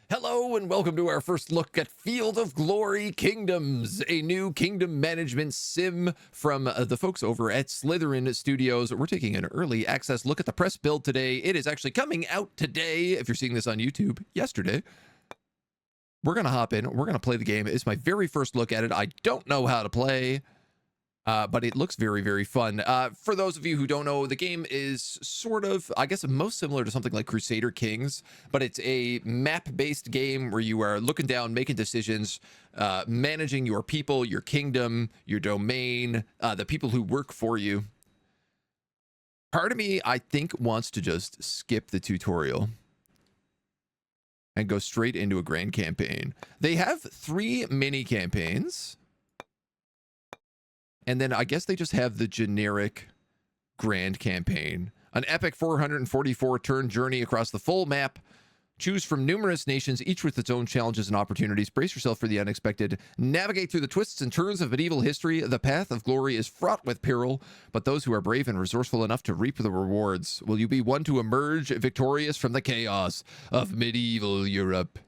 Hello and welcome to our first look at Field of Glory Kingdoms, a new kingdom management sim from the folks over at Slytherin Studios. We're taking an early access look at the press build today. It is actually coming out today. If you're seeing this on YouTube, yesterday. We're going to hop in. We're going to play the game. It's my very first look at it. I don't know how to play, but it looks very, very fun. For those of you who don't know, the game is sort of, I guess, most similar to something like Crusader Kings, but it's a map-based game where you are looking down, making decisions, managing your people, your kingdom, your domain, the people who work for you. Part of me, I think, wants to just skip the tutorial and go straight into a grand campaign. They have 3 mini campaigns. And then I guess they just have the generic grand campaign. An epic 444 turn journey across the full map. Choose from numerous nations, each with its own challenges and opportunities. Brace yourself for the unexpected. Navigate through the twists and turns of medieval history. The path of glory is fraught with peril, but those who are brave and resourceful enough to reap the rewards. Will you be one to emerge victorious from the chaos of medieval Europe?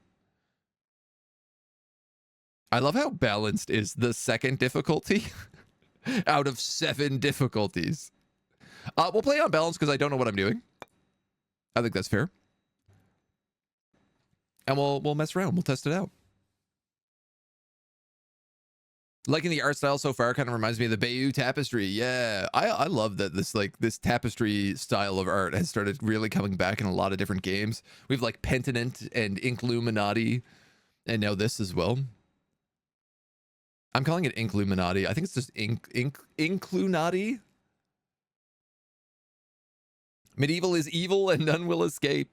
I love how balanced is the second difficulty out of 7 difficulties. We'll play on balance because I don't know what I'm doing. I think that's fair. And we'll mess around. We'll test it out. Liking the art style so far, kind of reminds me of the Bayeux tapestry. Yeah, I love that this tapestry style of art has started really coming back in a lot of different games. We have like Pentinent and Inkluminati, and now this as well. I'm calling it Inkluminati. I think it's just Inklunati. Medieval is evil and none will escape.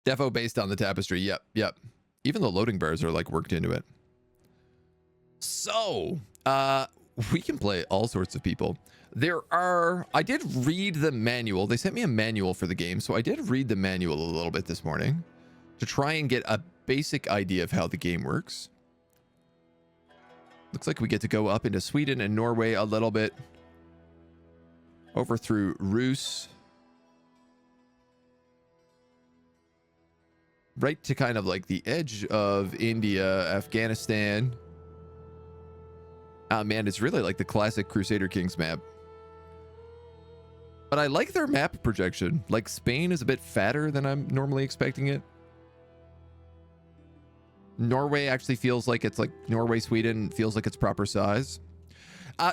Defo based on the tapestry. Yep. Even the loading bars are like worked into it. So, we can play all sorts of people. I did read the manual. They sent me a manual for the game, so I did read the manual a little bit this morning to try and get a basic idea of how the game works. Looks like we get to go up into Sweden and Norway a little bit. Over through Rus. Right to kind of like the edge of India, Afghanistan. Ah, man, it's really like the classic Crusader Kings map. But I like their map projection. Like Spain is a bit fatter than I'm normally expecting it. Norway actually feels like it's like Norway, Sweden feels like it's proper size.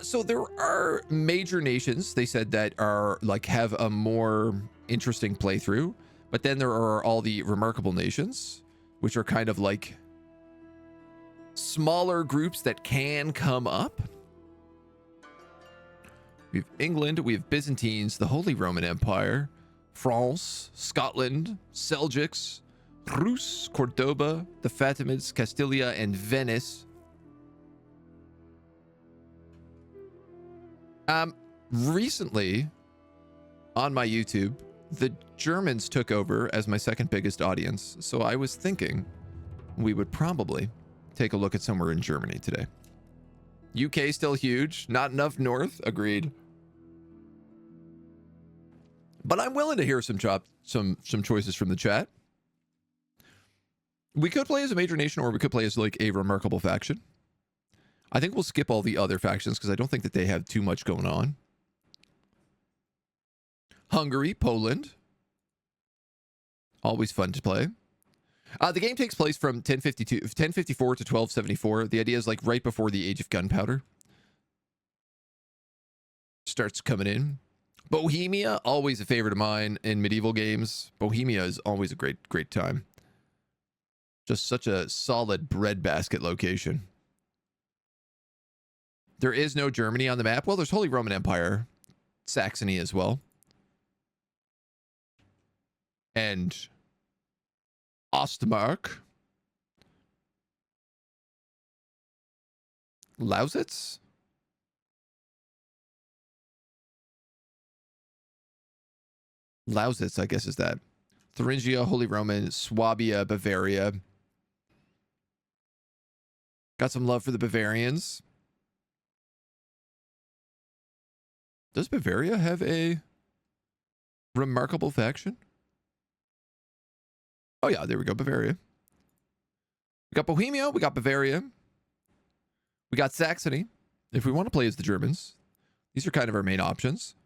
So there are major nations, they said, that are like have a more interesting playthrough. But then there are all the remarkable nations, which are kind of like smaller groups that can come up. We have England, we have Byzantines, the Holy Roman Empire, France, Scotland, Seljuks, Rus, Cordoba, the Fatimids, Castilia, and Venice. Recently, on my YouTube, the Germans took over as my second biggest audience, so I was thinking we would probably take a look at somewhere in Germany today. UK still huge, not enough north, agreed. But I'm willing to hear some choices from the chat. We could play as a major nation, or we could play as like a remarkable faction. I think we'll skip all the other factions because I don't think that they have too much going on. Hungary, Poland. Always fun to play. The game takes place from 1054 to 1274. The idea is like right before the age of gunpowder starts coming in. Bohemia, always a favorite of mine in medieval games. Bohemia is always a great time. Just such a solid breadbasket location. There is no Germany on the map. Well, there's Holy Roman Empire, Saxony as well. And Ostmark. Lausitz? Lausitz, I guess, is that. Thuringia, Holy Roman, Swabia, Bavaria. Got some love for the Bavarians. Does Bavaria have a remarkable faction? Oh yeah, there we go, Bavaria. We got Bohemia, we got Bavaria. We got Saxony. If we want to play as the Germans, these are kind of our main options.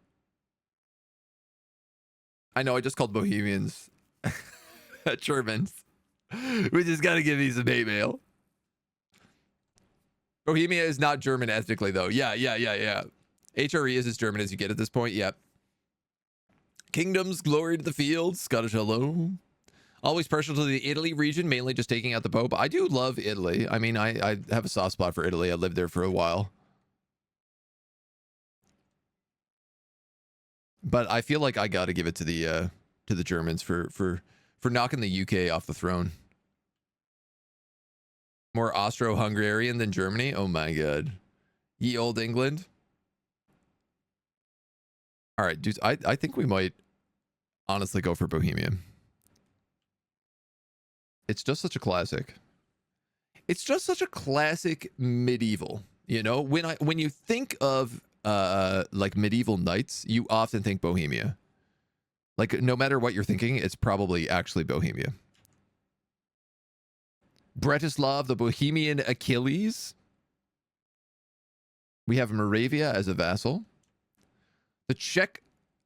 I know I just called Bohemians Germans. We just got to give these some hate mail. Bohemia is not German ethnically, though. Yeah. HRE is as German as you get at this point. Yep. Kingdoms, glory to the field. Scottish hello. Always partial to the Italy region, mainly just taking out the Pope. I do love Italy. I mean, I have a soft spot for Italy. I lived there for a while. But I feel like I got to give it to the Germans for knocking the UK off the throne. More Austro-Hungarian than Germany? Oh my god. Ye old England. All right, dudes, I think we might honestly go for Bohemia. It's just such a classic. It's just such a classic medieval, you know? When you think of like medieval knights, you often think Bohemia. Like, no matter what you're thinking, it's probably actually Bohemia. Bretislav, the Bohemian Achilles. We have Moravia as a vassal. The Czech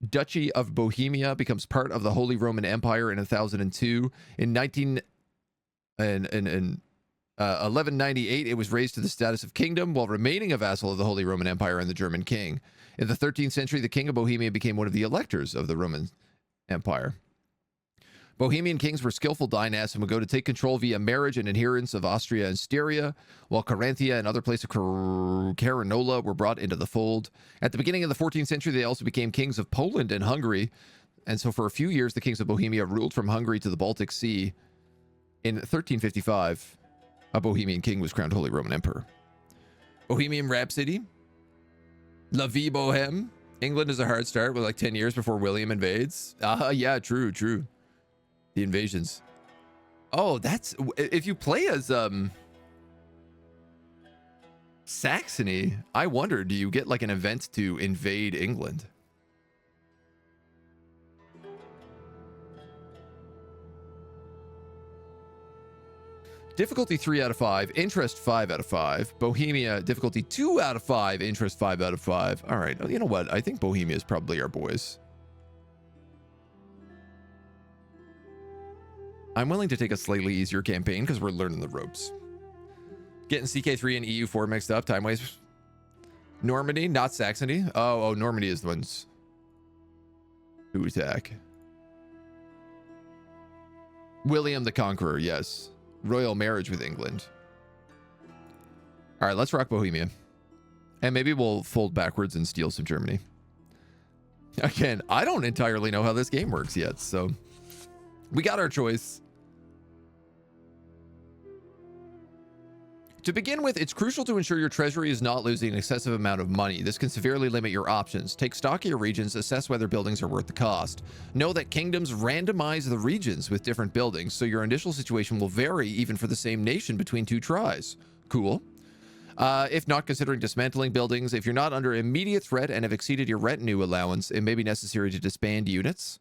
Duchy of Bohemia becomes part of the Holy Roman Empire in 1002. In 1198, it was raised to the status of kingdom while remaining a vassal of the Holy Roman Empire and the German king. In the 13th century, the king of Bohemia became one of the electors of the Roman Empire. Bohemian kings were skillful dynasts and would go to take control via marriage and adherence of Austria and Styria, while Carinthia and other places of Carinola were brought into the fold. At the beginning of the 14th century, they also became kings of Poland and Hungary, and so for a few years, the kings of Bohemia ruled from Hungary to the Baltic Sea. In 1355, a Bohemian king was crowned Holy Roman Emperor. Bohemian Rhapsody. La Vie Bohème. England is a hard start with like 10 years before William invades. Yeah, true. The invasions. Oh, that's... If you play as Saxony, I wonder, do you get like an event to invade England? Difficulty 3 out of 5, interest 5 out of 5. Bohemia, difficulty 2 out of 5, interest 5 out of 5. All right, you know what? I think Bohemia is probably our boys. I'm willing to take a slightly easier campaign because we're learning the ropes. Getting CK3 and EU4 mixed up, time waste. Normandy, not Saxony. Oh, Normandy is the ones who attack. William the Conqueror, yes. Royal marriage with England. All right, let's rock Bohemia. And maybe we'll fold backwards and steal some Germany. Again, I don't entirely know how this game works yet, so we got our choice. To begin with, it's crucial to ensure your treasury is not losing an excessive amount of money. This can severely limit your options. Take stock of your regions, assess whether buildings are worth the cost. Know that kingdoms randomize the regions with different buildings, so your initial situation will vary even for the same nation between two tries. Cool. If not considering dismantling buildings, if you're not under immediate threat and have exceeded your retinue allowance, it may be necessary to disband units.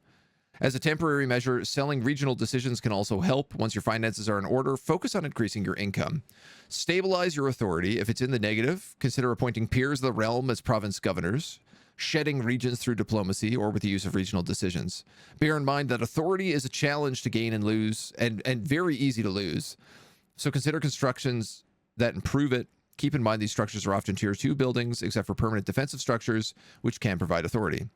As a temporary measure, selling regional decisions can also help. Once your finances are in order, focus on increasing your income. Stabilize your authority. If it's in the negative, consider appointing peers of the realm as province governors, shedding regions through diplomacy or with the use of regional decisions. Bear in mind that authority is a challenge to gain and lose, and very easy to lose. So consider constructions that improve it. Keep in mind these structures are often tier 2 buildings, except for permanent defensive structures, which can provide authority.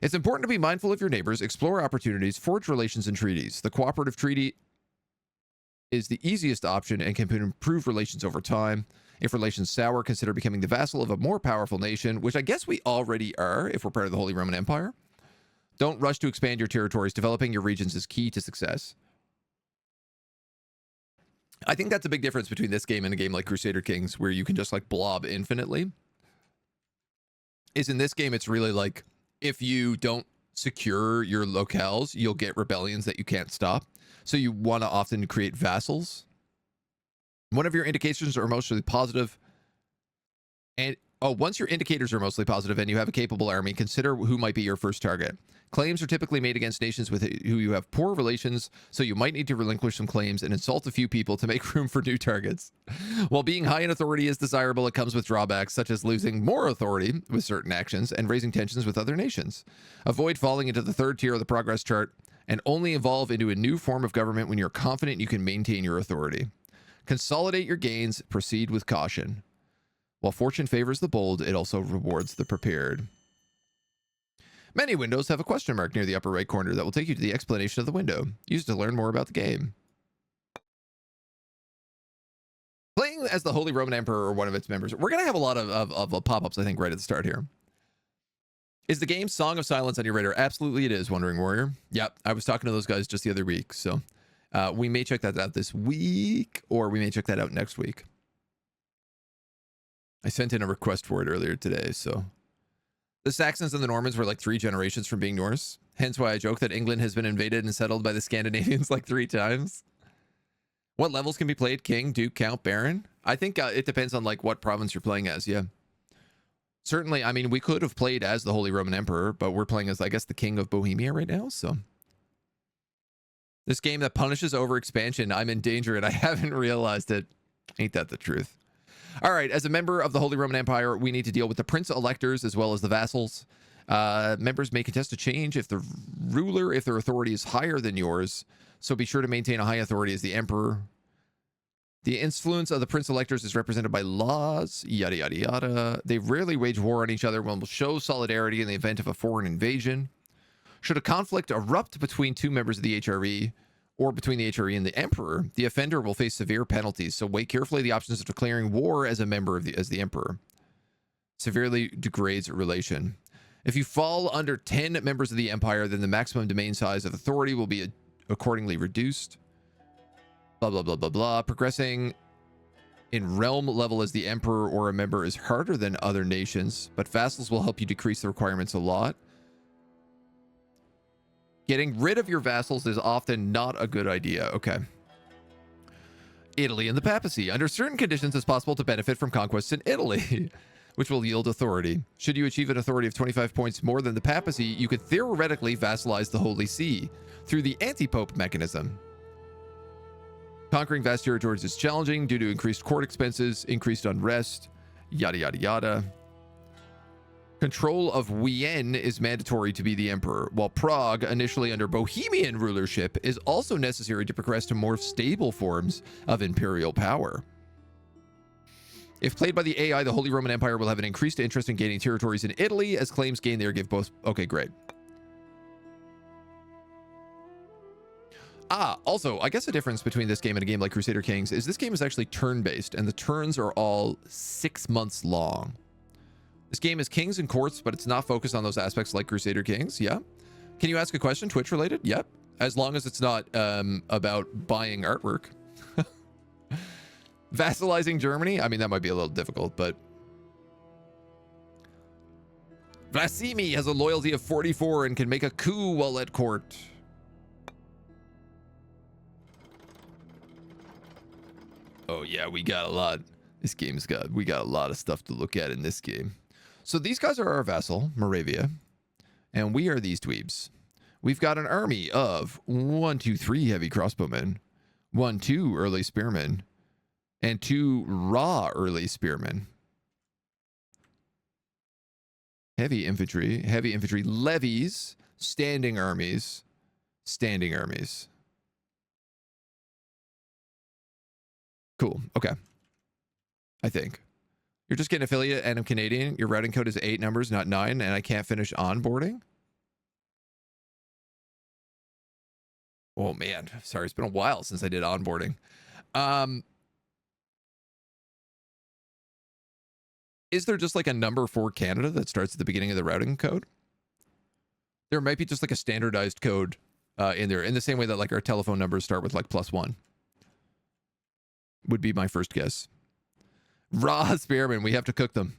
It's important to be mindful of your neighbors, explore opportunities, forge relations and treaties. The cooperative treaty is the easiest option and can improve relations over time. If relations sour, consider becoming the vassal of a more powerful nation, which I guess we already are if we're part of the Holy Roman Empire. Don't rush to expand your territories. Developing your regions is key to success. I think that's a big difference between this game and a game like Crusader Kings, where you can just like blob infinitely. Is in this game, it's really like, if you don't secure your locales, you'll get rebellions that you can't stop. So you want to often create vassals. One of your indications are mostly positive. And once your indicators are mostly positive and you have a capable army, consider who might be your first target. Claims are typically made against nations with who you have poor relations, so you might need to relinquish some claims and insult a few people to make room for new targets. While being high in authority is desirable, it comes with drawbacks such as losing more authority with certain actions and raising tensions with other nations. Avoid falling into the third tier of the progress chart and only evolve into a new form of government when you're confident you can maintain your authority. Consolidate your gains, proceed with caution. While fortune favors the bold, it also rewards the prepared. Many windows have a question mark near the upper right corner that will take you to the explanation of the window. Use it to learn more about the game. Playing as the Holy Roman Emperor or one of its members, we're going to have a lot of pop-ups, I think, right at the start here. Is the game Song of Silence on your radar? Absolutely it is, Wandering Warrior. Yep, I was talking to those guys just the other week, so we may check that out this week, or we may check that out next week. I sent in a request for it earlier today, so. The Saxons and the Normans were like 3 generations from being Norse, hence why I joke that England has been invaded and settled by the Scandinavians like 3 times. What levels can be played? King, Duke, Count, Baron? I think it depends on like what province you're playing as, yeah. Certainly, I mean, we could have played as the Holy Roman Emperor, but we're playing as, I guess, the King of Bohemia right now, so. This game that punishes overexpansion, I'm in danger and I haven't realized it. Ain't that the truth? All right, as a member of the Holy Roman Empire, we need to deal with the prince electors as well as the vassals. Members may contest a change if the ruler, if their authority is higher than yours, so be sure to maintain a high authority as the emperor. The influence of the prince electors is represented by laws, yada, yada, yada. They rarely wage war on each other and will show solidarity in the event of a foreign invasion. Should a conflict erupt between 2 members of the HRE, or between the HRE and the Emperor, the offender will face severe penalties, so weigh carefully the options of declaring war as a member of as the Emperor. Severely degrades relation. If you fall under 10 members of the Empire, then the maximum domain size of authority will be accordingly reduced. Blah, blah, blah, blah, blah. Progressing in realm level as the Emperor or a member is harder than other nations, but vassals will help you decrease the requirements a lot. Getting rid of your vassals is often not a good idea. Okay. Italy and the papacy. Under certain conditions, it's possible to benefit from conquests in Italy, which will yield authority. Should you achieve an authority of 25 points more than the papacy, you could theoretically vassalize the Holy See through the anti-pope mechanism. Conquering vast territories is challenging due to increased court expenses, increased unrest, yada, yada, yada. Control of Wien is mandatory to be the emperor, while Prague, initially under Bohemian rulership, is also necessary to progress to more stable forms of imperial power. If played by the AI, the Holy Roman Empire will have an increased interest in gaining territories in Italy, as claims gained there give both... Okay, great. Also, I guess the difference between this game and a game like Crusader Kings is this game is actually turn-based, and the turns are all 6 months long. This game is kings and courts, but it's not focused on those aspects like Crusader Kings. Yeah. Can you ask a question? Twitch related? Yep. As long as it's not about buying artwork. Vassalizing Germany? I mean, that might be a little difficult, but... Vlasimi has a loyalty of 44 and can make a coup while at court. Oh yeah, we got a lot. This game's we got a lot of stuff to look at in this game. So these guys are our vassal, Moravia, and we are these dweebs. We've got an army of 1, 2, 3 heavy crossbowmen, 1, 2 early spearmen, and 2 raw early spearmen. Heavy infantry, levies, standing armies. Cool, okay. I think. You're just getting affiliate and I'm Canadian. Your routing code is 8 numbers, not 9, and I can't finish onboarding? Oh man, sorry, it's been a while since I did onboarding. Is there just like a number for Canada that starts at the beginning of the routing code? There might be just like a standardized code in there, in the same way that like our telephone numbers start with like +1. Would be my first guess. Raw spearmen, we have to cook them.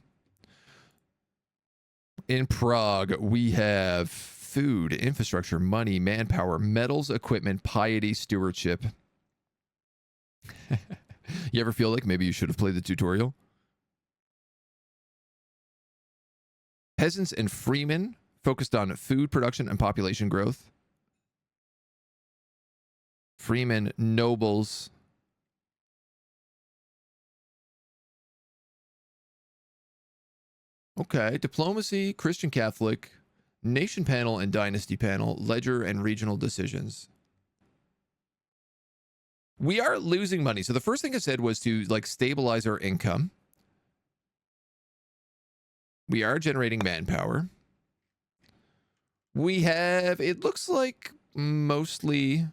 In Prague, we have food, infrastructure, money, manpower, metals, equipment, piety, stewardship. You ever feel like maybe you should have played the tutorial? Peasants and freemen, Focused on food production and population growth. Freemen, nobles. Okay, diplomacy, Christian Catholic, nation panel and dynasty panel, ledger and regional decisions. We are losing money. So the first thing I said was to like stabilize our income. We are generating manpower. We have, it looks like mostly,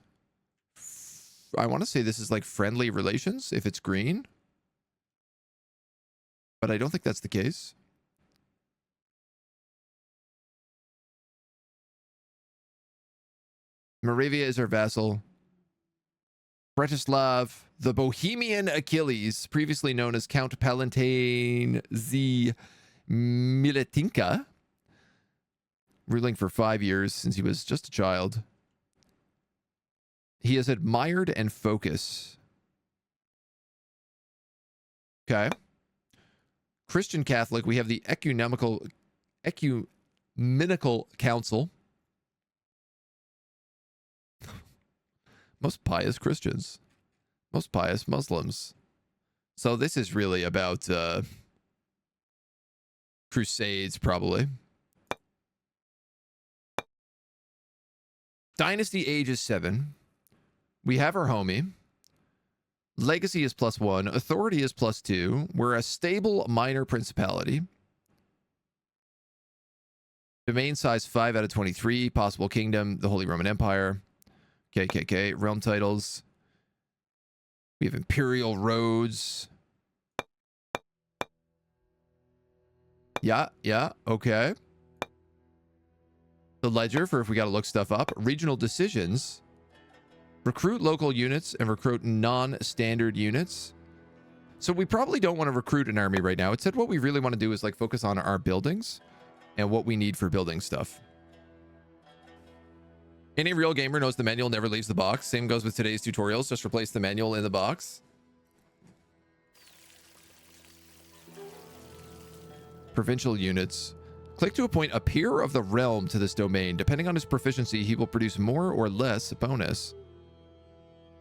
I want to say this is like friendly relations if it's green. But I don't think that's the case. Moravia is our vassal. Bretislav, the Bohemian Achilles, previously known as Count Palatine Z. Miletinka, ruling for 5 years since he was just a child. He is admired and focus. Okay. Christian Catholic, we have the Ecumenical Council. Most pious Christians. Most pious Muslims. So this is really about crusades, probably. Dynasty age is 7. We have our homie. Legacy is +1. Authority is +2. We're a stable minor principality. Domain size 5 out of 23. Possible kingdom, the Holy Roman Empire. KKK. Realm titles. We have imperial roads. Yeah, okay. The ledger for if we got to look stuff up. Regional decisions. Recruit local units and recruit non-standard units. So we probably don't want to recruit an army right now. It said what we really want to do is like focus on our buildings and what we need for building stuff. Any real gamer knows the manual never leaves the box. Same goes with today's tutorials. Just replace the manual in the box. Provincial units. Click to appoint a peer of the realm to this domain. Depending on his proficiency, he will produce more or less bonus.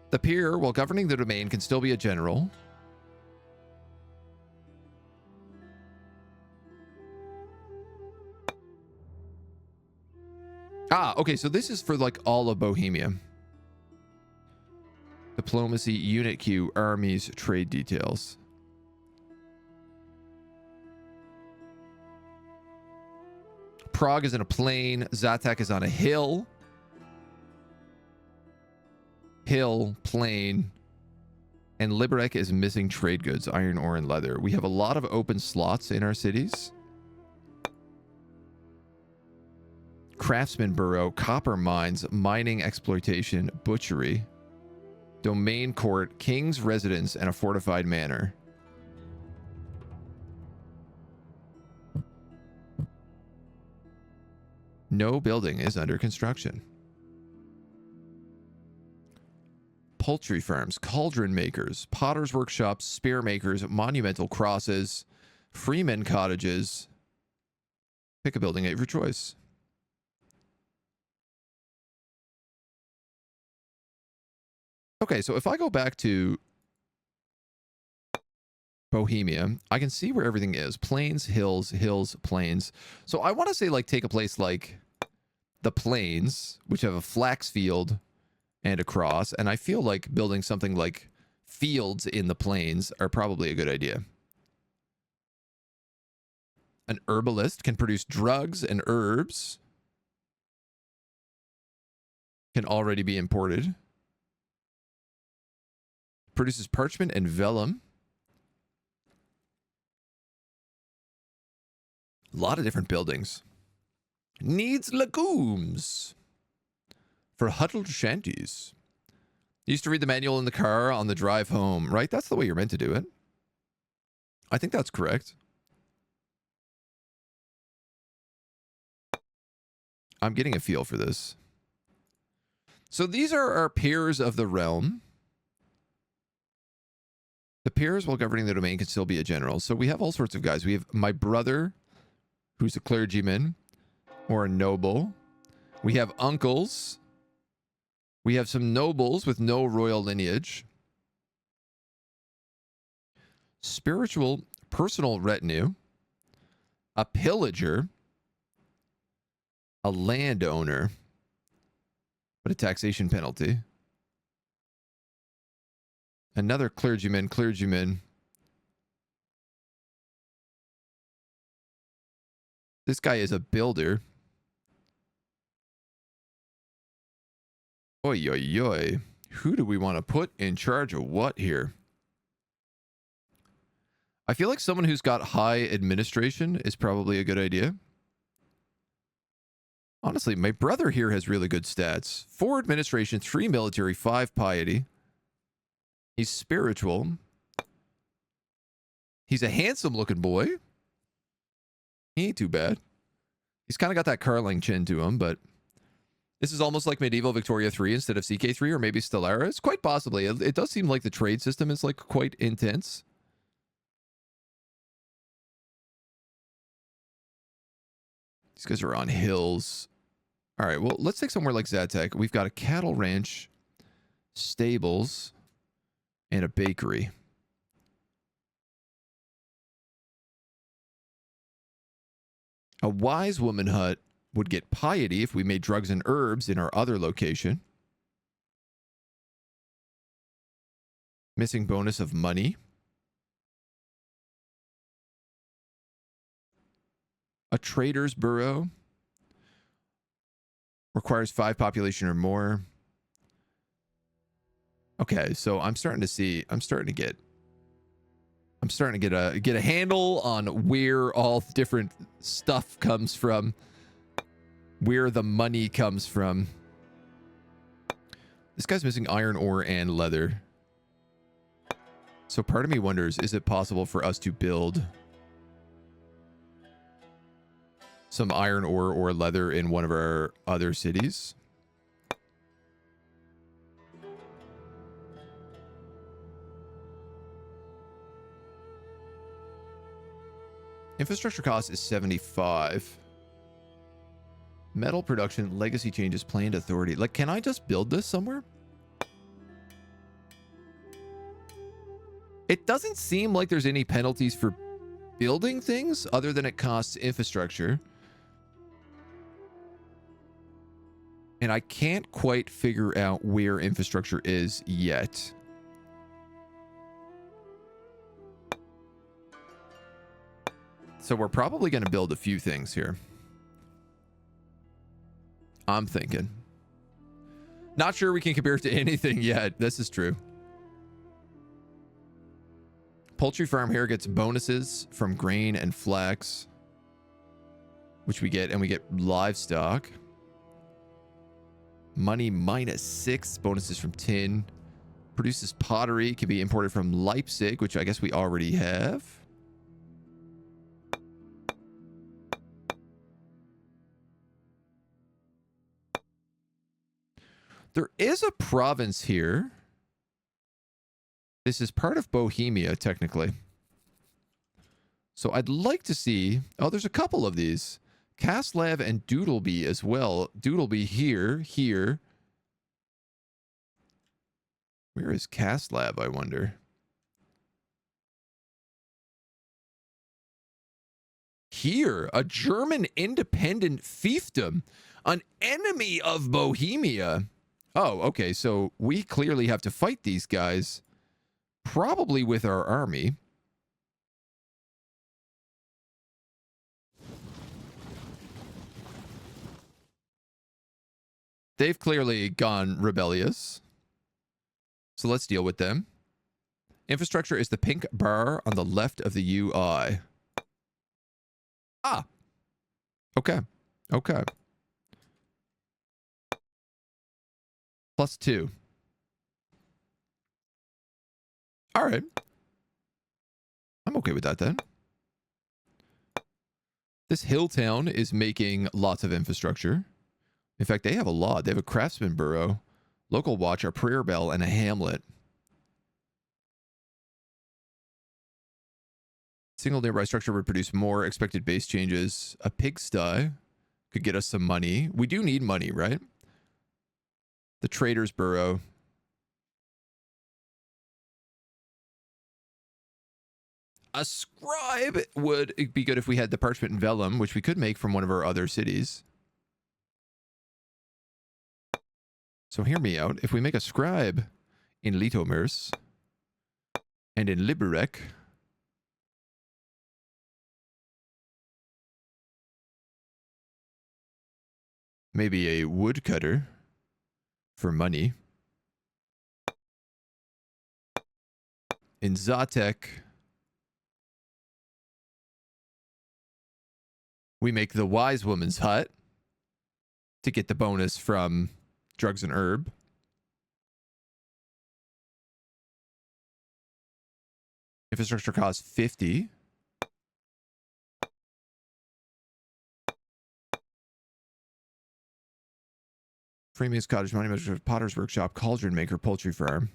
The peer, while governing the domain, can still be a general. Ah, okay, so this is for like all of Bohemia. Diplomacy, unit queue, armies, trade details. Prague is in a plain. Zatek is on a hill. Hill, plain. And Liberec is missing trade goods, iron ore and leather. We have a lot of open slots in our cities. Craftsman Borough, copper mines, mining exploitation, butchery, domain court, king's residence, and a fortified manor. No building is under construction. Poultry farms, cauldron makers, potter's workshops, spear makers, monumental crosses, freemen cottages. Pick a building of your choice. Okay, so if I go back to Bohemia, I can see where everything is. Plains, hills, hills, plains. So I want to say, like, take a place like the plains, which have a flax field and a cross. And I feel like building something like fields in the plains are probably a good idea. An herbalist can produce drugs and herbs. Can already be imported. Produces parchment and vellum. A lot of different buildings. Needs legumes for huddled shanties. Used to read the manual in the car on the drive home, right? That's the way you're meant to do it. I think that's correct. I'm getting a feel for this. So these are our peers of the realm. The peers while governing the domain can still be a general. So we have all sorts of guys. We have my brother, who's a clergyman. or a noble. We have uncles. We have some nobles with no royal lineage. Spiritual personal retinue. A pillager. A landowner. But a taxation penalty. Another clergyman. This guy is a builder. Oi, oi, oi. Who do we want to put in charge of what here? I feel like someone who's got high administration is probably a good idea. Honestly, my brother here has really good stats. 4 administration, 3 military, 5 piety. He's spiritual. He's a handsome looking boy. He ain't too bad. He's kind of got that curling chin to him, but this is almost like medieval Victoria 3 instead of CK3, or maybe Stellaris. Quite possibly. It does seem like the trade system is like quite intense. These guys are on hills. All right, well, let's take somewhere like Zatek. We've got a cattle ranch, stables, and a bakery. A wise woman hut would get piety if we made drugs and herbs in our other location. Missing bonus of money. A trader's burrow. Requires 5 population or more. Okay, so I'm starting to get a handle on where all different stuff comes from. Where the money comes from. This guy's missing iron ore and leather. So part of me wonders, is it possible for us to build some iron ore or leather in one of our other cities? Infrastructure cost is 75. Metal production, legacy changes, planned authority. Like, can I just build this somewhere? It doesn't seem like there's any penalties for building things other than it costs infrastructure. And I can't quite figure out where infrastructure is yet. So we're probably going to build a few things here. I'm thinking. Not sure we can compare it to anything yet. This is true. Poultry farm here gets bonuses from grain and flax, which we get, and we get livestock. Money -6, bonuses from tin. Produces pottery, can be imported from Leipzig, which I guess we already have. There is a province here. This is part of Bohemia, technically. So I'd like to see... Oh, there's a couple of these. Caslav and Doodleby as well. Doodleby here. Where is Caslav, I wonder? Here, a German independent fiefdom. An enemy of Bohemia. Oh, okay, so we clearly have to fight these guys. Probably with our army. They've clearly gone rebellious. So let's deal with them. Infrastructure is the pink bar on the left of the UI. Ah. Okay. Okay. +2. All right. I'm okay with that then. This hill town is making lots of infrastructure. In fact, they have a lot. They have a craftsman burrow, local watch, a prayer bell, and a hamlet. Single nearby structure would produce more expected base changes. A pigsty, could get us some money. We do need money, right? The Traders Bureau. A scribe would be good if we had the parchment and vellum, which we could make from one of our other cities. So hear me out. If we make a scribe in Litomers and in Liberec, maybe a woodcutter for money. In Zatek, we make the wise woman's hut to get the bonus from drugs and herb. Infrastructure costs 50. Freeman's Cottage, Money Maker, Potter's Workshop, Cauldron Maker, Poultry Farm.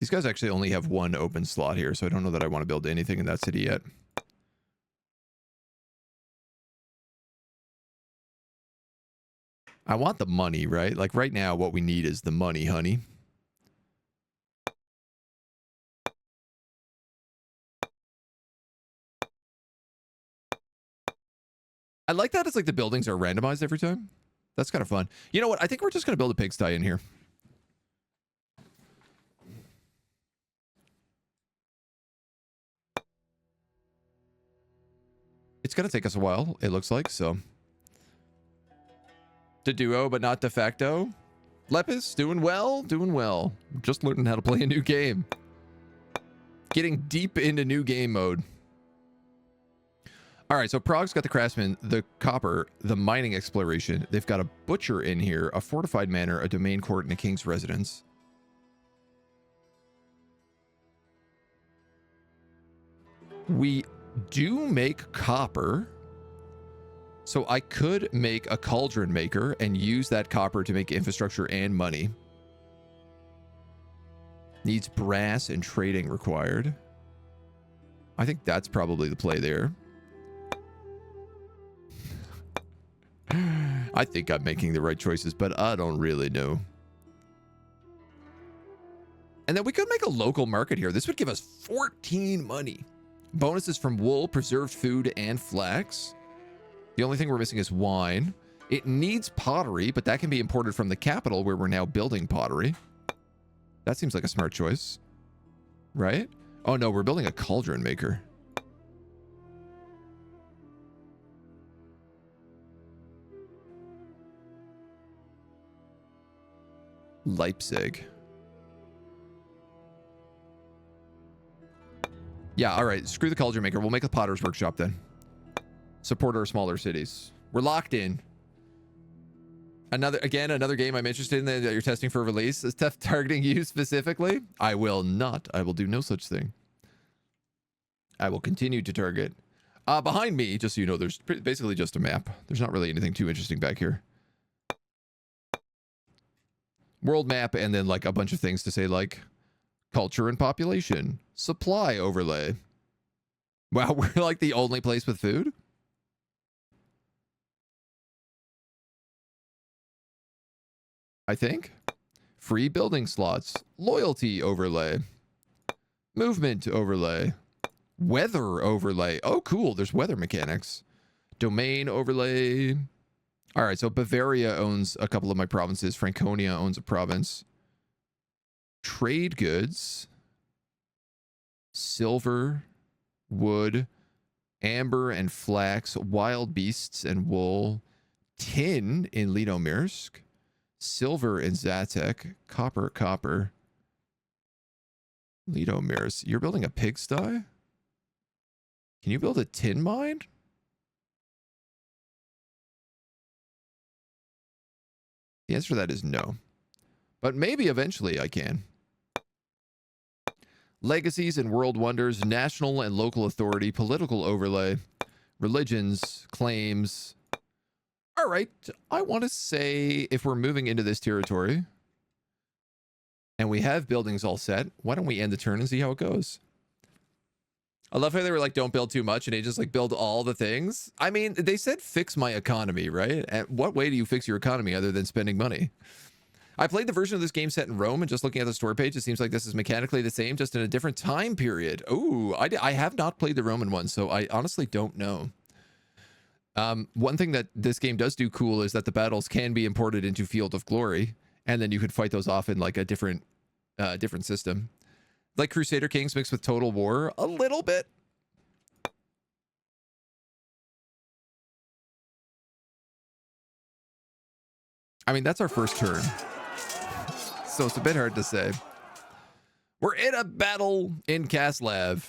These guys actually only have one open slot here, so I don't know that I want to build anything in that city yet. I want the money, right? Like right now, what we need is the money, honey. I like that it's like the buildings are randomized every time. That's kind of fun. You know what? I think we're just going to build a pigsty in here. It's going to take us a while, it looks like, so. De duo, but not de facto. Lepis, doing well, doing well. Just learning how to play a new game. Getting deep into new game mode. All right, so Prague's got the craftsman, the copper, the mining exploration. They've got a butcher in here, a fortified manor, a domain court, and a king's residence. We do make copper. So I could make a cauldron maker and use that copper to make infrastructure and money. Needs brass and trading required. I think that's probably the play there. I think I'm making the right choices, but I don't really know. And then we could make a local market here. This would give us 14 money. Bonuses from wool, preserved food, and flax. The only thing we're missing is wine. It needs pottery, but that can be imported from the capital where we're now building pottery. That seems like a smart choice. Right? Oh no, we're building a cauldron maker. Leipzig. Yeah, all right. Screw the cauldron maker. We'll make a potter's workshop then. Support our smaller cities. We're locked in. Another game I'm interested in that you're testing for release. Is targeting you specifically? I will not. I will do no such thing. I will continue to target. Behind me, just so you know, there's basically just a map. There's not really anything too interesting back here. World map, and then like a bunch of things to say like culture and population, supply overlay. Wow, we're like the only place with food? I think. Free building slots, loyalty overlay, movement overlay, weather overlay. Oh, cool. There's weather mechanics. Domain overlay. All right, so Bavaria owns a couple of my provinces. Franconia owns a province. Trade goods. Silver, wood, amber and flax, wild beasts and wool, tin in Litomyrsk, silver in Zatek, copper. Litomyrsk. You're building a pigsty? Can you build a tin mine? The answer to that is no. But maybe eventually I can. Legacies and world wonders, national and local authority, political overlay, religions, claims. All right, I want to say if we're moving into this territory and we have buildings all set, why don't we end the turn and see how it goes? I love how they were like, don't build too much, and they just like build all the things. I mean, they said fix my economy, right? And what way do you fix your economy other than spending money? I played the version of this game set in Rome, and just looking at the store page, it seems like this is mechanically the same, just in a different time period. Ooh, I have not played the Roman one, so I honestly don't know. One thing that this game does do cool is that the battles can be imported into Field of Glory, and then you could fight those off in like a different system. Like Crusader Kings mixed with Total War a little bit. I mean, that's our first turn. So it's a bit hard to say. We're in a battle in Kaslav.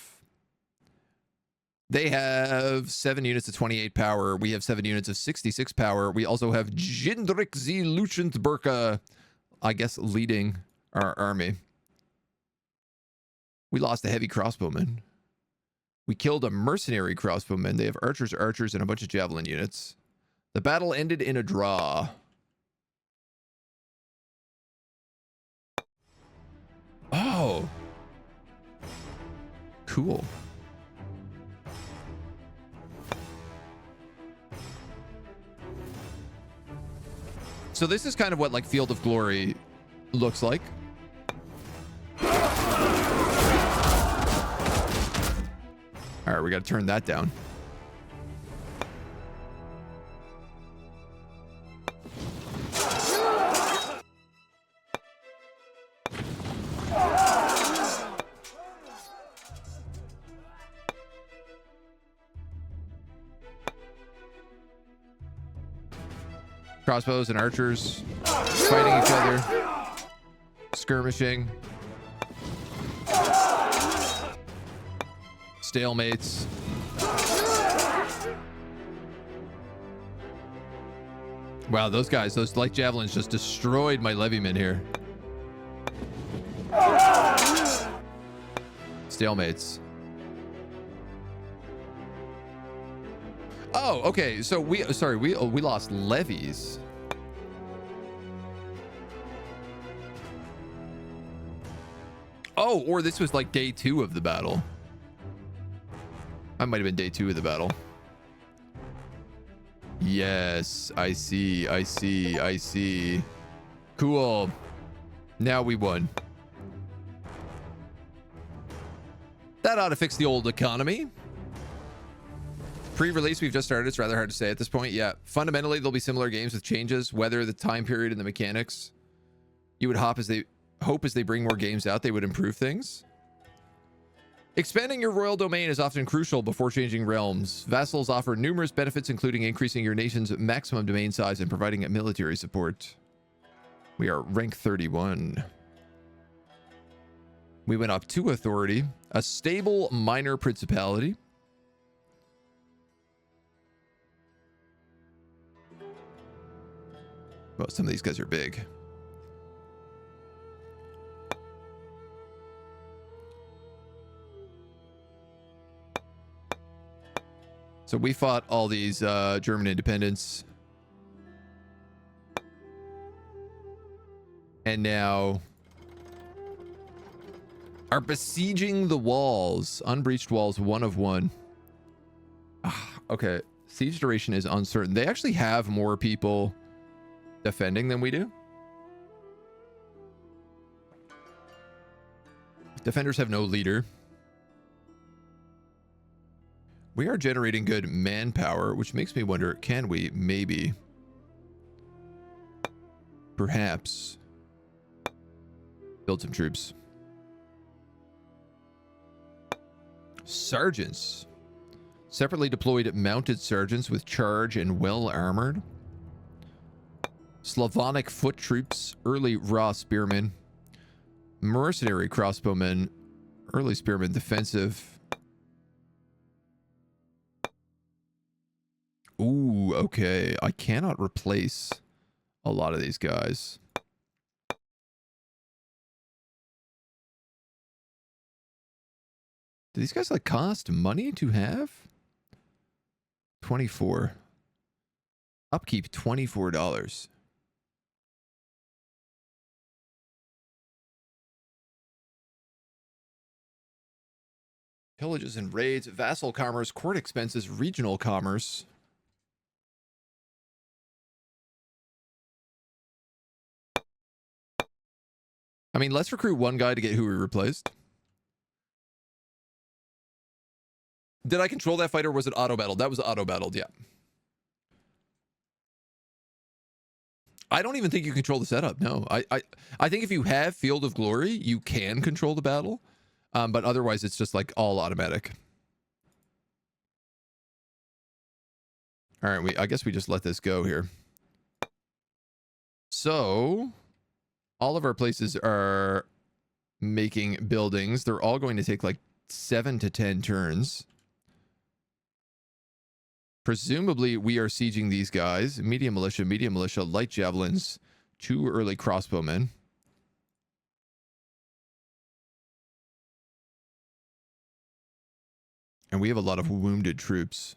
They have 7 units of 28 power. We have 7 units of 66 power. We also have Jindrik Z. Luchensburka, I guess, leading our army. We lost a heavy crossbowman. We killed a mercenary crossbowman. They have archers, and a bunch of javelin units. The battle ended in a draw. Oh. Cool. So this is kind of what like Field of Glory looks like. All right, we got to turn that down. Crossbows and archers fighting each other, skirmishing, stalemates. Wow, those guys, those light javelins just destroyed my levymen here. Stalemates. Oh, okay. So we lost levies. Oh, or this was like day 2 of the battle. I might have been day 2 of the battle. Yes, I see. Cool. Now we won. That ought to fix the old economy. Pre-release, we've just started. It's rather hard to say at this point. Yeah, fundamentally, there'll be similar games with changes, whether the time period and the mechanics. You would hope as they bring more games out, they would improve things. Expanding your royal domain is often crucial before changing realms. Vassals offer numerous benefits, including increasing your nation's maximum domain size and providing military support. We are rank 31. We went up 2 authority, a stable minor principality. Well, some of these guys are big. So we fought all these German independents. And now are besieging the walls. Unbreached walls, 1 of 1. Okay. Siege duration is uncertain. They actually have more people defending than we do. Defenders have no leader. We are generating good manpower, which makes me wonder, can we maybe, perhaps, build some troops? Sergeants. Separately deployed mounted sergeants with charge and well armored. Slavonic foot troops, early raw spearmen. Mercenary crossbowmen, early spearmen, defensive. Ooh, okay. I cannot replace a lot of these guys. Do these guys like cost money to have? 24. Upkeep $24. Pillages and raids, vassal commerce, court expenses, regional commerce. I mean, let's recruit one guy to get who we replaced. Did I control that fight or was it auto-battled? That was auto-battled, yeah. I don't even think you control the setup, no. I think if you have Field of Glory, you can control the battle. But otherwise, it's just like all automatic. All right, I guess we just let this go here. So, all of our places are making buildings. They're all going to take like 7 to 10 turns. Presumably, we are sieging these guys. Medium militia, light javelins, 2 early crossbowmen. And we have a lot of wounded troops.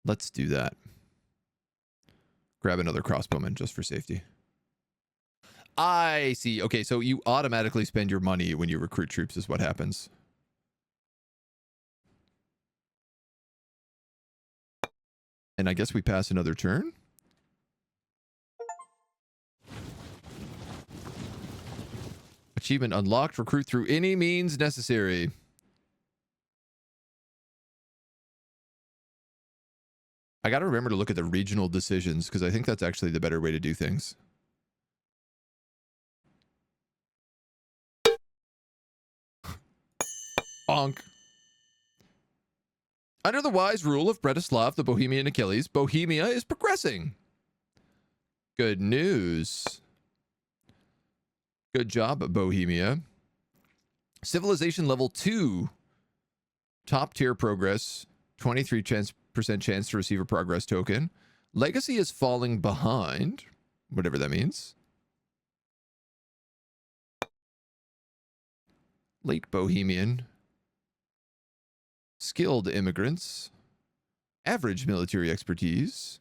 Let's do that. Grab another crossbowman just for safety. I see. Okay, so you automatically spend your money when you recruit troops is what happens. And I guess we pass another turn. Achievement unlocked. Recruit through any means necessary. I got to remember to look at the regional decisions because I think that's actually the better way to do things. Bonk. Under the wise rule of Bretislav, the Bohemian Achilles, Bohemia is progressing. Good news. Good job, Bohemia. Civilization level 2. Top tier progress. 23% chance to receive a progress token. Legacy is falling behind. Whatever that means. Late Bohemian. Skilled immigrants. Average military expertise.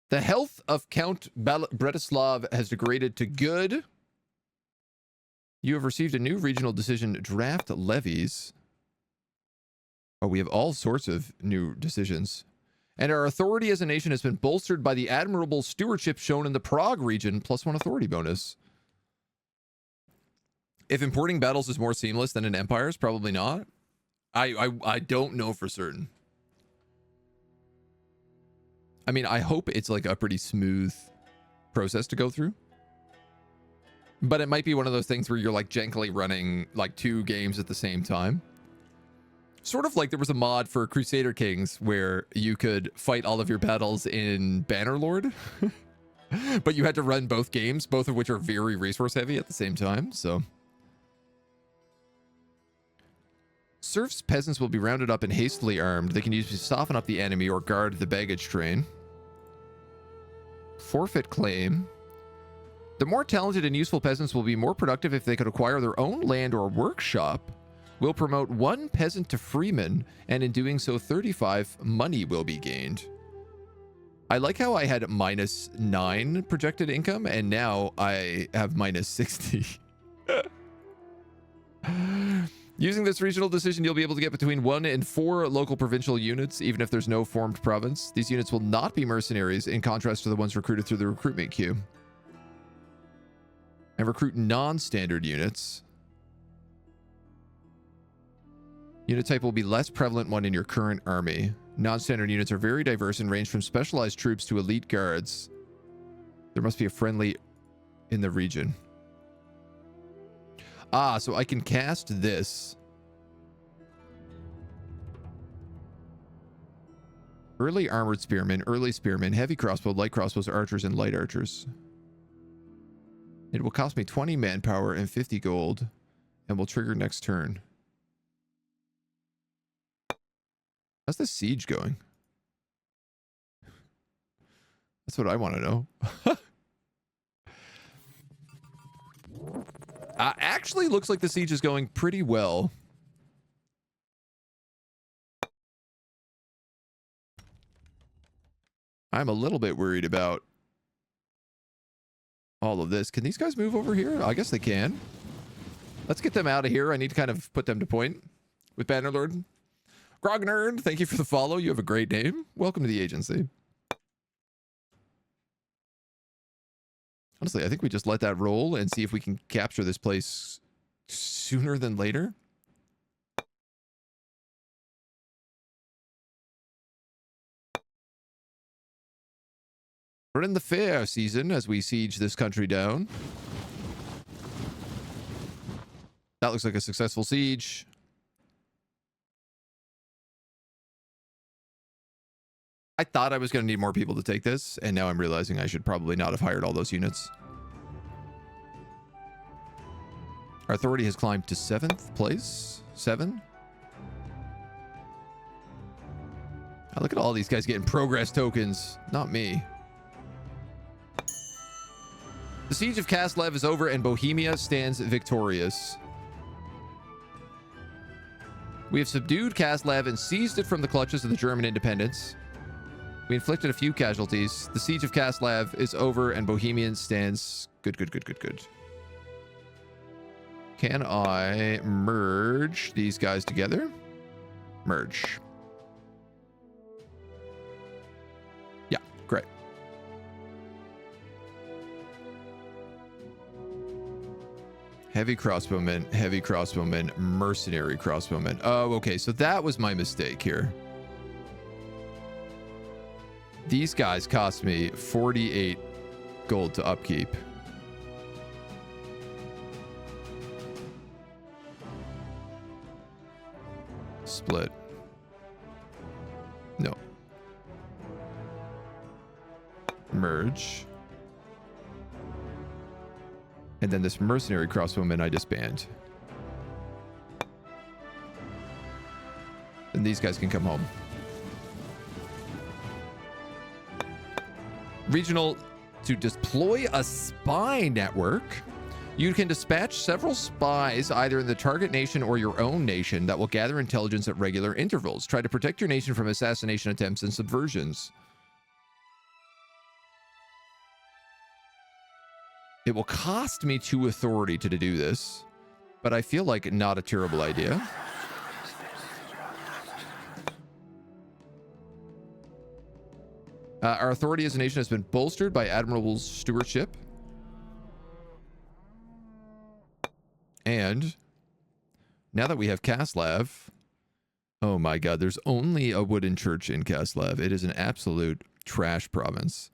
The health of Count Bretislav has degraded to good. You have received a new regional decision, draft levies. Oh, we have all sorts of new decisions. And our authority as a nation has been bolstered by the admirable stewardship shown in the Prague region, +1 authority bonus. If importing battles is more seamless than in empires, probably not. I don't know for certain. I mean, I hope it's like a pretty smooth process to go through. But it might be one of those things where you're like jankily running like 2 games at the same time. Sort of like there was a mod for Crusader Kings where you could fight all of your battles in Bannerlord. But you had to run both games, both of which are very resource heavy at the same time, so. Serfs peasants will be rounded up and hastily armed. They can use to soften up the enemy or guard the baggage train. Forfeit claim. The more talented and useful peasants will be more productive if they could acquire their own land or workshop. We'll promote 1 peasant to freeman, and in doing so, 35 money will be gained. I like how I had -9 projected income, and now I have -60. Using this regional decision, you'll be able to get between 1 and 4 local provincial units, even if there's no formed province. These units will not be mercenaries, in contrast to the ones recruited through the recruitment queue. And recruit non-standard units. Unit type will be less prevalent one in your current army. Non-standard units are very diverse and range from specialized troops to elite guards. There must be a friendly in the region. Ah, so I can cast this. Early armored spearmen, early spearmen, heavy crossbow, light crossbows, archers, and light archers. It will cost me 20 manpower and 50 gold, and will trigger next turn. How's the siege going? That's what I want to know. Actually, looks like the siege is going pretty well. I'm a little bit worried about all of this. Can these guys move over here? I guess they can. Let's get them out of here. I need to kind of put them to point with Bannerlord. Grognerd, thank you for the follow. You have a great name. Welcome to the agency. Honestly, I think we just let that roll and see if we can capture this place sooner than later. We're in the fair season as we siege this country down. That looks like a successful siege. I thought I was going to need more people to take this, and now I'm realizing I should probably not have hired all those units. Our authority has climbed to 7th place. 7. Oh, look at all these guys getting progress tokens. Not me. The siege of Kaslev is over, and Bohemia stands victorious. We have subdued Kaslev and seized it from the clutches of the German independence. We inflicted a few casualties. The siege of Kaslev is over, and Bohemian stands good. Can I merge these guys together? Merge. Yeah, great. Heavy crossbowmen, mercenary crossbowmen. Oh, okay, so that was my mistake here. These guys cost me 48 gold to upkeep. Split. No. Merge. And then this mercenary crossbowman I disband. And these guys can come home. Regional, to deploy a spy network, you can dispatch several spies either in the target nation or your own nation that will gather intelligence at regular intervals. Try to protect your nation from assassination attempts and subversions. It will cost me 2 authority to do this, but I feel like not a terrible idea. Our authority as a nation has been bolstered by admirable stewardship. And now that we have Kaslev, oh my god, there's only a wooden church in Kaslev. It is an absolute trash province.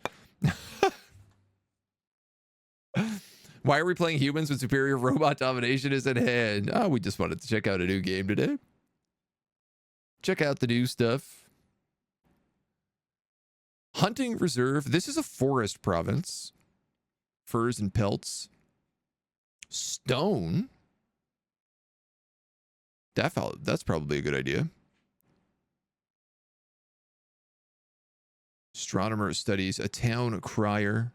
Why are we playing humans when superior robot domination is at hand? Oh, we just wanted to check out a new game today. Check out the new stuff. Hunting reserve. This is a forest province. Furs and pelts. Stone. That's probably a good idea. Astronomer studies a town crier.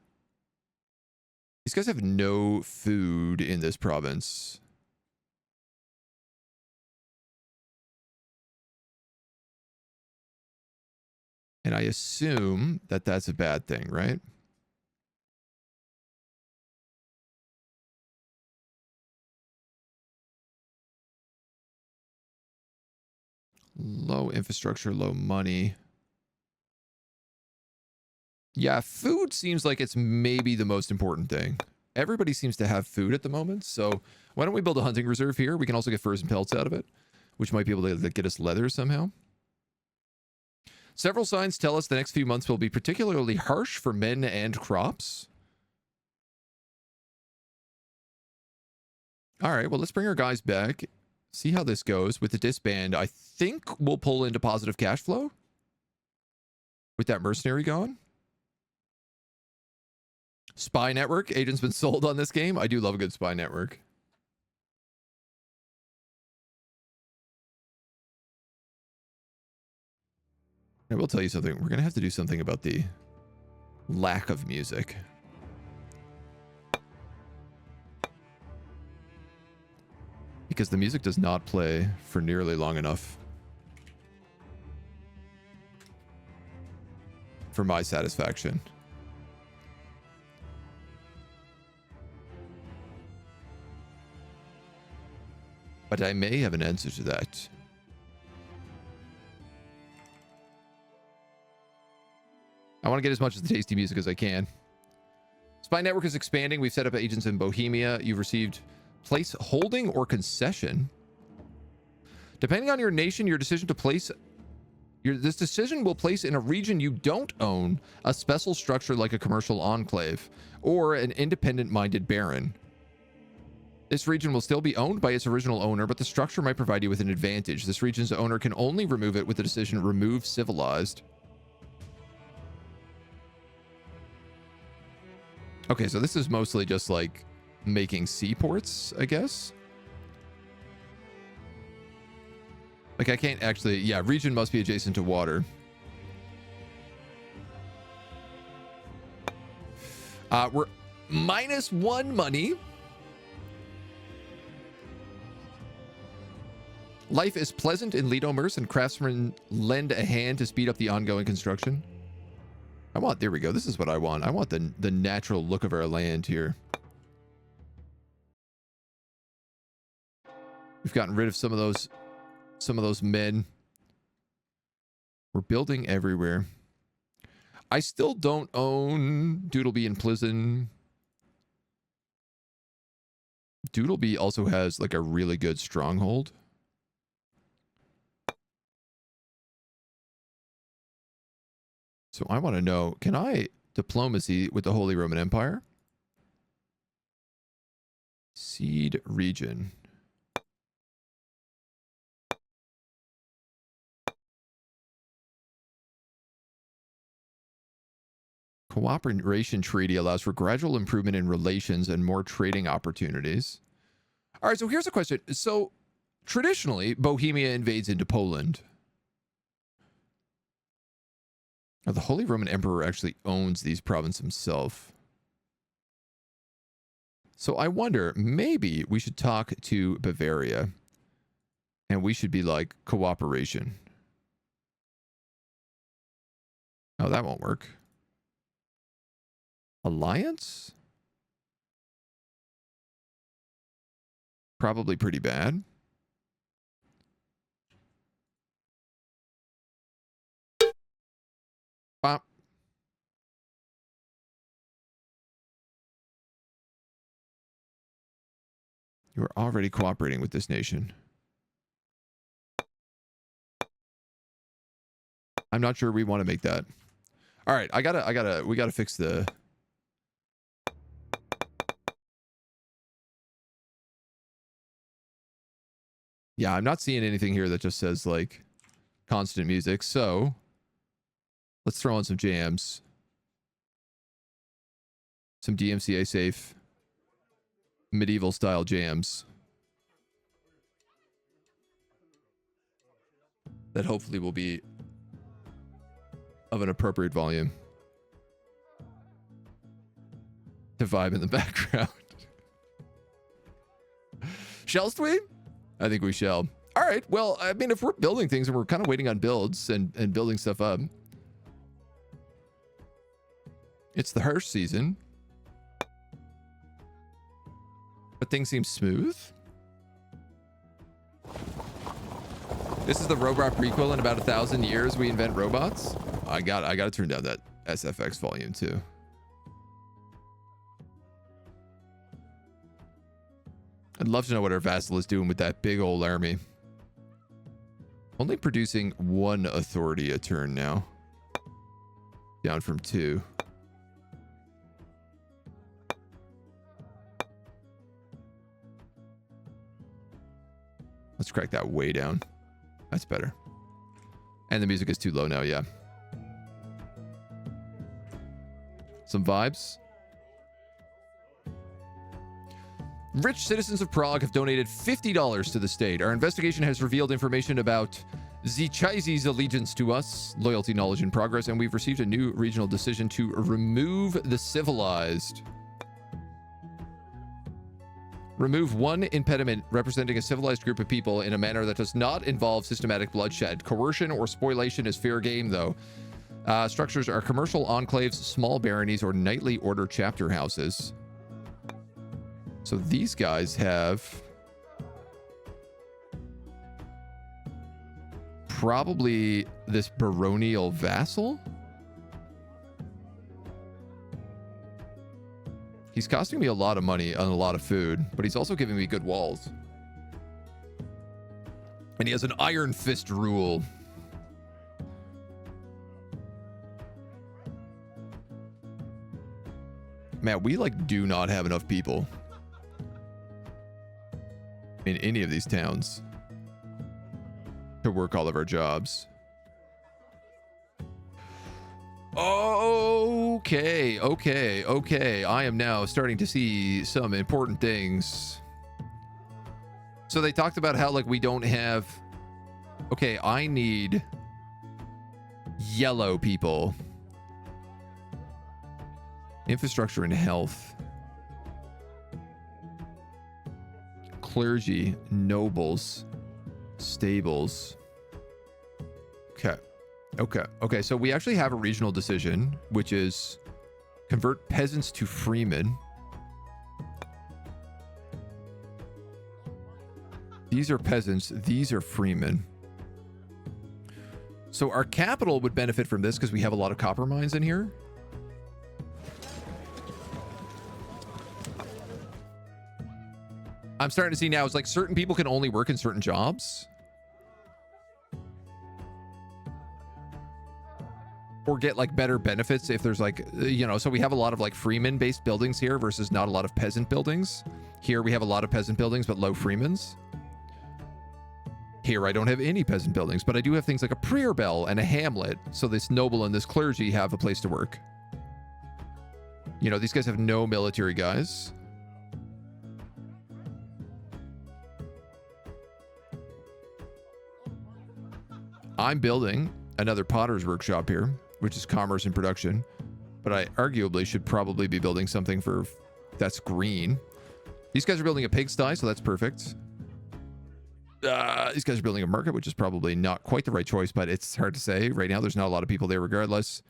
These guys have no food in this province. And I assume that that's a bad thing, right? Low infrastructure, low money. Yeah, food seems like it's maybe the most important thing. Everybody seems to have food at the moment, so why don't we build a hunting reserve here? We can also get furs and pelts out of it, which might be able to get us leather somehow. Several signs tell us the next few months will be particularly harsh for men and crops. All right, well, let's bring our guys back. See how this goes with the disband. I think we'll pull into positive cash flow with that mercenary gone. Spy network. Agent's been sold on this game. I do love a good spy network. I will tell you something. We're going to have to do something about the lack of music. Because the music does not play for nearly long enough. for my satisfaction. But I may have an answer to that. I want to get as much of the tasty music as I can. Spy network is expanding. We've set up agents in Bohemia. You've received place holding or concession. Depending on your nation, your decision to place... this decision will place in a region you don't own a special structure like a commercial enclave or an independent-minded baron. This region will still be owned by its original owner, but the structure might provide you with an advantage. This region's owner can only remove it with the decision remove civilized. Okay, so this is mostly just like making seaports, I guess. Like I can't actually, yeah, region must be adjacent to water. We're -1 money. Life is pleasant in Lidomers, and craftsmen lend a hand to speed up the ongoing construction. There we go. This is what I want. I want the natural look of our land here. We've gotten rid of some of those men. We're building everywhere. I still don't own Doodleby and Plizen. Doodleby also has like a really good stronghold. So I want to know, can I diplomacy with the Holy Roman Empire? Seed region. Cooperation treaty allows for gradual improvement in relations and more trading opportunities. All right, so here's a question. So traditionally, Bohemia invades into Poland. Now, the Holy Roman Emperor actually owns these provinces himself. So I wonder, maybe we should talk to Bavaria and we should be like cooperation. Oh, that won't work. Alliance? Probably pretty bad. Bop. You are already cooperating with this nation. I'm not sure we want to make that. All right, we gotta fix the... Yeah, I'm not seeing anything here that just says like constant music, so let's throw on some jams. Some DMCA safe medieval style jams that hopefully will be of an appropriate volume to vibe in the background. Shall we? I think we shall. All right. Well, I mean, if we're building things and we're kind of waiting on builds and building stuff up, it's the Hirsch season. But things seem smooth. This is the robot prequel. In about 1,000 years, we invent robots. I got to turn down that SFX volume too. I'd love to know what our vassal is doing with that big old army. Only producing 1 authority a turn now. Down from 2. Let's crack that way down. That's better. And the music is too low now, yeah. Some vibes. Rich citizens of Prague have donated $50 to the state. Our investigation has revealed information about Zichaizi's allegiance to us, loyalty, knowledge, and progress, and we've received a new regional decision to remove the civilized. Remove 1 impediment representing a civilized group of people in a manner that does not involve systematic bloodshed. Coercion or spoliation is fair game, though. Structures are commercial enclaves, small baronies, or knightly order chapter houses. So these guys have probably this baronial vassal. He's costing me a lot of money and a lot of food, but he's also giving me good walls. And he has an iron fist rule. Man, we like do not have enough people in any of these towns to work all of our jobs. Okay. I am now starting to see some important things. So they talked about how like we don't have... Okay, I need yellow people. Infrastructure and health. Clergy, nobles, stables. Okay, so we actually have a regional decision, which is convert peasants to freemen. These are peasants, these are freemen. So our capital would benefit from this because we have a lot of copper mines in here. I'm starting to see now, it's like certain people can only work in certain jobs. Or get like better benefits if there's like, you know, so we have a lot of like freeman based buildings here versus not a lot of peasant buildings. Here we have a lot of peasant buildings, but low freemans. Here I don't have any peasant buildings, but I do have things like a prayer bell and a hamlet. So this noble and this clergy have a place to work. You know, these guys have no military guys. I'm building another potter's workshop here, which is commerce and production, but I arguably should probably be building something for that's green. These guys are building a pigsty, so that's perfect. These guys are building a market, which is probably not quite the right choice, but it's hard to say. Right now, there's not a lot of people there regardless.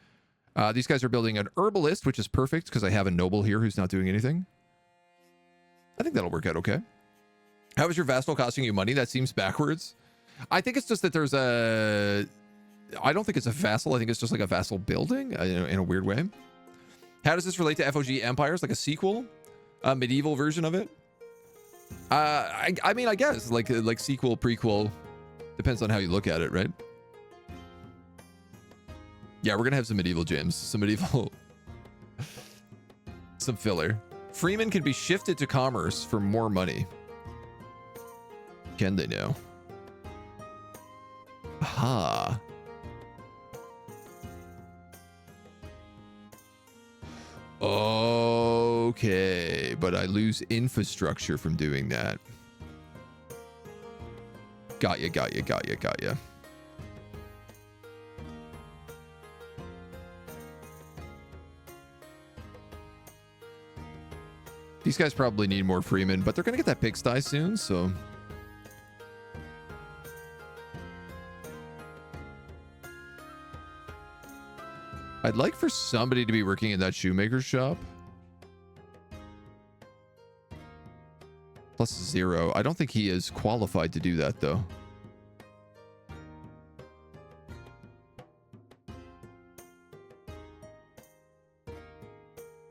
These guys are building an herbalist, which is perfect because I have a noble here who's not doing anything. I think that'll work out okay. How is your vassal costing you money? That seems backwards. I think it's just that there's a... I don't think it's a vassal. I think it's just like a vassal building in a weird way. How does this relate to FOG Empires? Like a sequel? A medieval version of it? I mean, I guess like sequel, prequel. Depends on how you look at it, right? Yeah, we're going to have some medieval gems. Some medieval... some filler. Freemen can be shifted to commerce for more money. Can they now? Aha. Okay, but I lose infrastructure from doing that. Got ya. These guys probably need more freemen, but they're gonna get that pigsty soon, so... I'd like for somebody to be working in that shoemaker's shop. +0. I don't think he is qualified to do that, though.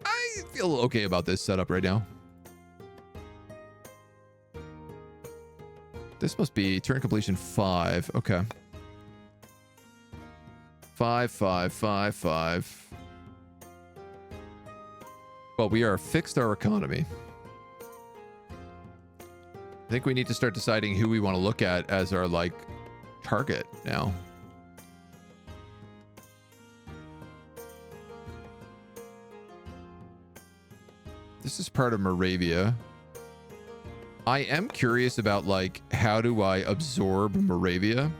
I feel okay about this setup right now. This must be turn completion 5. Okay. 5, 5, 5, 5. Well, we are fixed our economy. I think we need to start deciding who we want to look at as our, like, target now. This is part of Moravia. I am curious about, like, how do I absorb Moravia?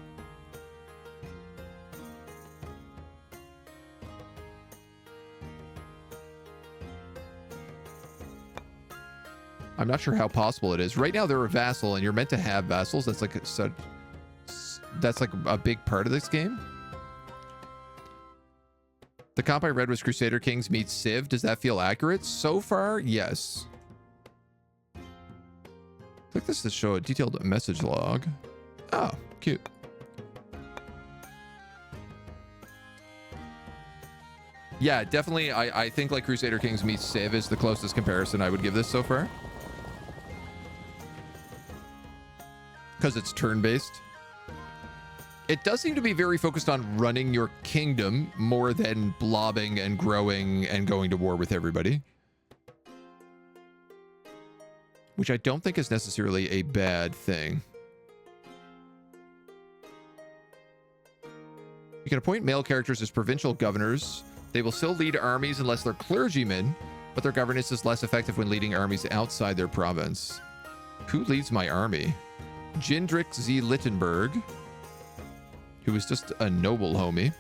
I'm not sure how possible it is. Right now, they're a vassal, and you're meant to have vassals. That's like that's like a big part of this game. The comp I read was Crusader Kings meets Civ. Does that feel accurate? So far, yes. Click this to show a detailed message log. Oh, cute. Yeah, definitely. I think like Crusader Kings meets Civ is the closest comparison I would give this so far. Because it's turn-based. It does seem to be very focused on running your kingdom more than blobbing and growing and going to war with everybody. Which I don't think is necessarily a bad thing. You can appoint male characters as provincial governors. They will still lead armies unless they're clergymen, but their governance is less effective when leading armies outside their province. Who leads my army? Jindrik Z. Littenberg, who is just a noble homie.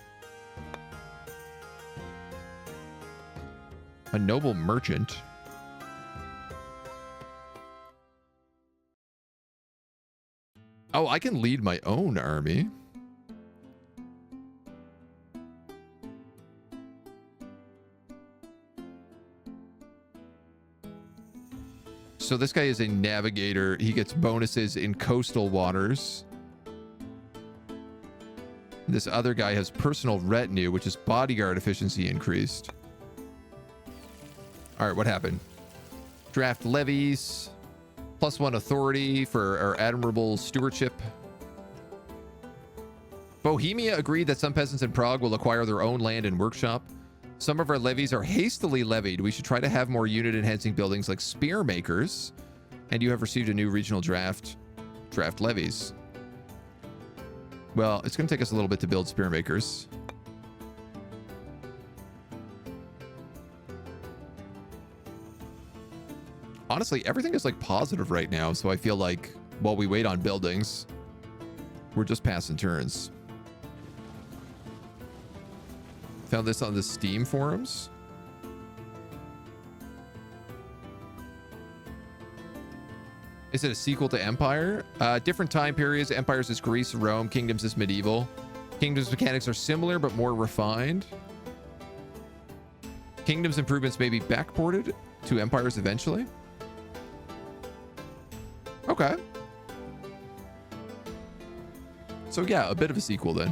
A noble merchant. Oh, I can lead my own army. So this guy is a navigator. He gets bonuses in coastal waters. This other guy has personal retinue, which is bodyguard efficiency increased. All right, what happened? Draft levies. +1 authority for our admirable stewardship. Bohemia agreed that some peasants in Prague will acquire their own land and workshop. Some of our levies are hastily levied. We should try to have more unit-enhancing buildings like spear makers. And you have received a new regional draft. Draft levies. Well, it's going to take us a little bit to build spear makers. Honestly, everything is like positive right now, so I feel like while we wait on buildings, we're just passing turns. Found this on the Steam forums. Is it a sequel to Empire? Different time periods. Empires is Greece, Rome. Kingdoms is medieval. Kingdoms mechanics are similar but more refined. Kingdoms improvements may be backported to Empires eventually. Okay. So yeah, a bit of a sequel then.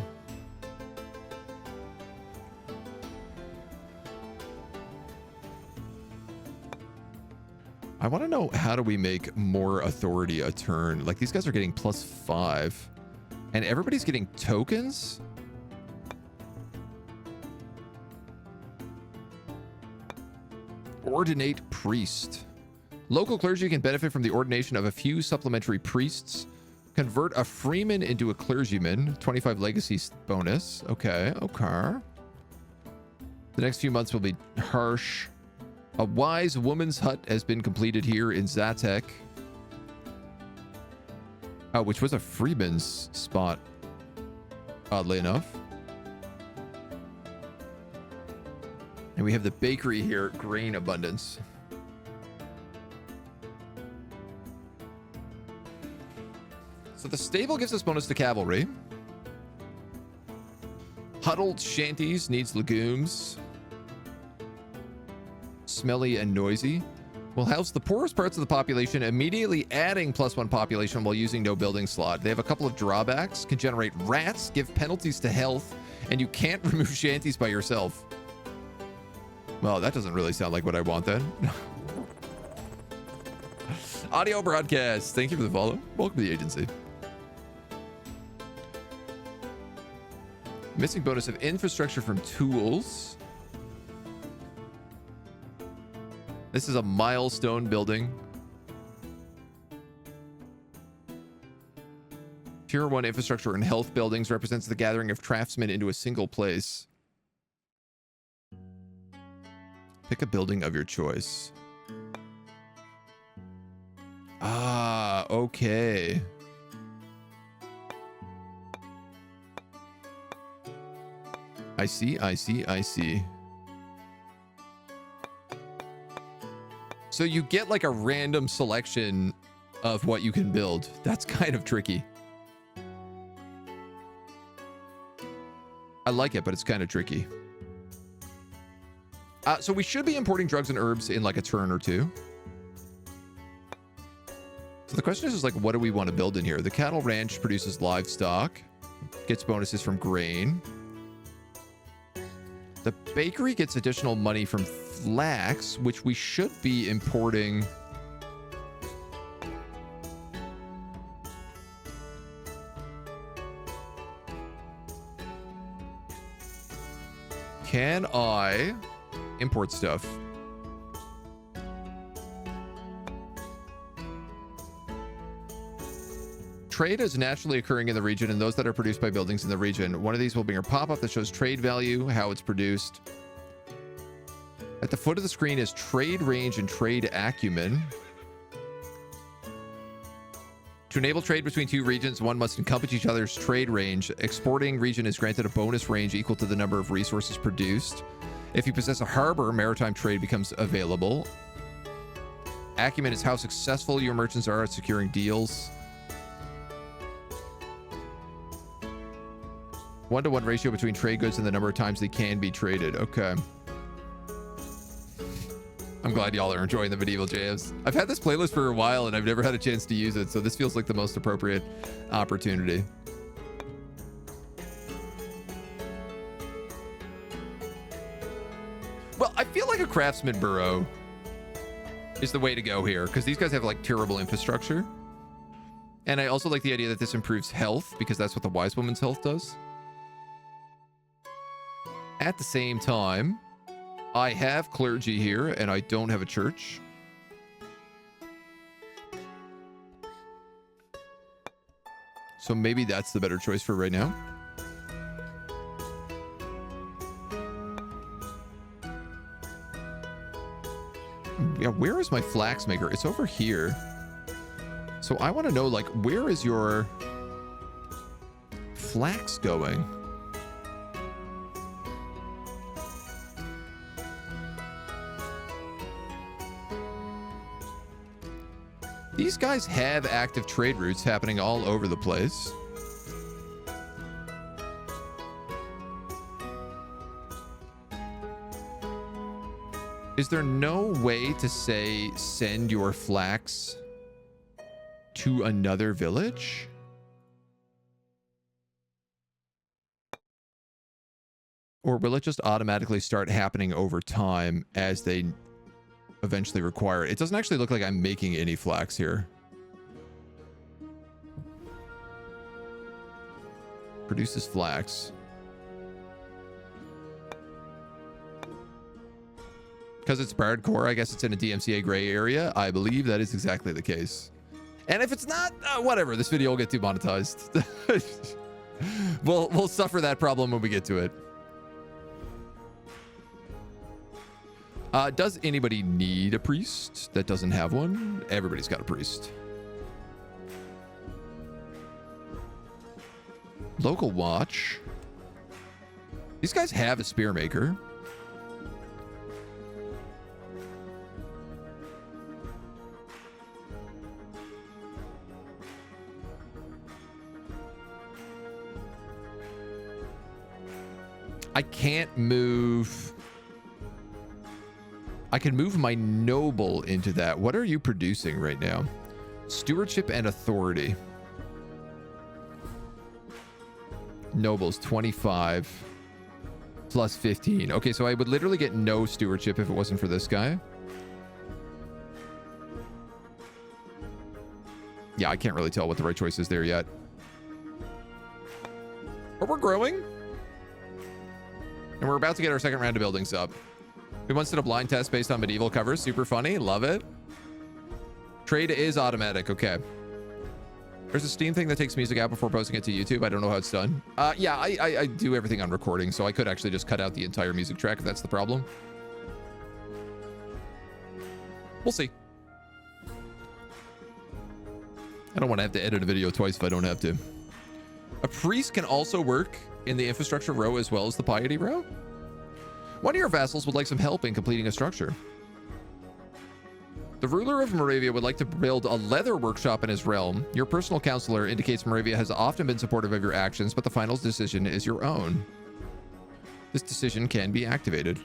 I want to know, how do we make more authority a turn? Like, these guys are getting +5 and everybody's getting tokens. Ordinate priest. Local clergy can benefit from the ordination of a few supplementary priests. Convert a freeman into a clergyman. 25 legacy bonus. Okay, okay. The next few months will be harsh. A wise woman's hut has been completed here in Zatek. Oh, which was a freeman's spot, oddly enough. And we have the bakery here, grain abundance. So the stable gives us bonus to cavalry. Huddled shanties needs legumes. Smelly and noisy. Will house the poorest parts of the population, immediately adding +1 population while using no building slot. They have a couple of drawbacks. Can generate rats, give penalties to health, and you can't remove shanties by yourself. Well, that doesn't really sound like what I want then. Audio broadcast. Thank you for the follow. Welcome to the agency. Missing bonus of infrastructure from tools. This is a milestone building. Tier 1 infrastructure and health buildings represents the gathering of craftsmen into a single place. Pick a building of your choice. Ah, okay. I see, I see, I see. So you get like a random selection of what you can build. That's kind of tricky. I like it, but it's kind of tricky. So we should be importing drugs and herbs in like a turn or two. So the question is like, what do we want to build in here? The cattle ranch produces livestock, gets bonuses from grain. The bakery gets additional money from flax, which we should be importing. Can I import stuff? Trade is naturally occurring in the region and those that are produced by buildings in the region. One of these will bring a pop-up that shows trade value, how it's produced. At the foot of the screen is trade range and trade acumen. To enable trade between two regions, one must encompass each other's trade range. Exporting region is granted a bonus range equal to the number of resources produced. If you possess a harbor, maritime trade becomes available. Acumen is how successful your merchants are at securing deals. 1-to-1 ratio between trade goods and the number of times they can be traded. Okay. I'm glad y'all are enjoying the medieval jams. I've had this playlist for a while and I've never had a chance to use it, so this feels like the most appropriate opportunity. Well, I feel like a craftsman burrow is the way to go here, because these guys have like terrible infrastructure. And I also like the idea that this improves health, because that's what the wise woman's health does. At the same time, I have clergy here and I don't have a church. So maybe that's the better choice for right now. Yeah, where is my flax maker? It's over here. So I want to know, like, where is your flax going? These guys have active trade routes happening all over the place. Is there no way to say, send your flax to another village? Or will it just automatically start happening over time as they eventually require it? It doesn't actually look like I'm making any flax here. Produces flax. Because it's Bardcore, I guess it's in a DMCA gray area. I believe that is exactly the case. And if it's not, whatever, this video will get demonetized. We'll suffer that problem when we get to it. Does anybody need a priest that doesn't have one? Everybody's got a priest. Local watch. These guys have a spear maker. I can't move. I can move my noble into that. What are you producing right now? Stewardship and authority. Nobles 25 plus 15. Okay, so I would literally get no stewardship if it wasn't for this guy. Yeah, I can't really tell what the right choice is there yet. But we're growing. And we're about to get our second round of buildings up. We once did a blind test based on medieval covers. Super funny. Love it. Trade is automatic. Okay. There's a Steam thing that takes music out before posting it to YouTube. I don't know how it's done. Yeah, I do everything on recording, so I could actually just cut out the entire music track if that's the problem. We'll see. I don't want to have to edit a video twice if I don't have to. A priest can also work in the infrastructure row as well as the piety row. One of your vassals would like some help in completing a structure. The ruler of Moravia would like to build a leather workshop in his realm. Your personal counselor indicates Moravia has often been supportive of your actions, but the final decision is your own. This decision can be activated.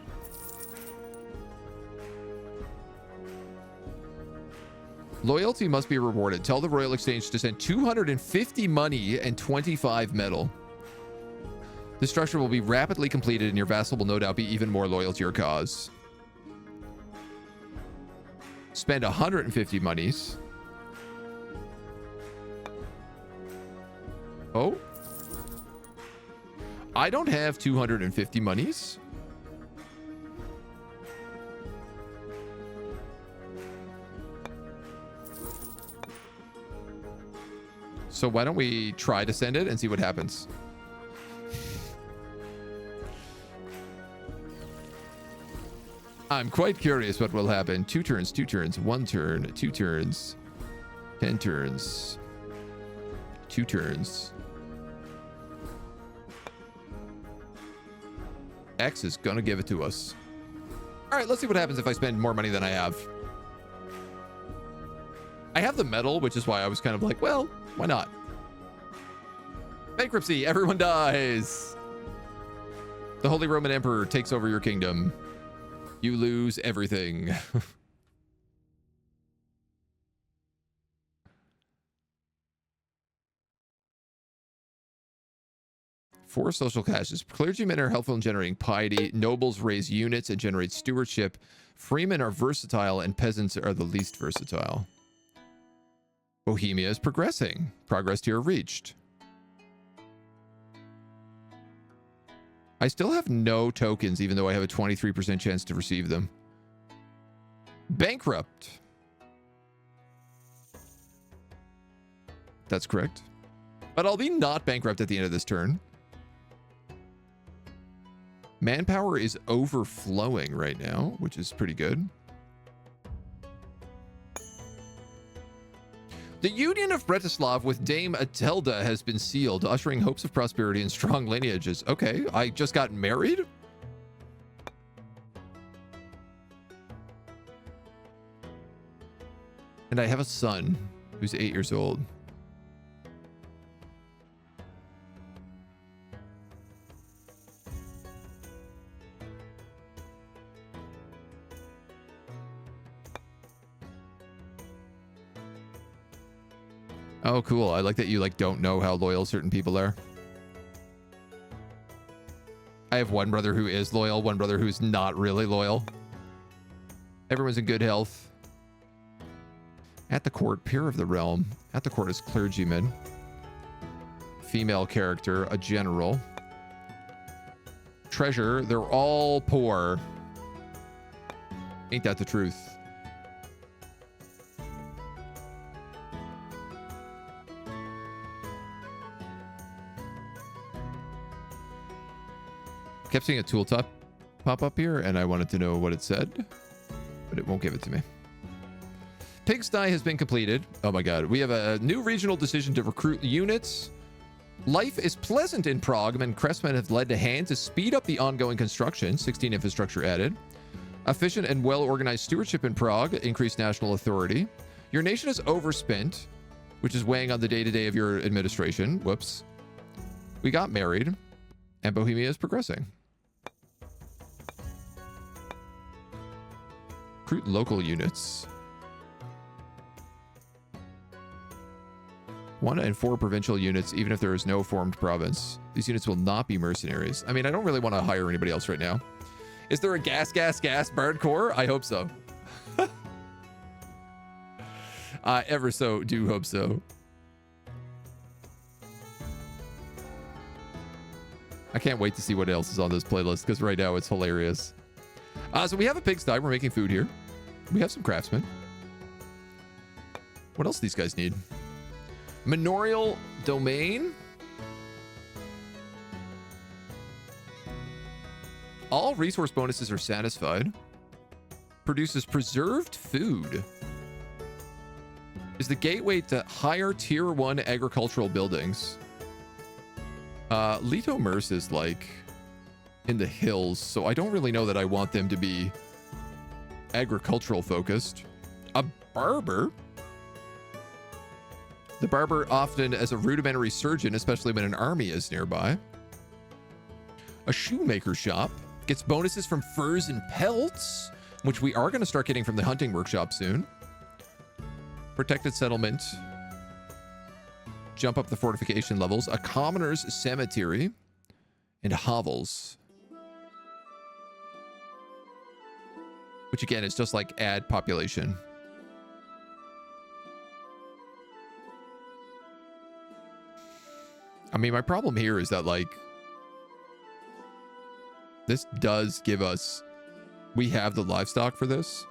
Loyalty must be rewarded. Tell the Royal Exchange to send 250 money and 25 metal. The structure will be rapidly completed and your vassal will no doubt be even more loyal to your cause. Spend 150 monies. Oh. I don't have 250 monies. So why don't we try to send it and see what happens? I'm quite curious what will happen. 2 turns, 2 turns, 1 turn, 2 turns, 10 turns, 2 turns. X is gonna give it to us. All right, let's see what happens if I spend more money than I have. I have the metal, which is why I was kind of like, well, why not? Bankruptcy, everyone dies. The Holy Roman Emperor takes over your kingdom. You lose everything. Four social classes. Clergymen are helpful in generating piety. Nobles raise units and generate stewardship. Freemen are versatile and peasants are the least versatile. Bohemia is progressing. Progress tier reached. I still have no tokens, even though I have a 23% chance to receive them. Bankrupt. That's correct. But I'll be not bankrupt at the end of this turn. Manpower is overflowing right now, which is pretty good. The union of Bretislav with Dame Atelda has been sealed, ushering hopes of prosperity and strong lineages. Okay, I just got married? And I have a son who's 8 years old. Oh, cool. I like that you don't know how loyal certain people are. I have one brother who is loyal, one brother who's not really loyal. Everyone's in good health. At the court, peer of the realm. At the court is clergyman. Female character, a general. Treasure, they're all poor. Ain't that the truth? Kept seeing a tooltip pop up here, and I wanted to know what it said, but it won't give it to me. Pigsty has been completed. Oh my god. We have a new regional decision to recruit units. Life is pleasant in Prague, and craftsmen have led a hand to speed up the ongoing construction. 16 infrastructure added. Efficient and well-organized stewardship in Prague. Increased national authority. Your nation is overspent, which is weighing on the day-to-day of your administration. Whoops. We got married, and Bohemia is progressing. Recruit local units. 1 and 4 provincial units, even if there is no formed province. These units will not be mercenaries. I mean, I don't really want to hire anybody else right now. Is there a gas Bard Corps? I hope so. I ever so do hope so. I can't wait to see what else is on this playlist, because right now it's hilarious. So we have a pigsty. We're making food here. We have some craftsmen. What else do these guys need? Manorial domain. All resource bonuses are satisfied. Produces preserved food. Is the gateway to higher tier 1 agricultural buildings. Leto Merce is in the hills, so I don't really know that I want them to be agricultural focused. A barber. The barber often as a rudimentary surgeon, especially when an army is nearby. A shoemaker shop. Gets bonuses from furs and pelts, which we are going to start getting from the hunting workshop soon. Protected settlement. Jump up the fortification levels. A commoner's cemetery. And hovels. Which again is just like add population. I mean, my problem here is that, like, this does give us... We have the livestock for this.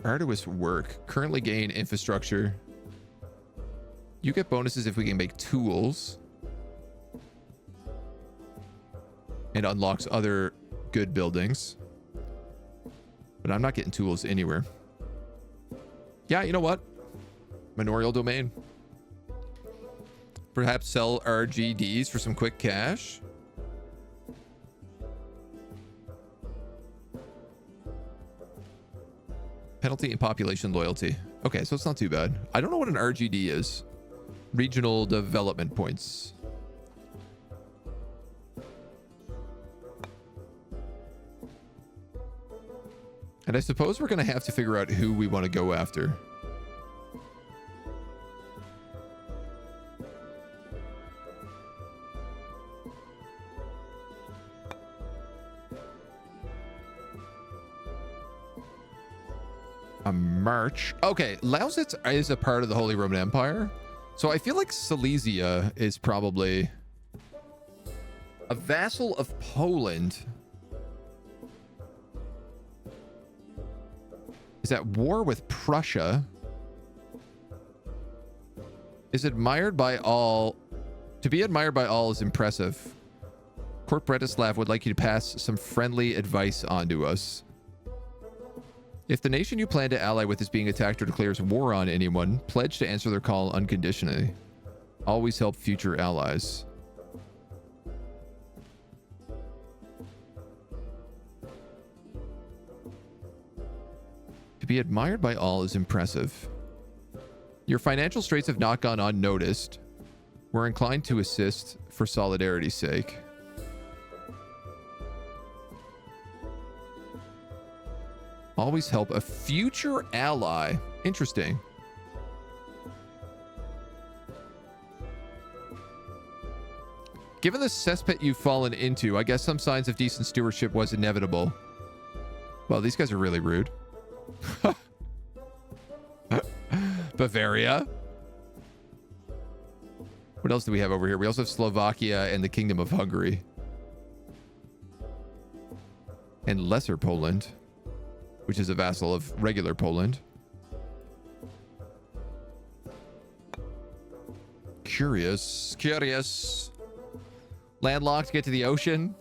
Arduous work. Currently gain infrastructure. You get bonuses if we can make tools. And unlocks other good buildings. But I'm not getting tools anywhere. Yeah, you know what? Manorial domain. Perhaps sell RGDs for some quick cash. Penalty and population loyalty. Okay, so it's not too bad. I don't know what an RGD is. Regional development points. And I suppose we're going to have to figure out who we want to go after. A march. Okay, Lausitz is a part of the Holy Roman Empire. So I feel like Silesia is probably a vassal of Poland. Is at war with Prussia. Is admired by all. To be admired by all is impressive. Court Bretislav would like you to pass some friendly advice on to us. If the nation you plan to ally with is being attacked or declares war on anyone, pledge to answer their call unconditionally. Always help future allies. To be admired by all is impressive. Your financial straits have not gone unnoticed. We're inclined to assist for solidarity's sake. Always help a future ally. Interesting. Given the cesspit you've fallen into, I guess some signs of decent stewardship was inevitable. Well, these guys are really rude. Bavaria. What else do we have over here? We also have Slovakia and the Kingdom of Hungary. And Lesser Poland, which is a vassal of regular Poland. Curious. Landlocked, get to the ocean.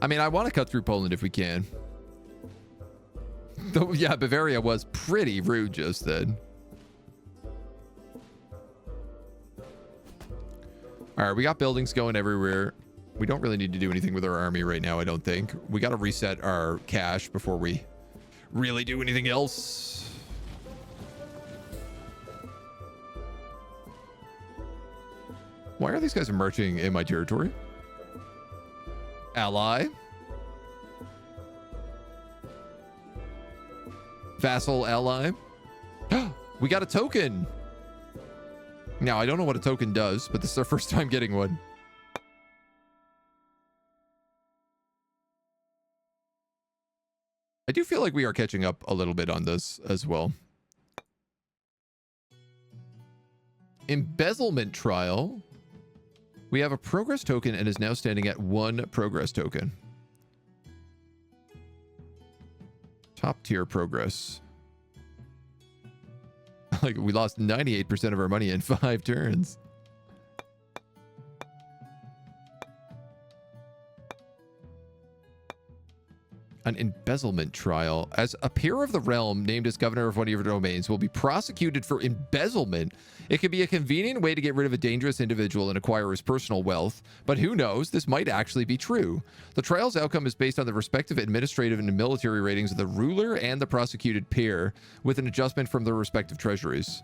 I mean, I want to cut through Poland if we can. Though, yeah, Bavaria was pretty rude just then. All right, we got buildings going everywhere. We don't really need to do anything with our army right now, I don't think. We got to reset our cash before we really do anything else. Why are these guys marching in my territory? Ally. Vassal ally. We got a token. Now, I don't know what a token does, but this is our first time getting one. I do feel like we are catching up a little bit on this as well. Embezzlement trial. We have a progress token and is now standing at 1 progress token. Top tier progress. Like, we lost 98% of our money in 5 turns. An embezzlement trial. As a peer of the realm named as governor of one of your domains will be prosecuted for embezzlement. It can be a convenient way to get rid of a dangerous individual and acquire his personal wealth, but who knows, this might actually be true. The trial's outcome is based on the respective administrative and military ratings of the ruler and the prosecuted peer, with an adjustment from their respective treasuries.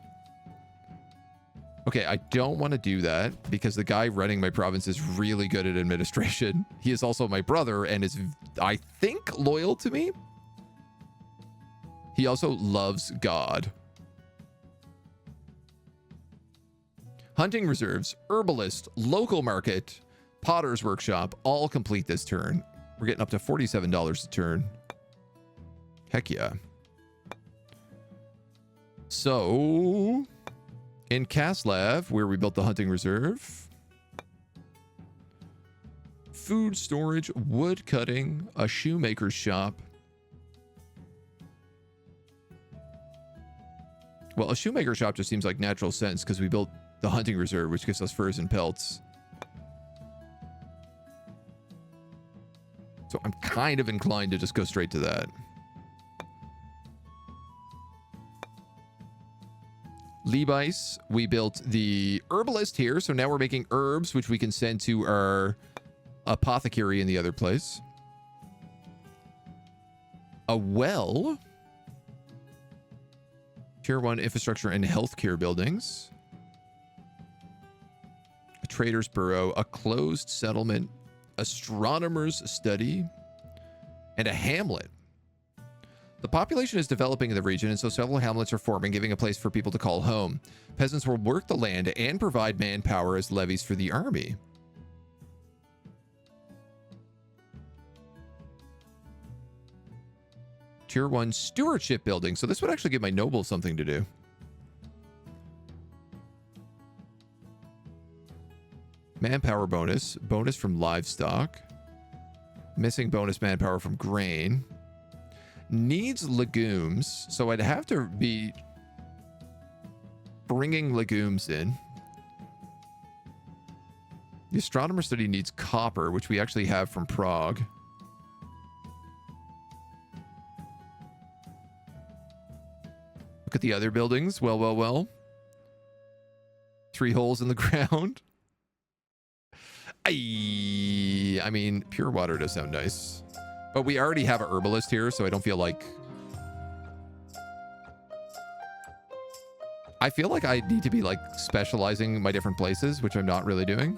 Okay, I don't want to do that because the guy running my province is really good at administration. He is also my brother and is, I think, loyal to me. He also loves God. Hunting reserves, herbalist, local market, potter's workshop, all complete this turn. We're getting up to $47 a turn. Heck yeah. So, in Caslav, where we built the hunting reserve, food storage, wood cutting, a shoemaker's shop. Well, a shoemaker's shop just seems like natural sense because we built the hunting reserve, which gives us furs and pelts. So I'm kind of inclined to just go straight to that. Levice, we built the herbalist here. So now we're making herbs, which we can send to our apothecary in the other place. A well. Tier 1 infrastructure and healthcare buildings. A trader's burrow, a closed settlement, astronomer's study, and a hamlet. The population is developing in the region, and so several hamlets are forming, giving a place for people to call home. Peasants will work the land and provide manpower as levies for the army. Tier 1 stewardship building. So this would actually give my nobles something to do. Manpower bonus. Bonus from livestock. Missing bonus manpower from grain. Needs legumes. So I'd have to be bringing legumes in. The astronomer study needs copper, which we actually have from Prague. Look at the other buildings. Well. 3 holes in the ground. I mean, pure water does sound nice. But we already have a herbalist here, so I don't feel like... I feel like I need to be, like, specializing my different places, which I'm not really doing.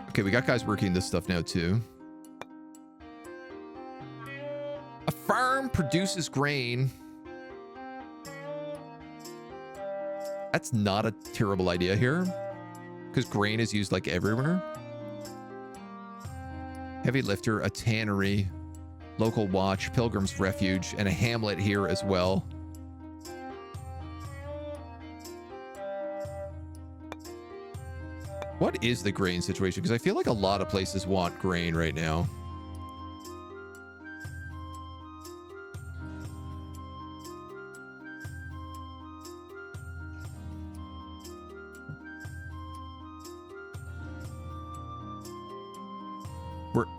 Okay, we got guys working this stuff now, too. A farm produces grain. That's not a terrible idea here, because grain is used, like, everywhere. Heavy lifter, a tannery, local watch, pilgrim's refuge, and a hamlet here as well. What is the grain situation? Because I feel like a lot of places want grain right now.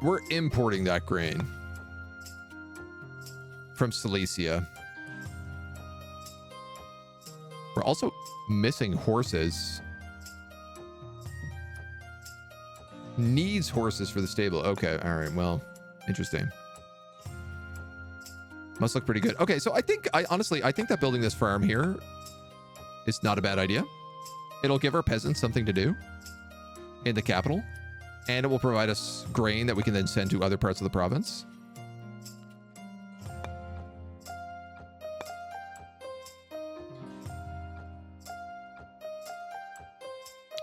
We're importing that grain from Silesia. We're also missing horses. Needs horses for the stable. Okay, all right, well, interesting. Must look pretty good. Okay, so honestly, I think that building this farm here is not a bad idea. It'll give our peasants something to do in the capital. And it will provide us grain that we can then send to other parts of the province.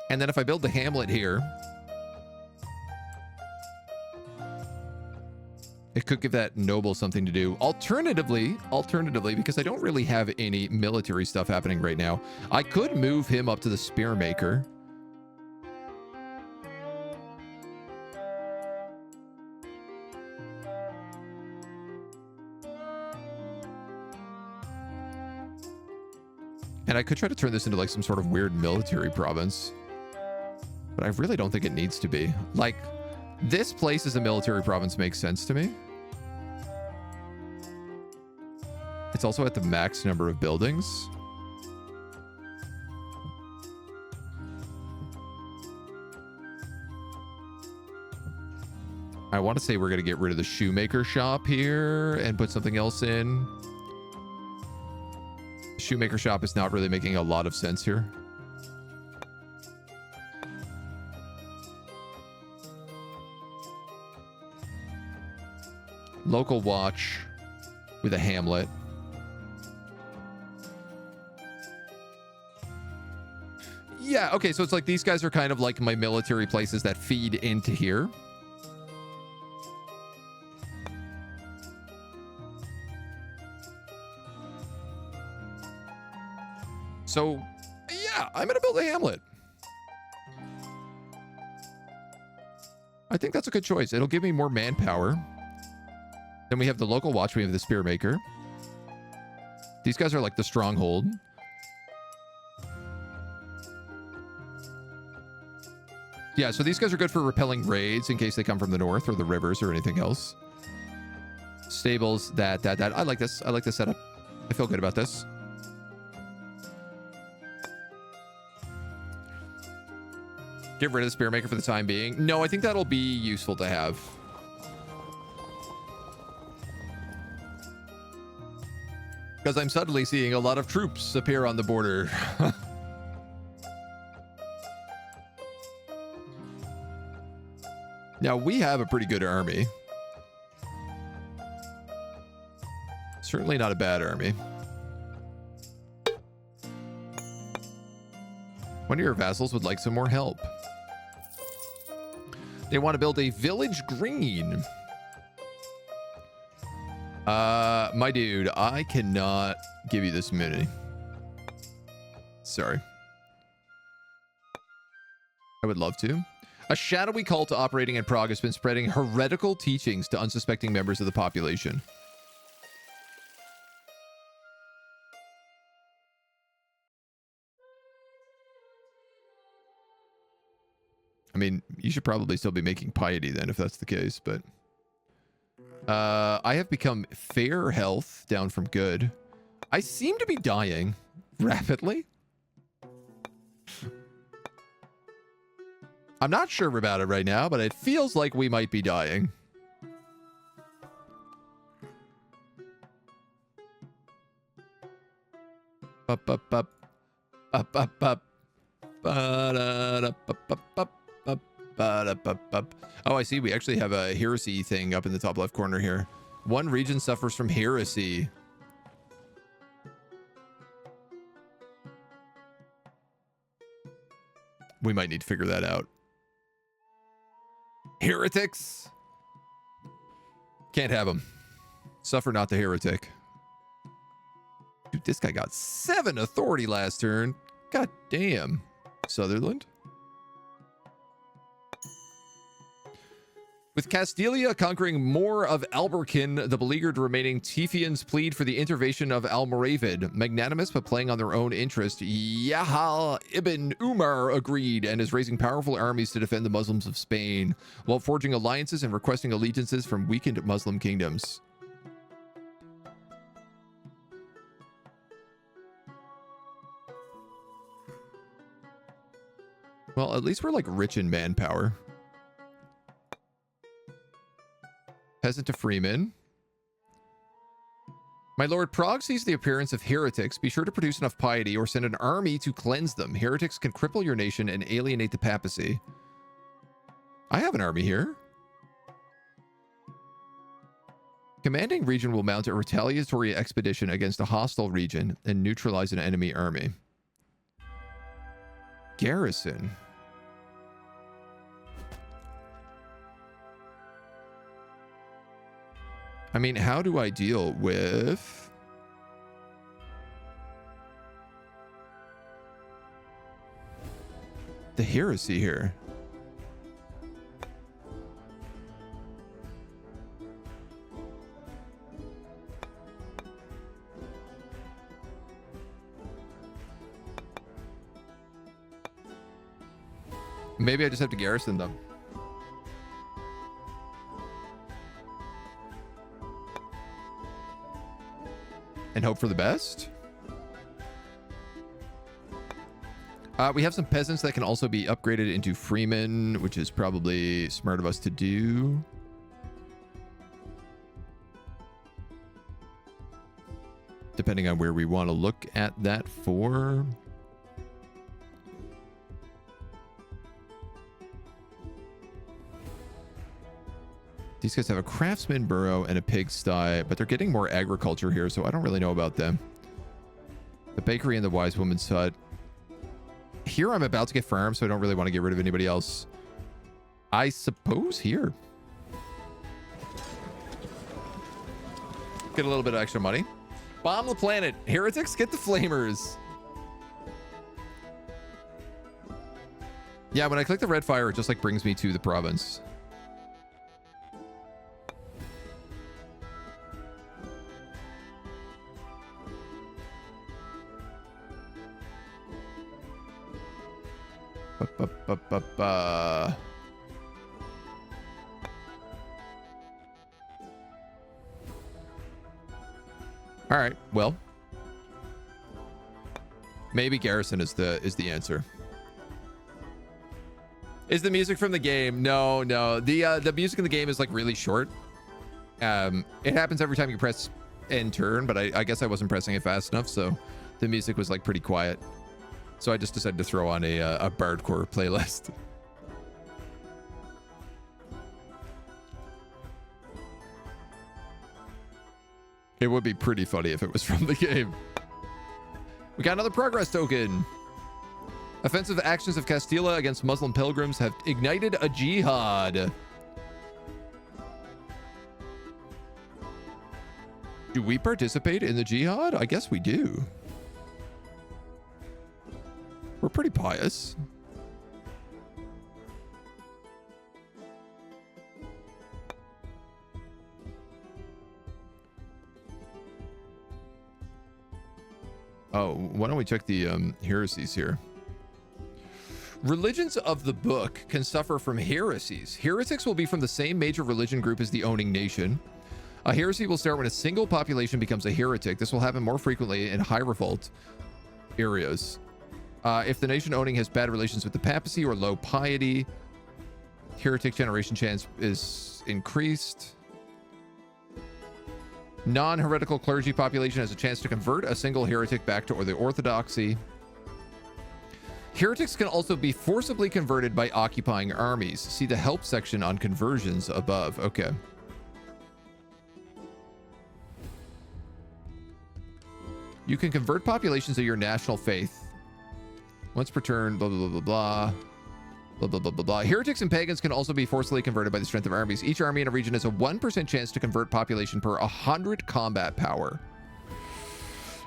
And then if I build the hamlet here, it could give that noble something to do. Alternatively, because I don't really have any military stuff happening right now, I could move him up to the spearmaker. And I could try to turn this into like some sort of weird military province. But I really don't think it needs to be. Like, this place as a military province makes sense to me. It's also at the max number of buildings. I want to say we're going to get rid of the shoemaker shop here and put something else in. Shoemaker shop is not really making a lot of sense here. Local watch with a hamlet. Yeah, okay, so it's like these guys are kind of like my military places that feed into here. So, yeah, I'm going to build a hamlet. I think that's a good choice. It'll give me more manpower. Then we have the local watch. We have the spearmaker. These guys are like the stronghold. Yeah, so these guys are good for repelling raids in case they come from the north or the rivers or anything else. Stables, that. I like this. I like this setup. I feel good about this. Get rid of the spearmaker for the time being. No, I think that'll be useful to have. Because I'm suddenly seeing a lot of troops appear on the border. Now, we have a pretty good army. Certainly not a bad army. One of your vassals would like some more help. They want to build a village green. My dude, I cannot give you this many. Sorry. I would love to. A shadowy cult operating in Prague has been spreading heretical teachings to unsuspecting members of the population. I mean, you should probably still be making piety then if that's the case, but... I have become fair health down from good. I seem to be dying rapidly. I'm not sure about it right now, but it feels like we might be dying. Up, up, up. Up, up, up. Oh, I see. We actually have a heresy thing up in the top left corner here. One region suffers from heresy. We might need to figure that out. Heretics? Can't have them. Suffer not the heretic. Dude, this guy got 7 authority last turn. God damn. Sutherland? With Castilia conquering more of Alberkin, the beleaguered remaining Tifians plead for the intervention of Almoravid. Magnanimous but playing on their own interest, Yahal ibn Umar agreed and is raising powerful armies to defend the Muslims of Spain, while forging alliances and requesting allegiances from weakened Muslim kingdoms. Well, at least we're like rich in manpower. Peasant to freeman. My lord, Prague sees the appearance of heretics. Be sure to produce enough piety or send an army to cleanse them. Heretics can cripple your nation and alienate the papacy. I have an army here. Commanding region will mount a retaliatory expedition against a hostile region and neutralize an enemy army. Garrison. I mean, how do I deal with the heresy here? Maybe I just have to garrison them. And hope for the best. We have some peasants that can also be upgraded into freemen, which is probably smart of us to do. Depending on where we want to look at that for. These guys have a craftsman burrow and a pigsty, but they're getting more agriculture here, so I don't really know about them. The bakery and the wise woman's hut. Here I'm about to get farms, so I don't really want to get rid of anybody else. I suppose here. Get a little bit of extra money. Bomb the planet. Heretics, get the flamers. Yeah, when I click the red fire, it just like brings me to the province. All right, well, maybe garrison is the answer. Is the music from the game? No. The music in the game is like really short. It happens every time you press end turn, but I guess I wasn't pressing it fast enough, so the music was like pretty quiet. So I just decided to throw on a bardcore playlist. It would be pretty funny if it was from the game. We got another progress token. Offensive actions of Castilla against Muslim pilgrims have ignited a jihad. Do we participate in the jihad? I guess we do. We're pretty pious. Oh, why don't we check the heresies here? Religions of the book can suffer from heresies. Heretics will be from the same major religion group as the owning nation. A heresy will start when a single population becomes a heretic. This will happen more frequently in high revolt areas. If the nation owning has bad relations with the papacy or low piety, heretic generation chance is increased. Non-heretical clergy population has a chance to convert a single heretic back to the orthodoxy. Heretics can also be forcibly converted by occupying armies. See the help section on conversions above. Okay. You can convert populations of your national faith. Once per turn, blah, blah, blah, blah, blah. Blah, blah, blah, blah, blah. Heretics and pagans can also be forcibly converted by the strength of armies. Each army in a region has a 1% chance to convert population per 100 combat power.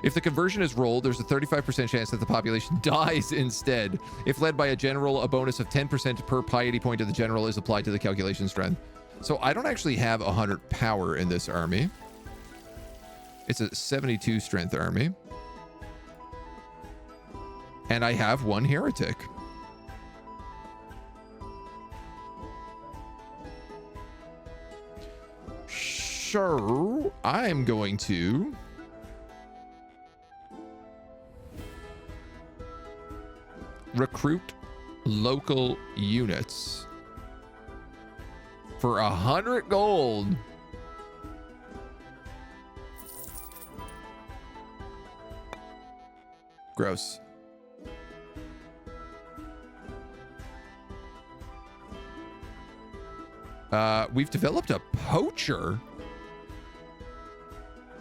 If the conversion is rolled, there's a 35% chance that the population dies instead. If led by a general, a bonus of 10% per piety point of the general is applied to the calculation strength. So I don't actually have 100 power in this army. It's a 72 strength army. And I have one heretic. Sure, I'm going to recruit local units for 100 gold. Gross. We've developed a poacher.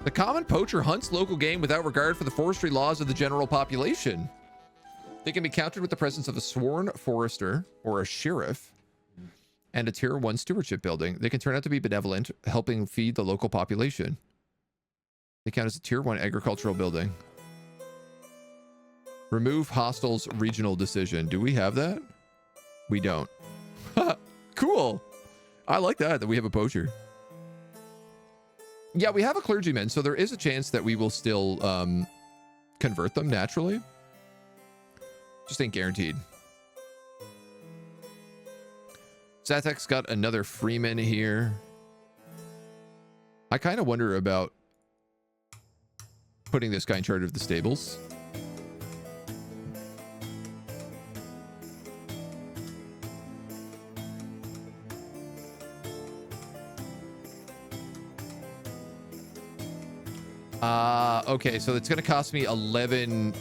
The common poacher hunts local game without regard for the forestry laws of the general population. They can be countered with the presence of a sworn forester or a sheriff and a tier 1 stewardship building. They can turn out to be benevolent, helping feed the local population. They count as a tier 1 agricultural building. Remove hostiles regional decision. Do we have that? We don't. Cool. I like that we have a poacher. Yeah, we have a clergyman, so there is a chance that we will still convert them naturally. Just ain't guaranteed. Zatek's got another freeman here. I kind of wonder about putting this guy in charge of the stables. Okay, so it's going to cost me 11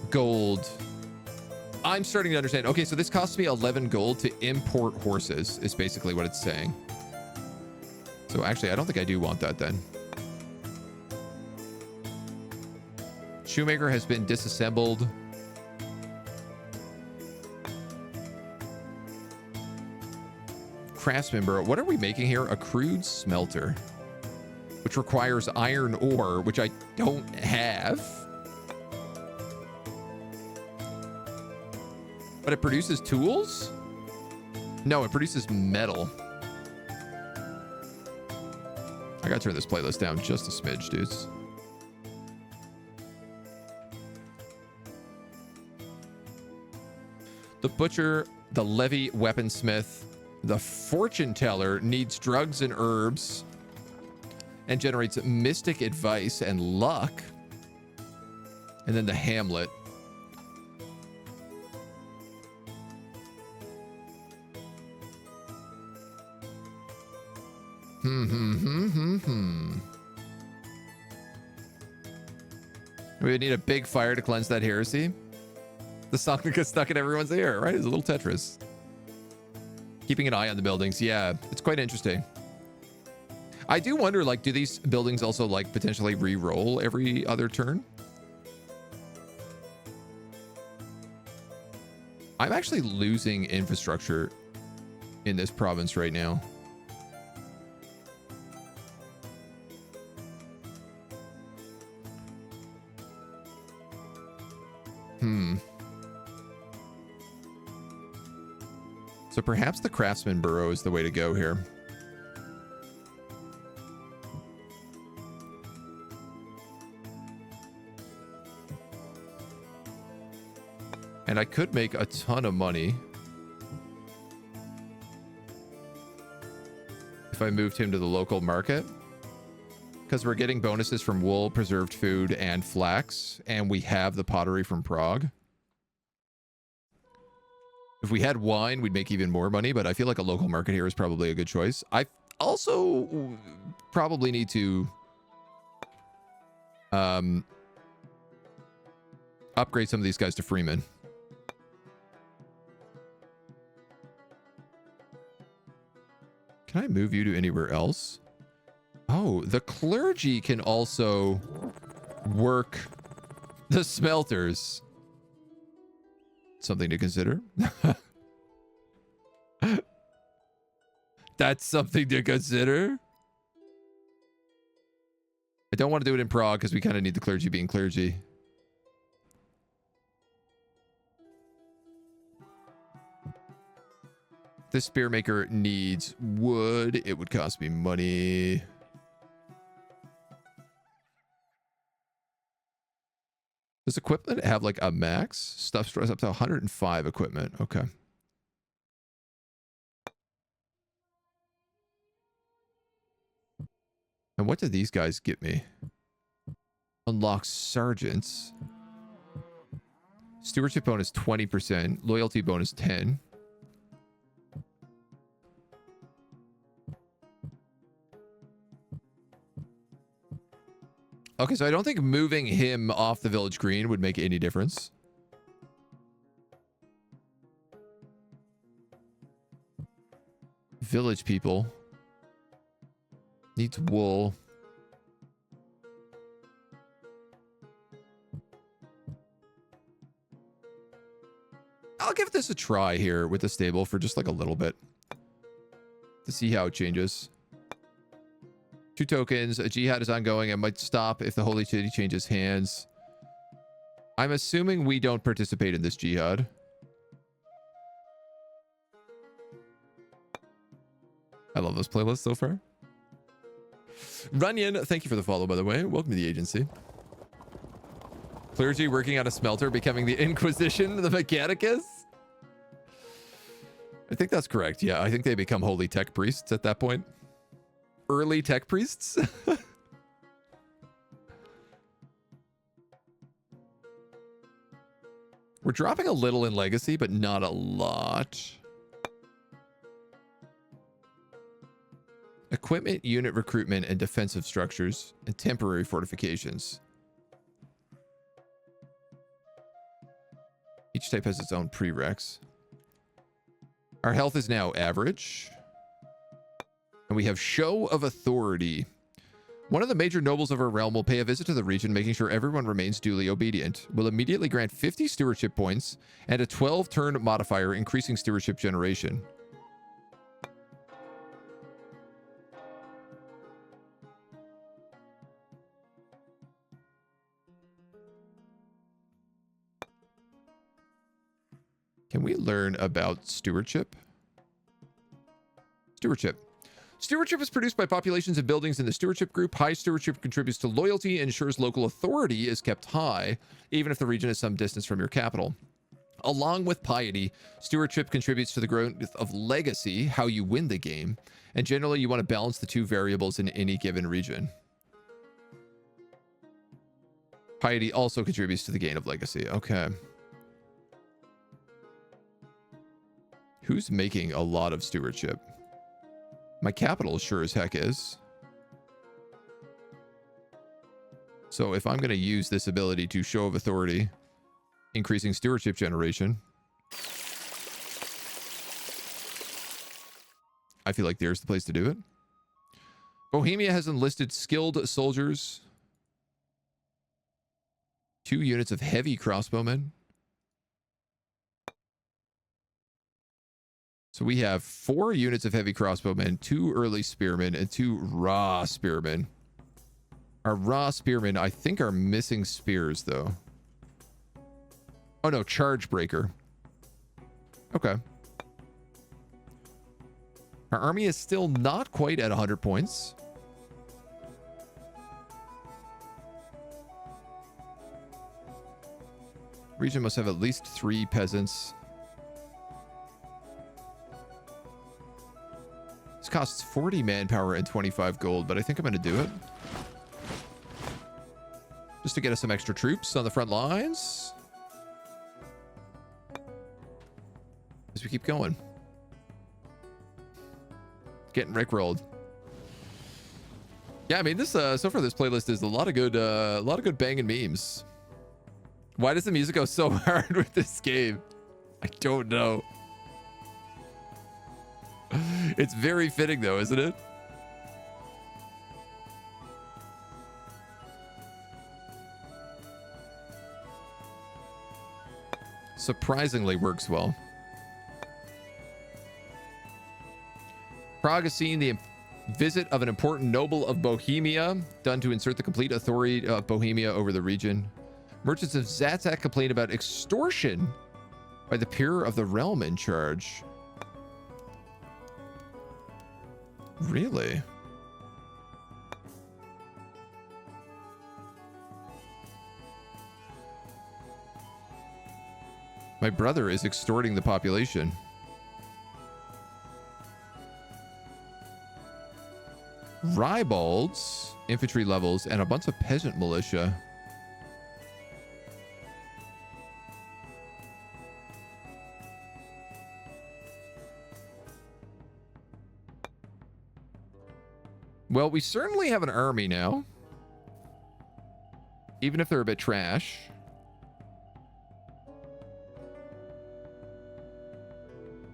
gold. I'm starting to understand. Okay, so this costs me 11 gold to import horses, is basically what it's saying. So actually, I don't think I do want that then. Shoemaker has been disassembled. Craftsman Borough. What are we making here? A crude smelter, which requires iron ore, which I don't have. But it produces tools? No, it produces metal. I gotta turn this playlist down just a smidge, dudes. The butcher, the levy weaponsmith, the fortune teller needs drugs and herbs and generates mystic advice and luck. And then the hamlet. We would need a big fire to cleanse that heresy. The song that gets stuck in everyone's ear, right? It's a little Tetris. Keeping an eye on the buildings. Yeah, it's quite interesting. I do wonder, like, do these buildings also, like, potentially re-roll every other turn? I'm actually losing infrastructure in this province right now. So perhaps the Craftsman Borough is the way to go here. And I could make a ton of money if I moved him to the local market, because we're getting bonuses from wool, preserved food, and flax, and we have the pottery from Prague. If we had wine, we'd make even more money, but I feel like a local market here is probably a good choice. I also probably need to upgrade some of these guys to freemen. Can I move you to anywhere else? Oh, the clergy can also work the smelters. Something to consider. That's something to consider. I don't want to do it in Prague because we kind of need the clergy being clergy. This spearmaker needs wood. It would cost me money. Does equipment have like a max? Stuff stores up to 105 equipment. Okay. And what do these guys get me? Unlock sergeants. Stewardship bonus 20%. Loyalty bonus 10. Okay, so I don't think moving him off the village green would make any difference. Village people. Needs wool. I'll give this a try here with the stable for just like a little bit to see how it changes. 2 tokens. A jihad is ongoing. It might stop if the holy city changes hands. I'm assuming we don't participate in this jihad. I love this playlist so far. Runyon, thank you for the follow, by the way. Welcome to the agency. Clergy working on a smelter, becoming the Inquisition, the Mechanicus. I think that's correct. Yeah, I think they become holy tech priests at that point. Early tech priests. We're dropping a little in legacy, but not a lot. Equipment, unit recruitment, and defensive structures, and temporary fortifications. Each type has its own prereqs. Our health is now average. And we have show of authority. One of the major nobles of our realm will pay a visit to the region, making sure everyone remains duly obedient. We'll immediately grant 50 stewardship points and a 12-turn modifier, increasing stewardship generation. Can we learn about stewardship? Stewardship. Stewardship is produced by populations of buildings in the stewardship group. High stewardship contributes to loyalty and ensures local authority is kept high, even if the region is some distance from your capital. Along with piety, stewardship contributes to the growth of legacy, how you win the game, and generally you want to balance the two variables in any given region. Piety also contributes to the gain of legacy. Okay. Who's making a lot of stewardship? My capital sure as heck is. So if I'm going to use this ability to show of authority, increasing stewardship generation, I feel like there's the place to do it. Bohemia has enlisted skilled soldiers, 2 units of heavy crossbowmen. So we have 4 units of heavy crossbowmen, 2 early spearmen, and 2 raw spearmen. Our raw spearmen, I think, are missing spears, though. Oh, no, charge breaker. Okay. Our army is still not quite at 100 points. Region must have at least 3 peasants. This costs 40 manpower and 25 gold, but I think I'm going to do it. Just to get us some extra troops on the front lines. As we keep going. Getting rickrolled. Yeah, I mean, this so far this playlist is a lot of good banging memes. Why does the music go so hard with this game? I don't know. It's very fitting though, isn't it? Surprisingly works well. Prague has seen the visit of an important noble of Bohemia, done to insert the complete authority of Bohemia over the region. Merchants of Zatek complain about extortion by the peer of the realm in charge. Really? My brother is extorting the population. Ribalds, infantry levels, and a bunch of peasant militia. Well, we certainly have an army now. Even if they're a bit trash.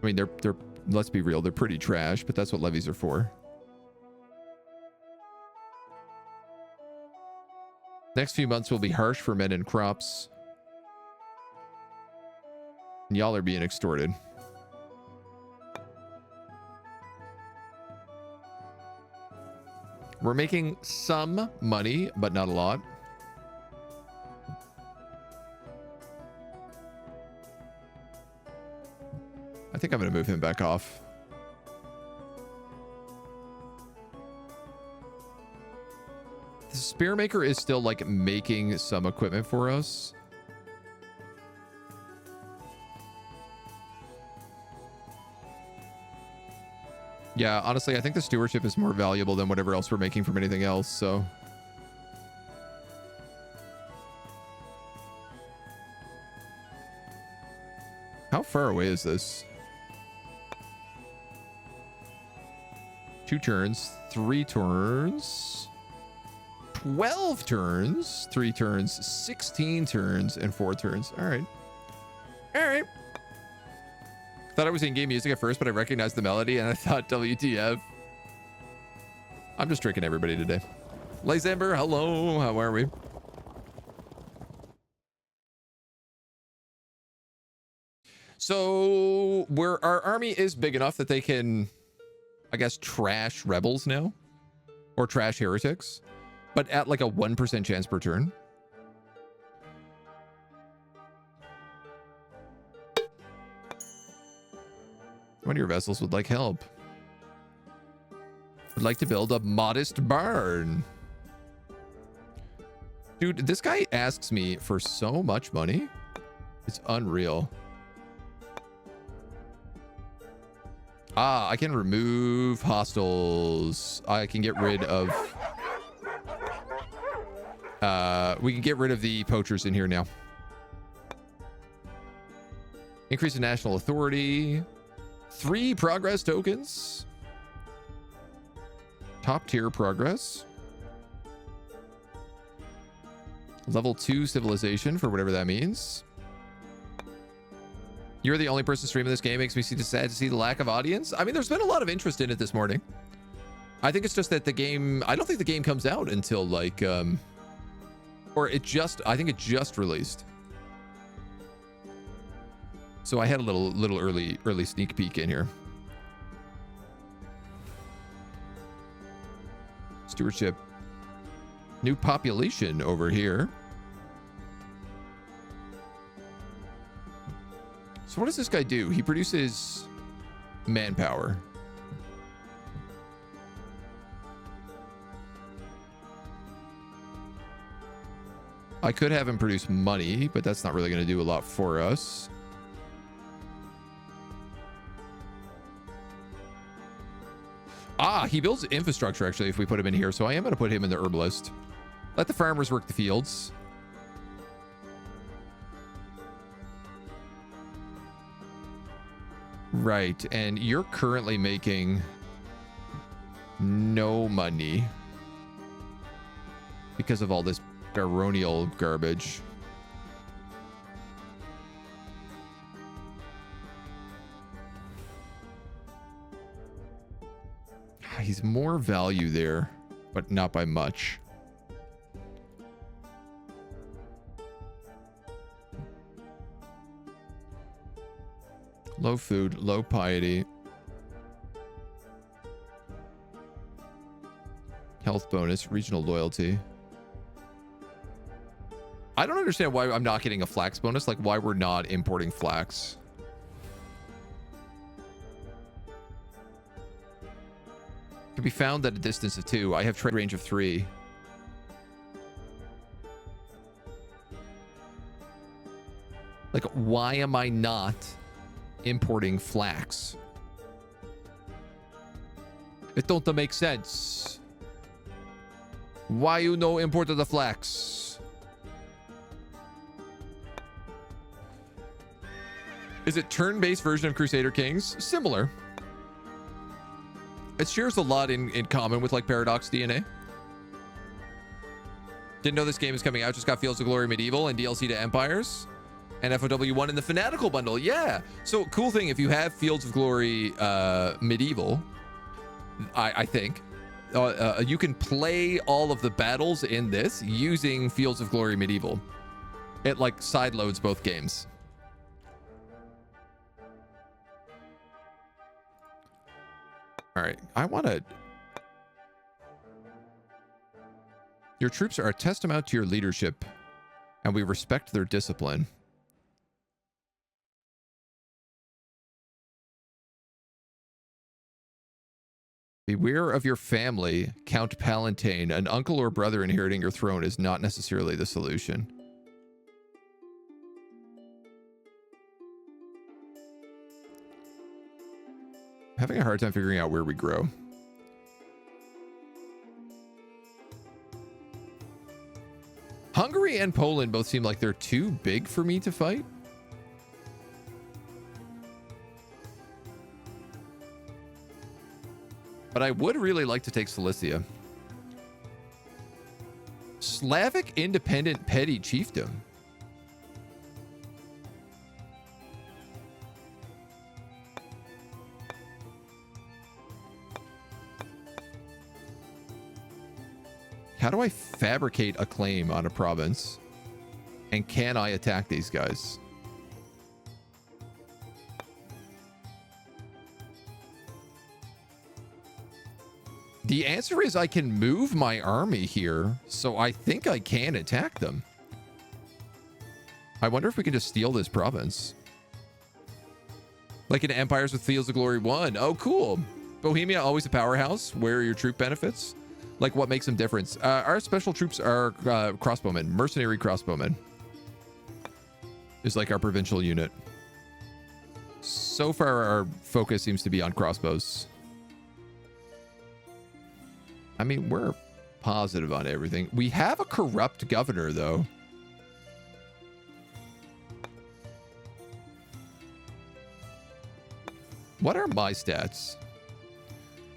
I mean, they're let's be real, they're pretty trash, but that's what levies are for. Next few months will be harsh for men and crops. And y'all are being extorted. We're making some money, but not a lot. I think I'm going to move him back off. The spearmaker is still like making some equipment for us. Yeah, honestly, I think the stewardship is more valuable than whatever else we're making from anything else, so. How far away is this? 2 turns, 3 turns, 12 turns, 3 turns, 16 turns, and 4 turns. All right. All right. Thought I was in game music at first, but I recognized the melody and I thought WTF. I'm just tricking everybody today. Lysander, hello. How are we? So our army is big enough that they can, I guess, trash rebels now, or trash heretics, but at like a 1% chance per turn. One of your vessels would like help. Would like to build a modest barn. Dude, this guy asks me for so much money. It's unreal. Ah, I can remove hostiles. I can get rid of... we can get rid of the poachers in here now. Increase in national authority. 3 progress tokens. Top tier progress. Level 2 civilization for whatever that means. You're the only person streaming this game. Makes me sad to see the lack of audience. I mean, there's been a lot of interest in it this morning. I think it's just that the game, I don't think the game comes out until like, or I think it just released. So I had a little early sneak peek in here. Stewardship. New population over here. So what does this guy do? He produces manpower. I could have him produce money, but that's not really going to do a lot for us. Ah, he builds infrastructure, actually, if we put him in here. So I am going to put him in the herbalist. Let the farmers work the fields. Right, and you're currently making no money because of all this baronial garbage. He's more value there, but not by much. Low food, low piety. Health bonus, regional loyalty. I don't understand why I'm not getting a flax bonus, like why we're not importing flax. Can be found at a distance of 2. I have trade range of 3. Like, why am I not importing flax? It don't make sense. Why you no imported the flax? Is it turn-based version of Crusader Kings? Similar. It shares a lot in common with like Paradox DNA. Didn't know this game is coming out. Just got Fields of Glory Medieval and DLC to Empires. And FOW1 in the Fanatical bundle. Yeah. So cool thing, if you have Fields of Glory Medieval, I think, you can play all of the battles in this using Fields of Glory Medieval. It like sideloads both games. All right, I want to... Your troops are a testament to your leadership, and we respect their discipline. Beware of your family, Count Palatine. An uncle or brother inheriting your throne is not necessarily the solution. Having a hard time figuring out where we grow. Hungary and Poland both seem like they're too big for me to fight. But I would really like to take Cilicia. Slavic Independent Petty Chiefdom. How do I fabricate a claim on a province? And can I attack these guys? The answer is I can move my army here, so I think I can attack them. I wonder if we can just steal this province. Like in Empires with Fields of Glory 1. Oh, cool. Bohemia, always a powerhouse. Where are your troop benefits? Like, what makes them different? Our special troops are crossbowmen. Mercenary crossbowmen is like our provincial unit. So far, our focus seems to be on crossbows. I mean, we're positive on everything. We have a corrupt governor, though. What are my stats?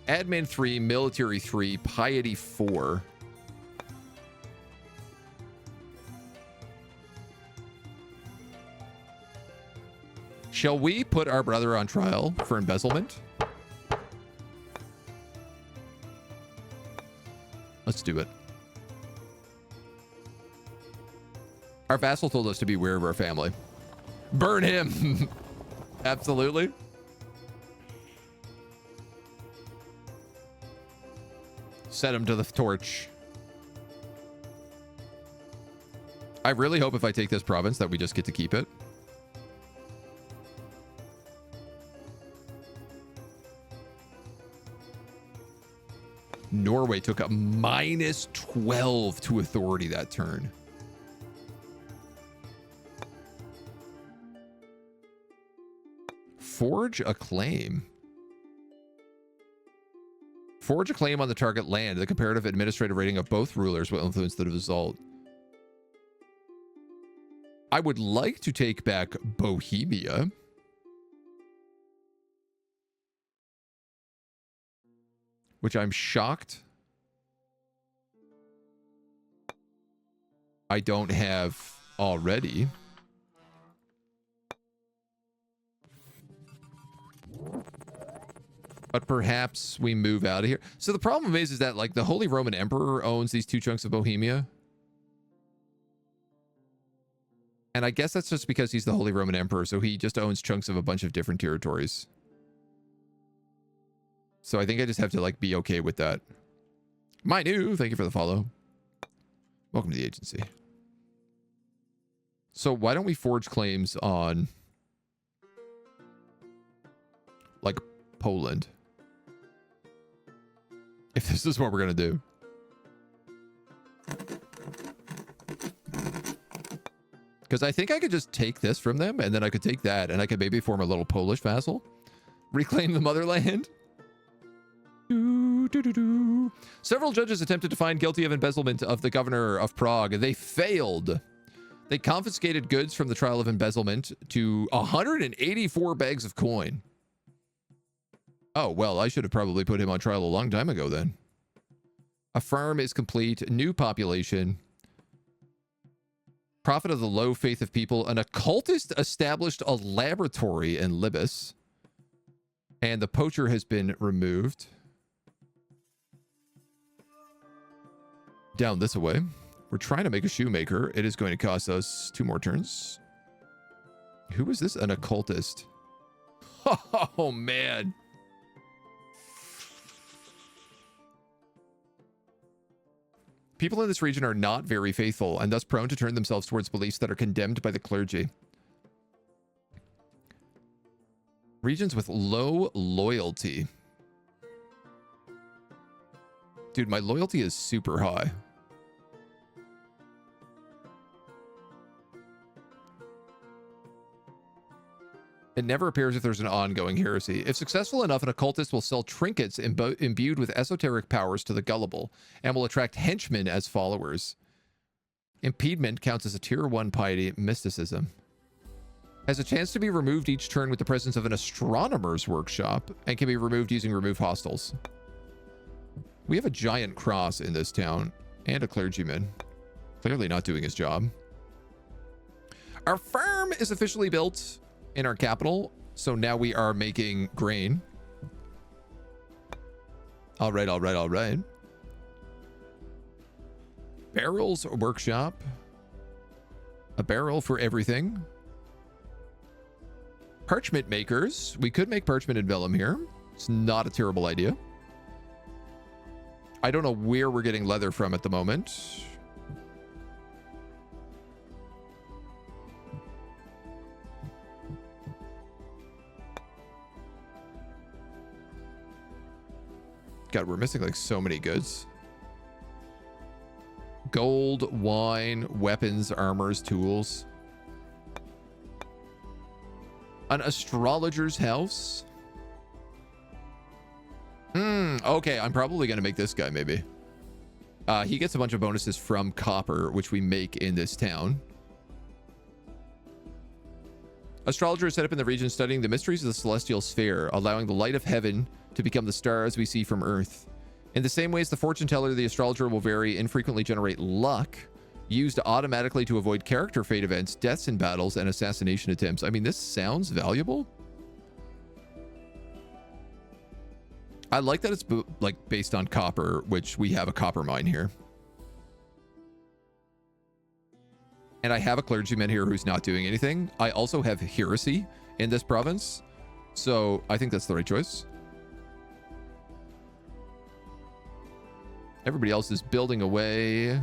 Admin 3, military 3, piety 4. Shall we put our brother on trial for embezzlement? Let's do it. Our vassal told us to beware of our family. Burn him! Absolutely. Set him to the torch. I really hope if I take this province that we just get to keep it. Norway took a -12 to authority that turn. Forge a claim. Forge a claim on the target land. The comparative administrative rating of both rulers will influence the result. I would like to take back Bohemia. Which I'm shocked I don't have already. But perhaps we move out of here. So the problem is that like the Holy Roman Emperor owns these 2 chunks of Bohemia. And I guess that's just because he's the Holy Roman Emperor, so he just owns chunks of a bunch of different territories. So I think I just have to like be okay with that. My new, thank you for the follow. Welcome to the agency. So why don't we forge claims on like Poland? If this is what we're going to do. Because I think I could just take this from them and then I could take that and I could maybe form a little Polish vassal. Reclaim the motherland. Several judges attempted to find guilty of embezzlement of the governor of Prague. They failed. They confiscated goods from the trial of embezzlement to 184 bags of coin. Oh, well, I should have probably put him on trial a long time ago then. A farm is complete. New population. Prophet of the low faith of people. An occultist established a laboratory in Libis. And the poacher has been removed. Down this way. We're trying to make a shoemaker. It is going to cost us 2 more turns. Who is this? An occultist. Oh, man. People in this region are not very faithful and thus prone to turn themselves towards beliefs that are condemned by the clergy. Regions with low loyalty. Dude, my loyalty is super high. It never appears if there's an ongoing heresy. If successful enough, an occultist will sell trinkets imbued with esoteric powers to the gullible and will attract henchmen as followers. Impediment counts as a tier 1 piety mysticism. Has a chance to be removed each turn with the presence of an astronomer's workshop and can be removed using remove hostiles. We have a giant cross in this town and a clergyman. Clearly not doing his job. Our farm is officially built in our capital, so now we are making grain. All right. Barrels workshop. A barrel for everything. Parchment makers. We could make parchment and vellum here. It's not a terrible idea. I don't know where we're getting leather from at the moment. God, we're missing like so many goods. Gold, wine, weapons, armors, tools. An astrologer's house. Okay, I'm probably going to make this guy, maybe. He gets a bunch of bonuses from copper, which we make in this town. Astrologer is set up in the region studying the mysteries of the celestial sphere, allowing the light of heaven to become the stars we see from Earth. In the same ways, the fortune teller, the astrologer, will very infrequently generate luck, used automatically to avoid character fate events, deaths in battles, and assassination attempts. I mean, this sounds valuable. I like that it's like based on copper, which we have a copper mine here. And I have a clergyman here who's not doing anything. I also have heresy in this province. So I think that's the right choice. Everybody else is building away.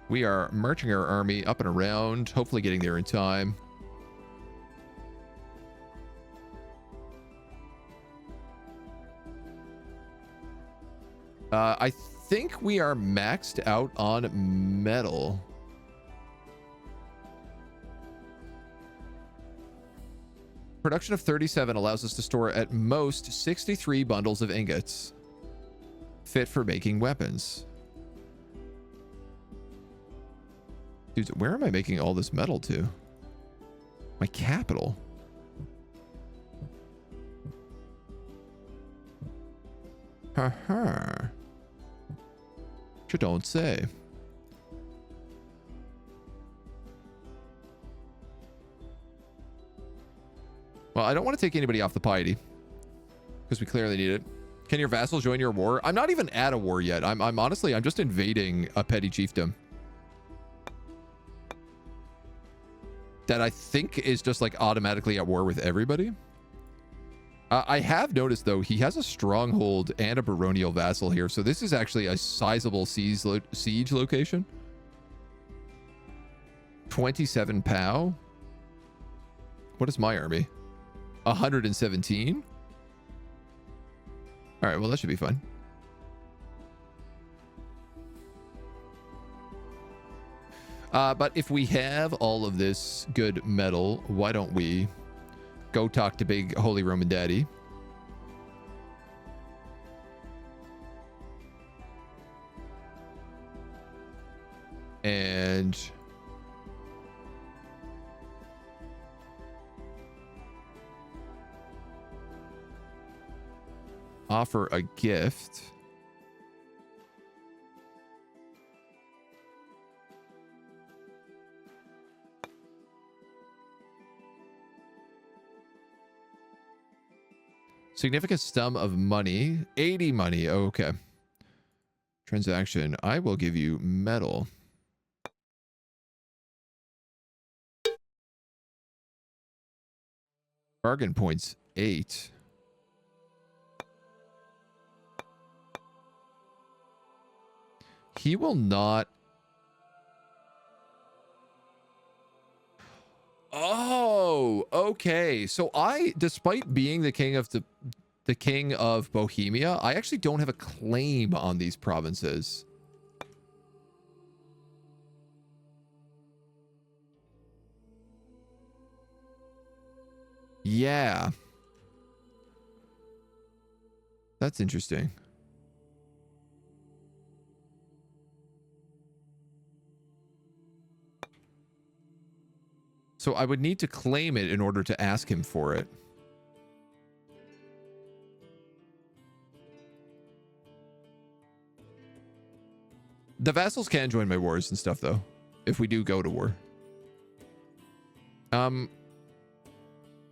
We are marching our army up and around, hopefully getting there in time. I think we are maxed out on metal. Production of 37 allows us to store at most 63 bundles of ingots, fit for making weapons. Dude, where am I making all this metal to? My capital. Ha. You don't say. Well, I don't want to take anybody off the piety because we clearly need it. Can your vassals join your war? I'm not even at a war yet. I'm honestly, I'm just invading a petty chiefdom that I think is just like automatically at war with everybody. I have noticed, though, he has a stronghold and a baronial vassal here. So this is actually a sizable siege location. 27 POW. What is my army? 117? All right, well, that should be fun. But if we have all of this good metal, why don't we go talk to big Holy Roman Daddy? And offer a gift. Significant sum of money. 80 money. Oh, okay. Transaction. I will give you metal. Bargain points 8. He will not. Oh, okay. So despite being the king of the king of Bohemia, I actually don't have a claim on these provinces. Yeah. That's interesting. So I would need to claim it in order to ask him for it. The vassals can join my wars and stuff, though, if we do go to war.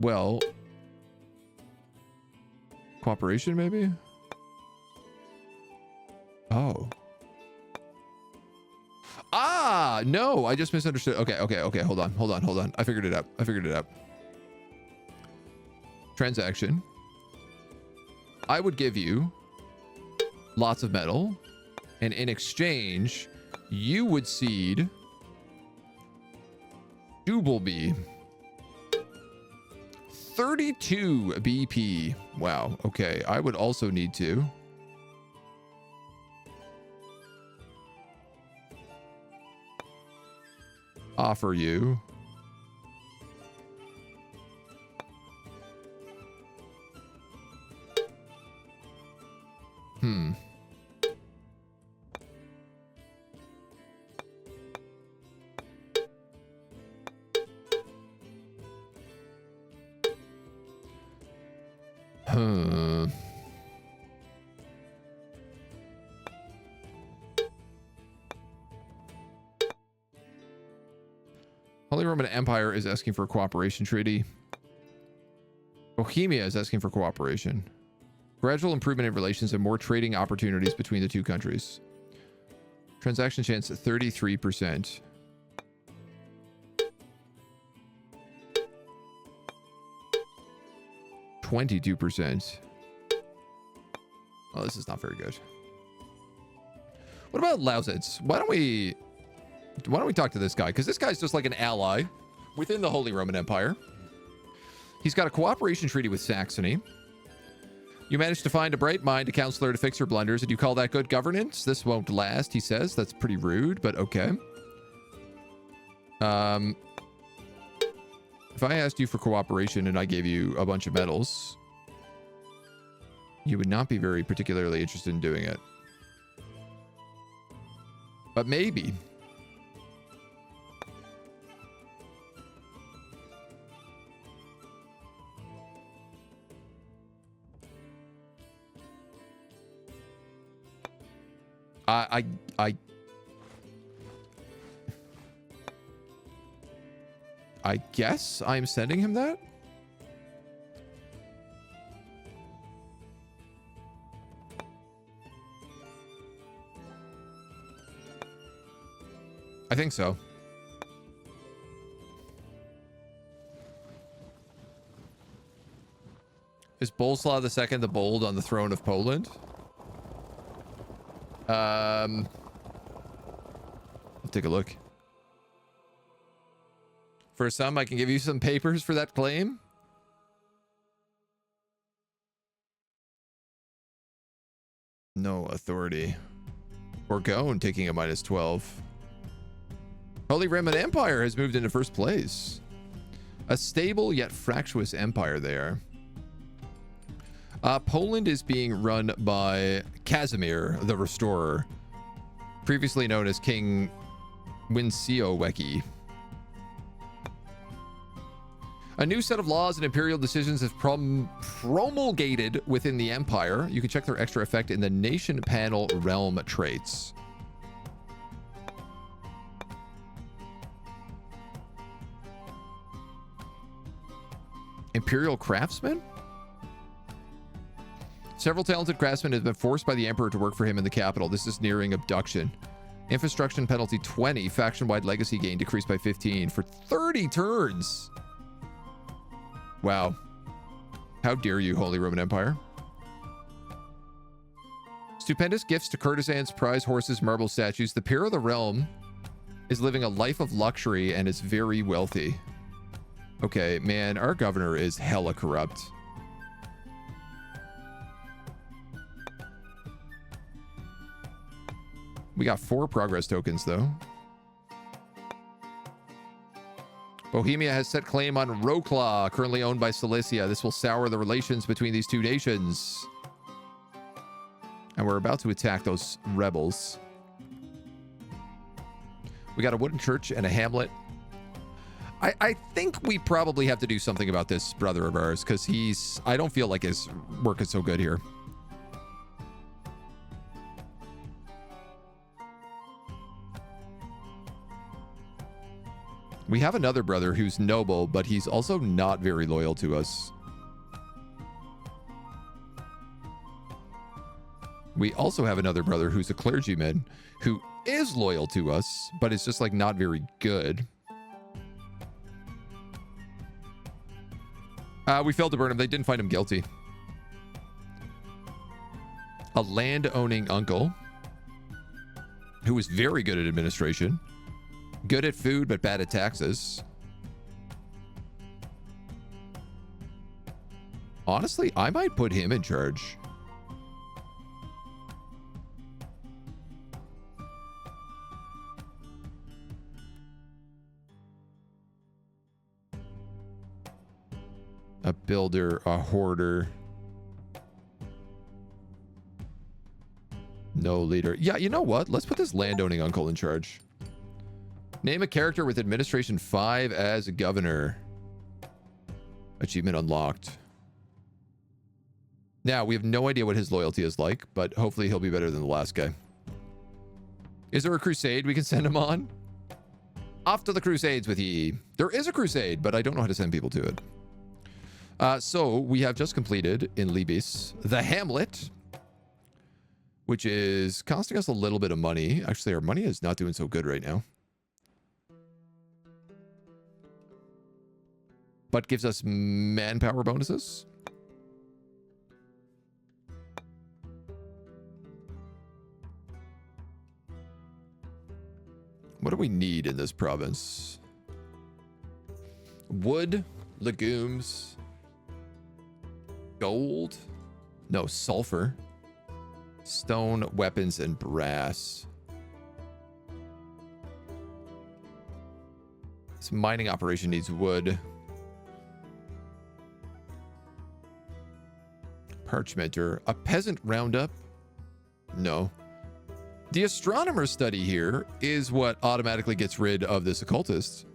Well, cooperation, maybe? Oh. Ah, no, I just misunderstood. Okay. Hold on. I figured it out. Transaction. I would give you lots of metal, and in exchange, you would cede Jubilee. 32 BP. Wow. Okay. I would also need to offer you Holy Roman Empire is asking for a cooperation treaty. Bohemia is asking for cooperation. Gradual improvement in relations and more trading opportunities between the two countries. Transaction chance at 33%. %. Oh, this is not very good. What about Lausitz? Why don't we talk to this guy? Because this guy's just like an ally within the Holy Roman Empire. He's got a cooperation treaty with Saxony. You managed to find a bright mind, a counselor to fix your blunders, and you call that good governance? This won't last, he says. That's pretty rude, but okay. If I asked you for cooperation and I gave you a bunch of medals, you would not be very particularly interested in doing it. But maybe. I guess I'm sending him that. I think so. Is Boleslaw II the Bold on the throne of Poland? I'll take a look. For some, I can give you some papers for that claim. No authority. Bourgogne taking a -12. Holy Roman Empire has moved into first place. A stable yet fractious empire there. Poland is being run by Casimir the Restorer, previously known as King Winciołeki. A new set of laws and imperial decisions is promulgated within the empire. You can check their extra effect in the nation panel realm traits. Imperial craftsman? Several talented craftsmen have been forced by the emperor to work for him in the capital. This is nearing abduction. Infrastruction penalty 20. Faction-wide legacy gain decreased by 15 for 30 turns. Wow. How dare you, Holy Roman Empire. Stupendous gifts to courtesans, prize horses, marble statues. The peer of the realm is living a life of luxury and is very wealthy. Okay, man, our governor is hella corrupt. We got 4 progress tokens, though. Bohemia has set claim on Wrocław, currently owned by Silesia. This will sour the relations between these two nations. And we're about to attack those rebels. We got a wooden church and a hamlet. I think we probably have to do something about this brother of ours, because I don't feel like his work is so good here. We have another brother who's noble, but he's also not very loyal to us. We also have another brother who's a clergyman who is loyal to us, but it's just like not very good. We failed to burn him. They didn't find him guilty. A land-owning uncle who was very good at administration, good at food, but bad at taxes. Honestly, I might put him in charge. A builder, a hoarder. No leader. Yeah, you know what? Let's put this landowning uncle in charge. Name a character with administration 5 as a governor. Achievement unlocked. Now, we have no idea what his loyalty is like, but hopefully he'll be better than the last guy. Is there a crusade we can send him on? Off to the crusades with ye. There is a crusade, but I don't know how to send people to it. So we have just completed in Libis the Hamlet, which is costing us a little bit of money. Actually, our money is not doing so good right now. But gives us manpower bonuses. What do we need in this province? Wood, legumes, gold, no, sulfur, stone, weapons, and brass. This mining operation needs wood. Parchmenter, a peasant roundup? No. The astronomer study here is what automatically gets rid of this occultist.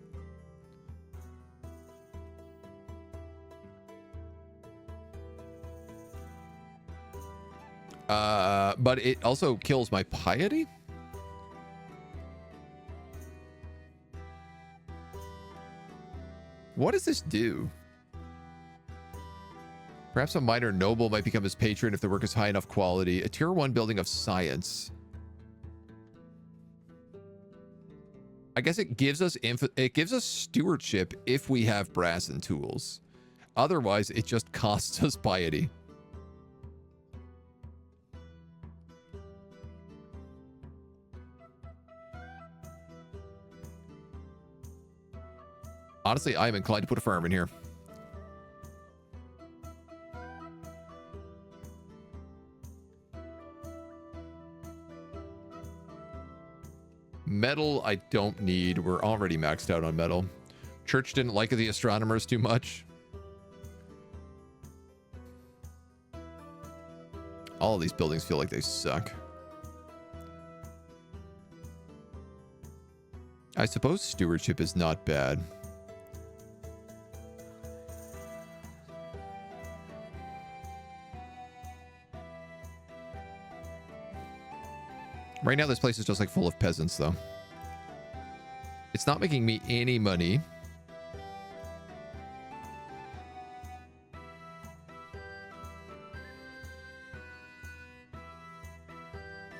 But it also kills my piety? What does this do? Perhaps a minor noble might become his patron if the work is high enough quality. A tier 1 building of science. I guess it gives us stewardship if we have brass and tools. Otherwise, it just costs us piety. Honestly, I am inclined to put a farm in here. Metal, I don't need. We're already maxed out on metal. Church didn't like the astronomers too much. All of these buildings feel like they suck. I suppose stewardship is not bad. Right now, this place is just like full of peasants, though. It's not making me any money.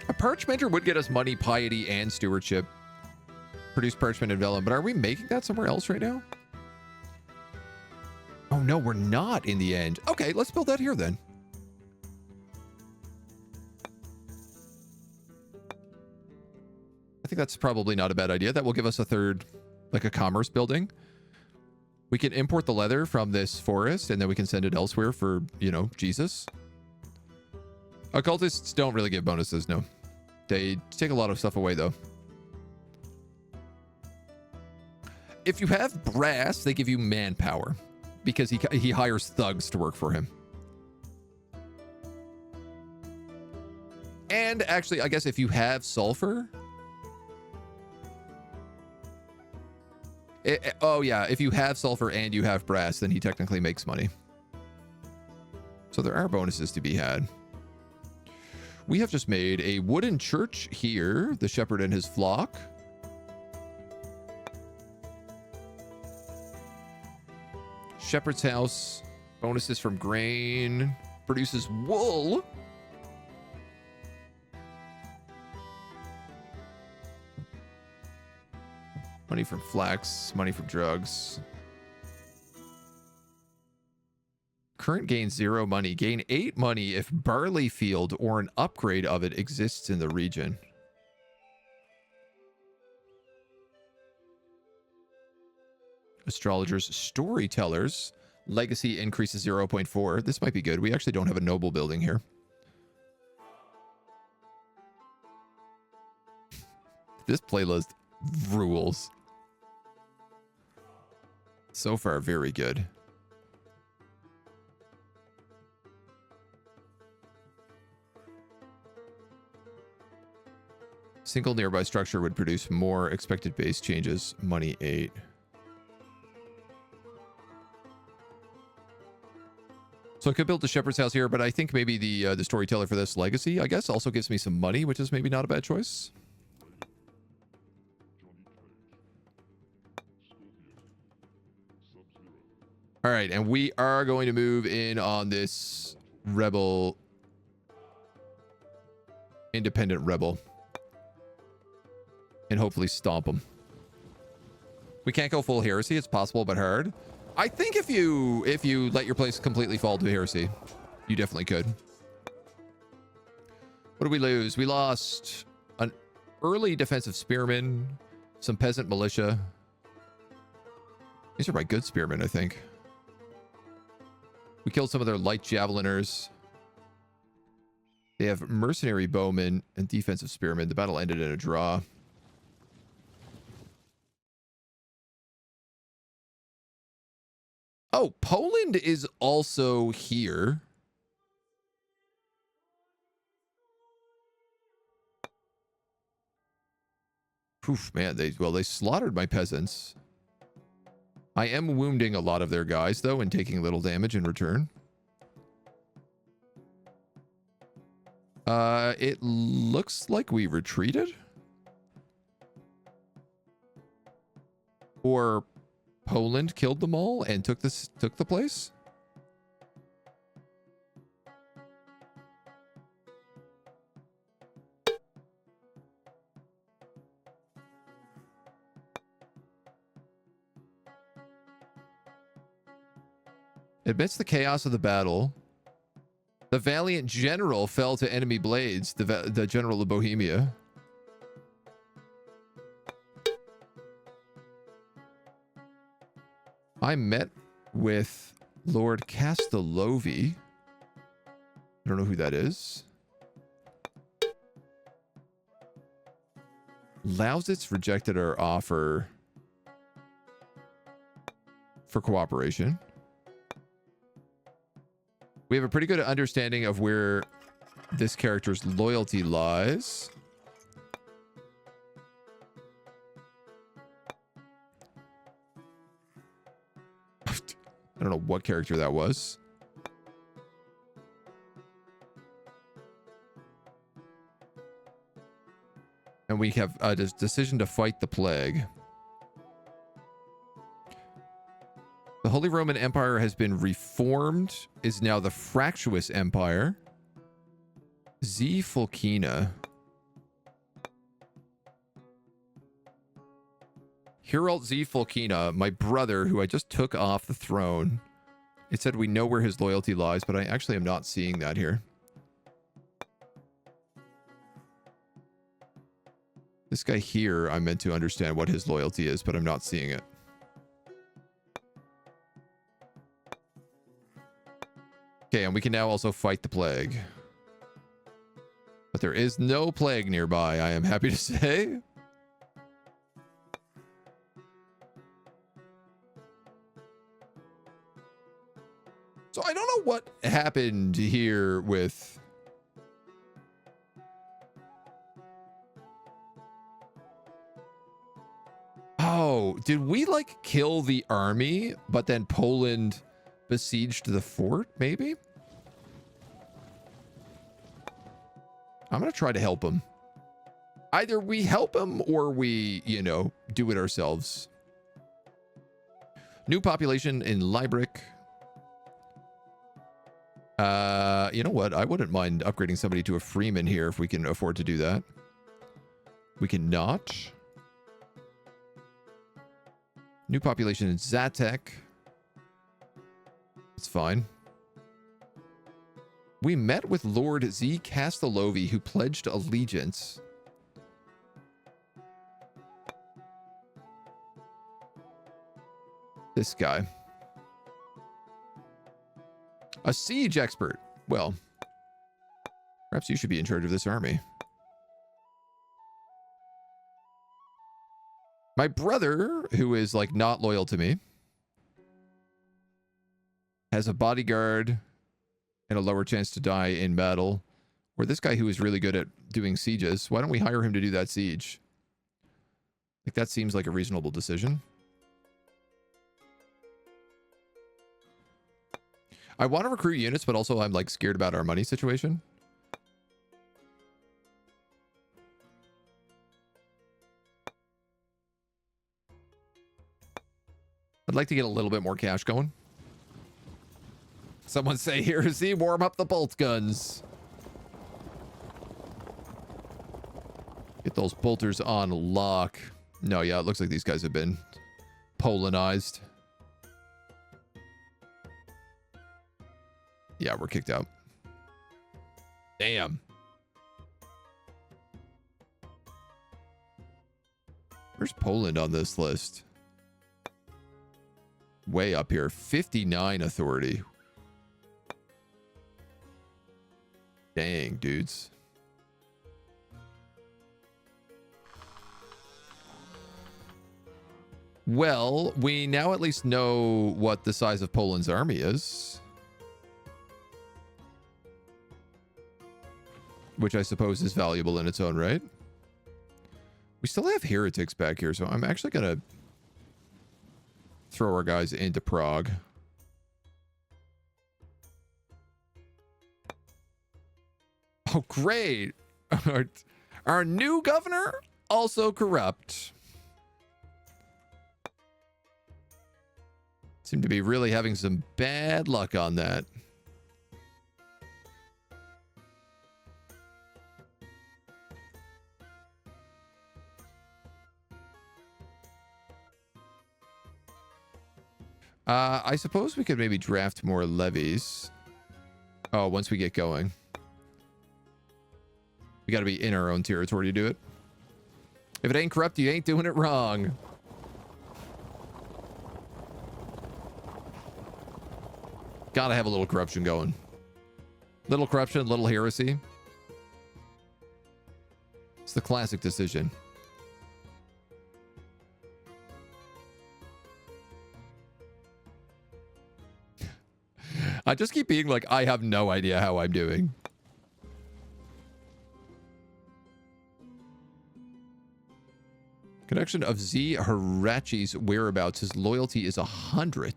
A parchmenter would get us money, piety, and stewardship. Produce parchment and vellum, but are we making that somewhere else right now? Oh no, we're not in the end. Okay, let's build that here then. I think that's probably not a bad idea. That will give us a third, like a commerce building. We can import the leather from this forest, and then we can send it elsewhere for, you know, Jesus. Occultists don't really give bonuses, no. They take a lot of stuff away, though. If you have brass, they give you manpower, because he hires thugs to work for him. And actually, I guess if you have sulfur... oh yeah, if you have sulfur and you have brass, then he technically makes money. So there are bonuses to be had. We have just made a wooden church here, the shepherd and his flock. Shepherd's house, bonuses from grain, produces wool. Money from flax, money from drugs. Current gain 0 money. Gain 8 money if barley field or an upgrade of it exists in the region. Astrologers, storytellers. Legacy increases 0.4. This might be good. We actually don't have a noble building here. This playlist rules. So far, very good. Single nearby structure would produce more expected base changes. Money 8. So I could build the shepherd's house here, but I think maybe the storyteller for this legacy, I guess, also gives me some money, which is maybe not a bad choice. All right, and we are going to move in on this rebel, independent rebel, and hopefully stomp him. We can't go full heresy. It's possible, but hard. I think if you let your place completely fall to heresy, you definitely could. What did we lose? We lost an early defensive spearman, some peasant militia. These are my good spearmen, I think. We killed some of their light javeliners. They have mercenary bowmen and defensive spearmen. The battle ended in a draw. Oh, Poland is also here. Oof, man, they slaughtered my peasants. I am wounding a lot of their guys, though, and taking little damage in return. It looks like we retreated. Or Poland killed them all and took the place. Amidst the chaos of the battle, the valiant general fell to enemy blades, the general of Bohemia. I met with Lord Castellovi. I don't know who that is. Lausitz rejected our offer for cooperation. We have a pretty good understanding of where this character's loyalty lies. I don't know what character that was. And we have a decision to fight the plague. The Holy Roman Empire has been reformed, is now the Fractious Empire. Z Fulkina. Herald Z Fulkina, my brother, who I just took off the throne. It said we know where his loyalty lies, but I actually am not seeing that here. This guy here, I'm meant to understand what his loyalty is, but I'm not seeing it. Okay, and we can now also fight the plague. But there is no plague nearby, I am happy to say. So I don't know what happened here with... Oh, did we like kill the army, but then Poland besieged the fort, maybe? I'm gonna try to help him. Either we help him or we, you know, do it ourselves. New population in Leibrick. You know what? I wouldn't mind upgrading somebody to a freeman here if we can afford to do that. We cannot. New population in Zatek. It's fine. We met with Lord Z. Castellovi, who pledged allegiance. This guy. A siege expert. Well, perhaps you should be in charge of this army. My brother, who is like not loyal to me, has a bodyguard and a lower chance to die in battle. Or this guy who is really good at doing sieges. Why don't we hire him to do that siege? Like, that seems like a reasonable decision. I want to recruit units, but also I'm like scared about our money situation. I'd like to get a little bit more cash going. Someone say, here, see, warm up the bolt guns. Get those bolters on lock. No, yeah, it looks like these guys have been Polandized. Yeah, we're kicked out. Damn. Where's Poland on this list? Way up here. 59 authority. Dang, dudes. Well, we now at least know what the size of Poland's army is. Which I suppose is valuable in its own right. We still have heretics back here, so I'm actually going to throw our guys into Prague. Oh, great. Our new governor, also corrupt. Seem to be really having some bad luck on that. I suppose we could maybe draft more levies. Oh, once we get going. We got to be in our own territory to do it. If it ain't corrupt, you ain't doing it wrong. Gotta have a little corruption going. Little corruption, little heresy. It's the classic decision. I just keep being like, I have no idea how I'm doing. Connection of Z Hirachi's whereabouts. His loyalty is 100.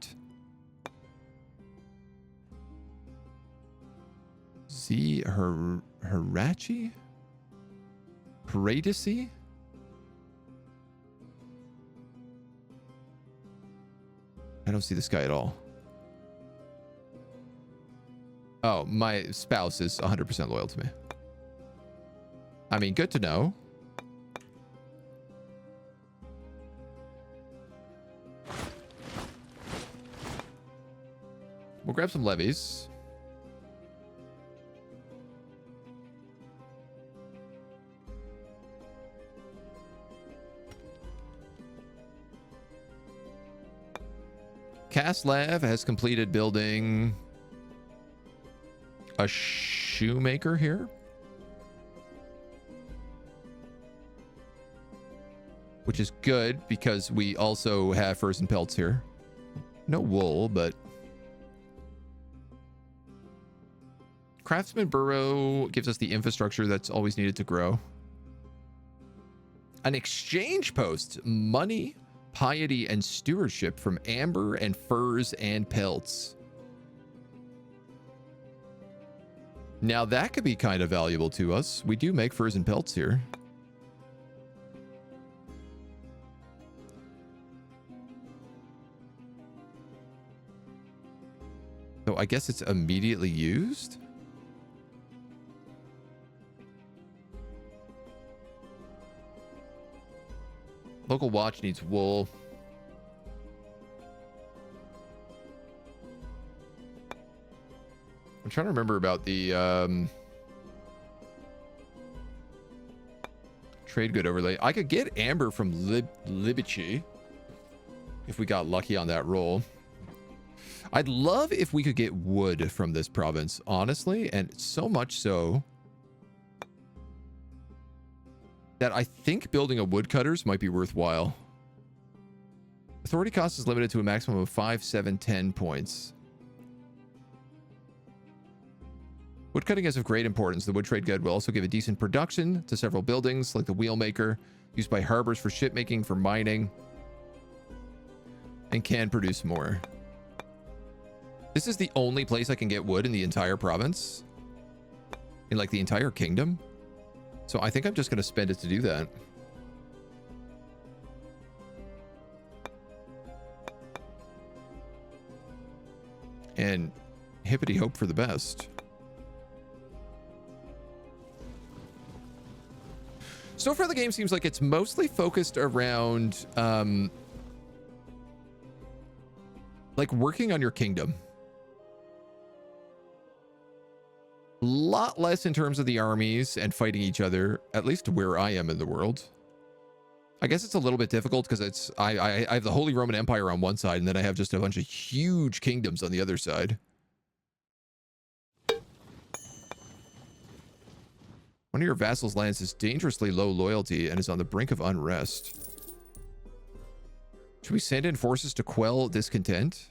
Z Hirachi? Paradisi? I don't see this guy at all. Oh, my spouse is 100% loyal to me. I mean, good to know. We'll grab some levies. Kaslav has completed building a shoemaker here. Which is good because we also have furs and pelts here. No wool, but Craftsman Borough gives us the infrastructure that's always needed to grow. An exchange post. Money, piety, and stewardship from amber and furs and pelts. Now that could be kind of valuable to us. We do make furs and pelts here. So I guess it's immediately used. Local watch needs wool. I'm trying to remember about the trade good overlay. I could get amber from Libici if we got lucky on that roll. I'd love if we could get wood from this province, honestly, and so much so that I think building a woodcutters might be worthwhile. Authority cost is limited to a maximum of 5, 7, 10 points. Woodcutting is of great importance. The wood trade good will also give a decent production to several buildings, like the wheelmaker, used by harbors for shipmaking, for mining, and can produce more. This is the only place I can get wood in the entire province, in like the entire kingdom. So I think I'm just going to spend it to do that. And hippity hope for the best. So far, the game seems like it's mostly focused around, like working on your kingdom. A lot less in terms of the armies and fighting each other, at least where I am in the world. I guess it's a little bit difficult because it's I have the Holy Roman Empire on one side, and then I have just a bunch of huge kingdoms on the other side. One of your vassals' lands is dangerously low loyalty and is on the brink of unrest. Should we send in forces to quell discontent?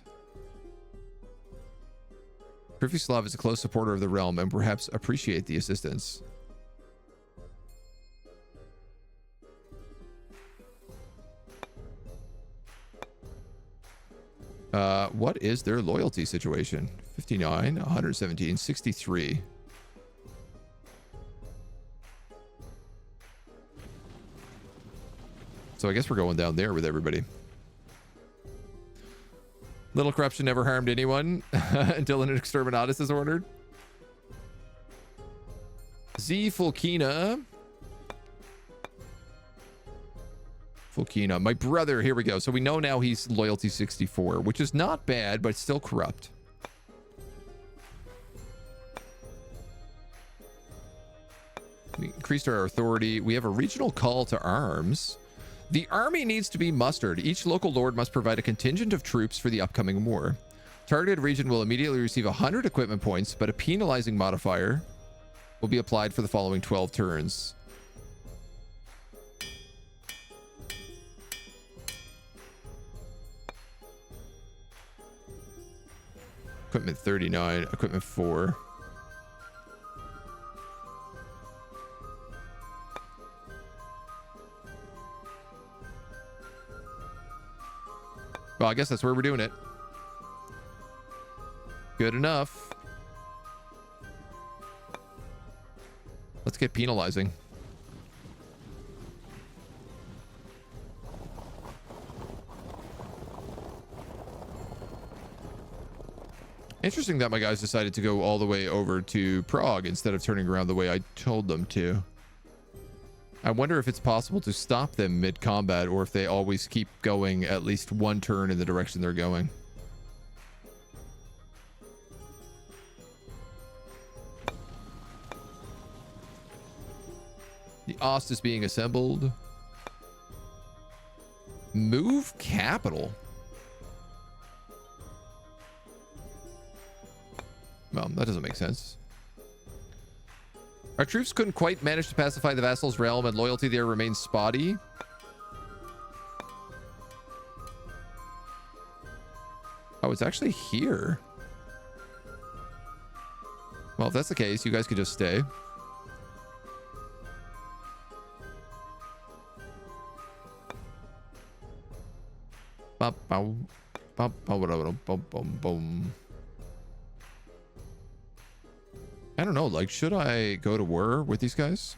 Privyslav is a close supporter of the realm and perhaps appreciate the assistance. What is their loyalty situation? 59, 117, 63. So I guess we're going down there with everybody. Little corruption never harmed anyone until an exterminatus is ordered. Z Fulkina. Fulkina, my brother, here we go. So we know now he's loyalty 64, which is not bad, but still corrupt. We increased our authority. We have a regional call to arms. The army needs to be mustered. Each local lord must provide a contingent of troops for the upcoming war. Targeted region will immediately receive 100 equipment points, but a penalizing modifier will be applied for the following 12 turns. Equipment 39, equipment 4. Well, I guess that's where we're doing it. Good enough. Let's get penalizing. Interesting that my guys decided to go all the way over to Prague instead of turning around the way I told them to. I wonder if it's possible to stop them mid-combat or if they always keep going at least one turn in the direction they're going. The Ost is being assembled. Move capital. Well, that doesn't make sense. Our troops couldn't quite manage to pacify the vassal's realm, and loyalty there remains spotty. Oh, it's actually here. Well, if that's the case, you guys could just stay. I don't know, like, should I go to war with these guys?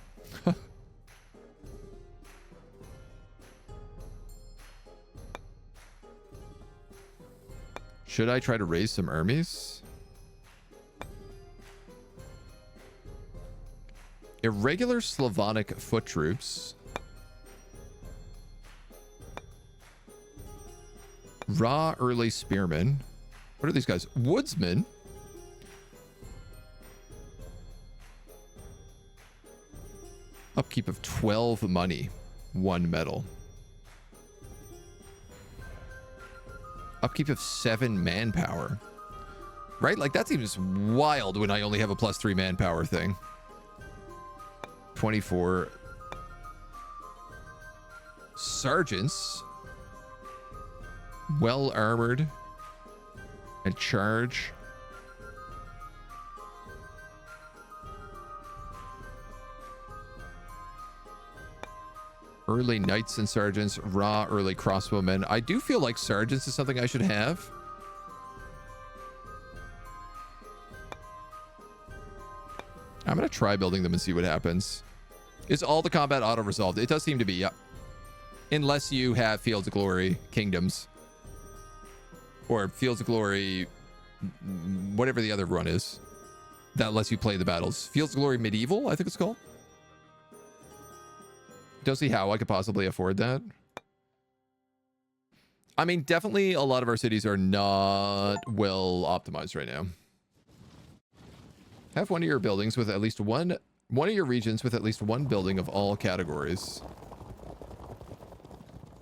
Should I try to raise some armies? Irregular Slavonic foot troops. Raw early spearmen. What are these guys? Woodsmen. Upkeep of 12 money, 1 metal. Upkeep of 7 manpower. Right? Like, that seems wild when I only have a +3 manpower thing. 24. Sergeants. Well armored. And charge. Early knights and sergeants. Raw early crossbowmen. I do feel like sergeants is something I should have. I'm going to try building them and see what happens. Is all the combat auto-resolved? It does seem to be, yep. Unless you have Fields of Glory Kingdoms. Or Fields of Glory, whatever the other one is. That lets you play the battles. Fields of Glory Medieval, I think it's called. Don't see how I could possibly afford that. I mean, definitely a lot of our cities are not well optimized right now. Have one of your buildings with at least one of your regions with at least 1 building of all categories.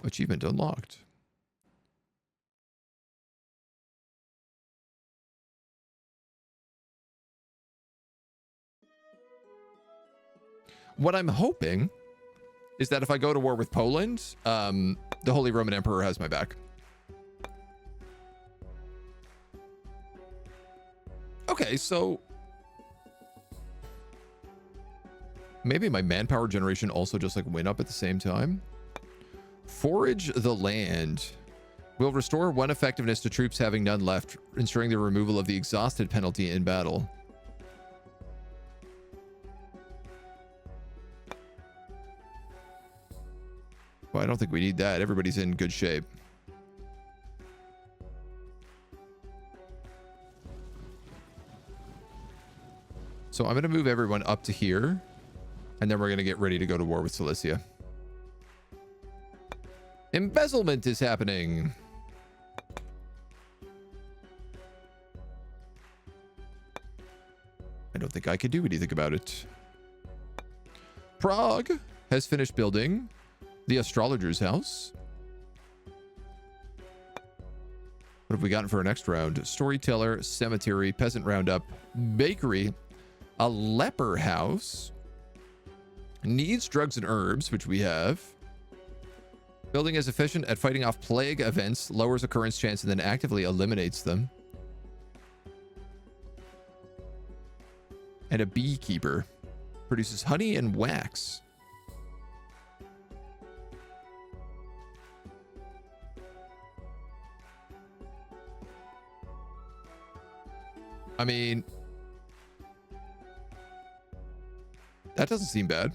Achievement unlocked. What I'm hoping is that if I go to war with Poland, the Holy Roman Emperor has my back. Okay, so maybe my manpower generation also just like went up at the same time. Forage the land. Will restore 1 effectiveness to troops having none left, ensuring the removal of the exhausted penalty in battle. Well, I don't think we need that. Everybody's in good shape. So I'm going to move everyone up to here. And then we're going to get ready to go to war with Cilicia. Embezzlement is happening. I don't think I could do anything about it. Prague has finished building the astrologer's house. What have we gotten for our next round? Storyteller, cemetery, peasant roundup, bakery, a leper house, needs drugs and herbs, which we have. Building is efficient at fighting off plague events, lowers occurrence chance, and then actively eliminates them. And a beekeeper produces honey and wax. I mean, that doesn't seem bad.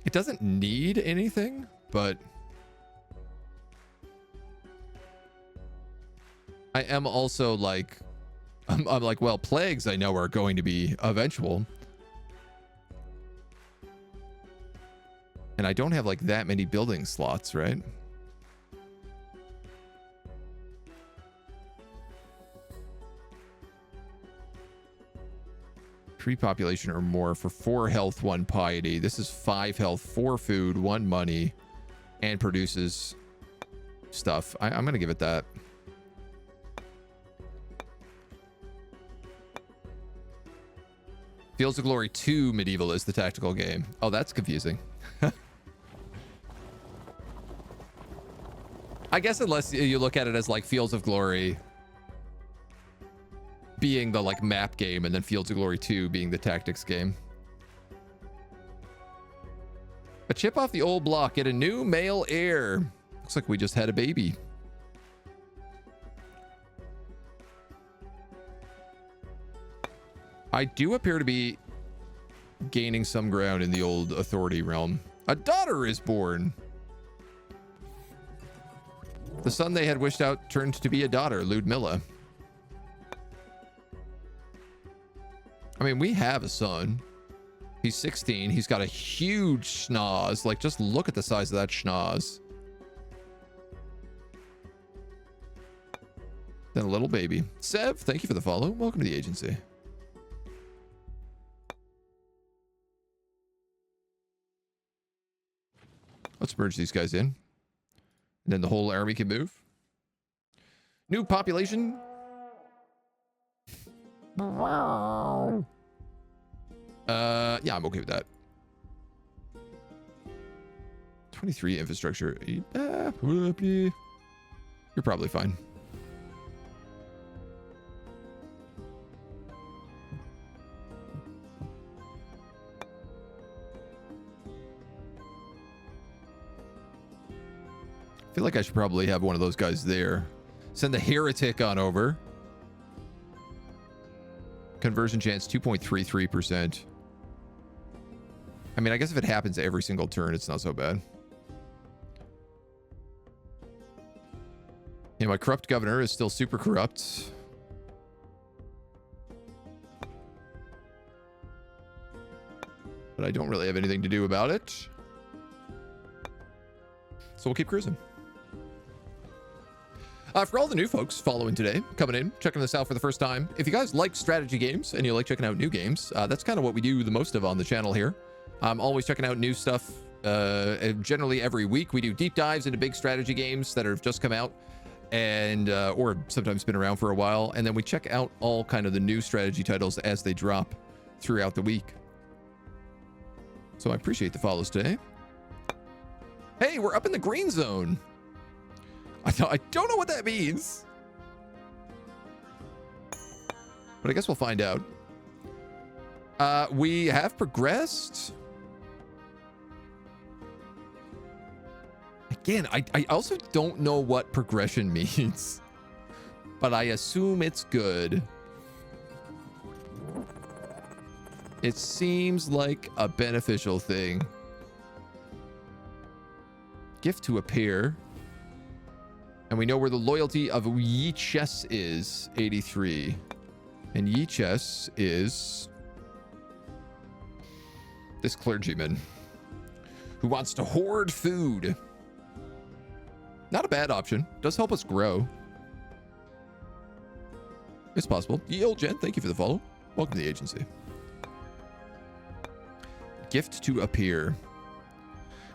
It doesn't need anything, but I am also like, I'm like, well, plagues I know are going to be eventual. And I don't have like that many building slots, right? Three population or more for 4 health, 1 piety. This is 5 health, 4 food, 1 money, and produces stuff. I'm going to give it that. Fields of Glory 2 medieval is the tactical game. Oh, that's confusing. I guess unless you look at it as like Fields of Glory being the like map game and then Fields of Glory 2 being the tactics game. A chip off the old block. Get a new male heir. Looks like we just had a baby. I do appear to be gaining some ground in the old authority realm. A daughter is born. The son they had wished out turned to be a daughter, Ludmilla. I mean, we have a son. He's 16. He's got a huge schnoz. Like, just look at the size of that schnoz. then a little baby. Sev, thank you for the follow. Welcome to the agency. Let's merge these guys in. And then the whole army can move. New population. Yeah, I'm okay with that. 23 infrastructure. You're probably fine. I feel like I should probably have one of those guys there. Send the heretic on over. Conversion chance 2.33%. I mean, I guess if it happens every single turn, it's not so bad. Yeah, my corrupt governor is still super corrupt. But I don't really have anything to do about it. So we'll keep cruising. For all the new folks following today, coming in, checking this out for the first time, if you guys like strategy games and you like checking out new games, that's kind of what we do the most of on the channel here. I'm always checking out new stuff. Generally every week we do deep dives into big strategy games that have just come out and or sometimes been around for a while, and then we check out all kind of the new strategy titles as they drop throughout the week. So I appreciate the follows today. Hey, we're up in the green zone. I don't know what that means, but I guess we'll find out. We have progressed. Again, I also don't know what progression means, but I assume it's good. It seems like a beneficial thing. Gift to a peer. And we know where the loyalty of Yiches is, 83. And Yiches is this clergyman who wants to hoard food. Not a bad option. Does help us grow. It's possible. Ye old Jen, thank you for the follow. Welcome to the agency. Gift to a peer.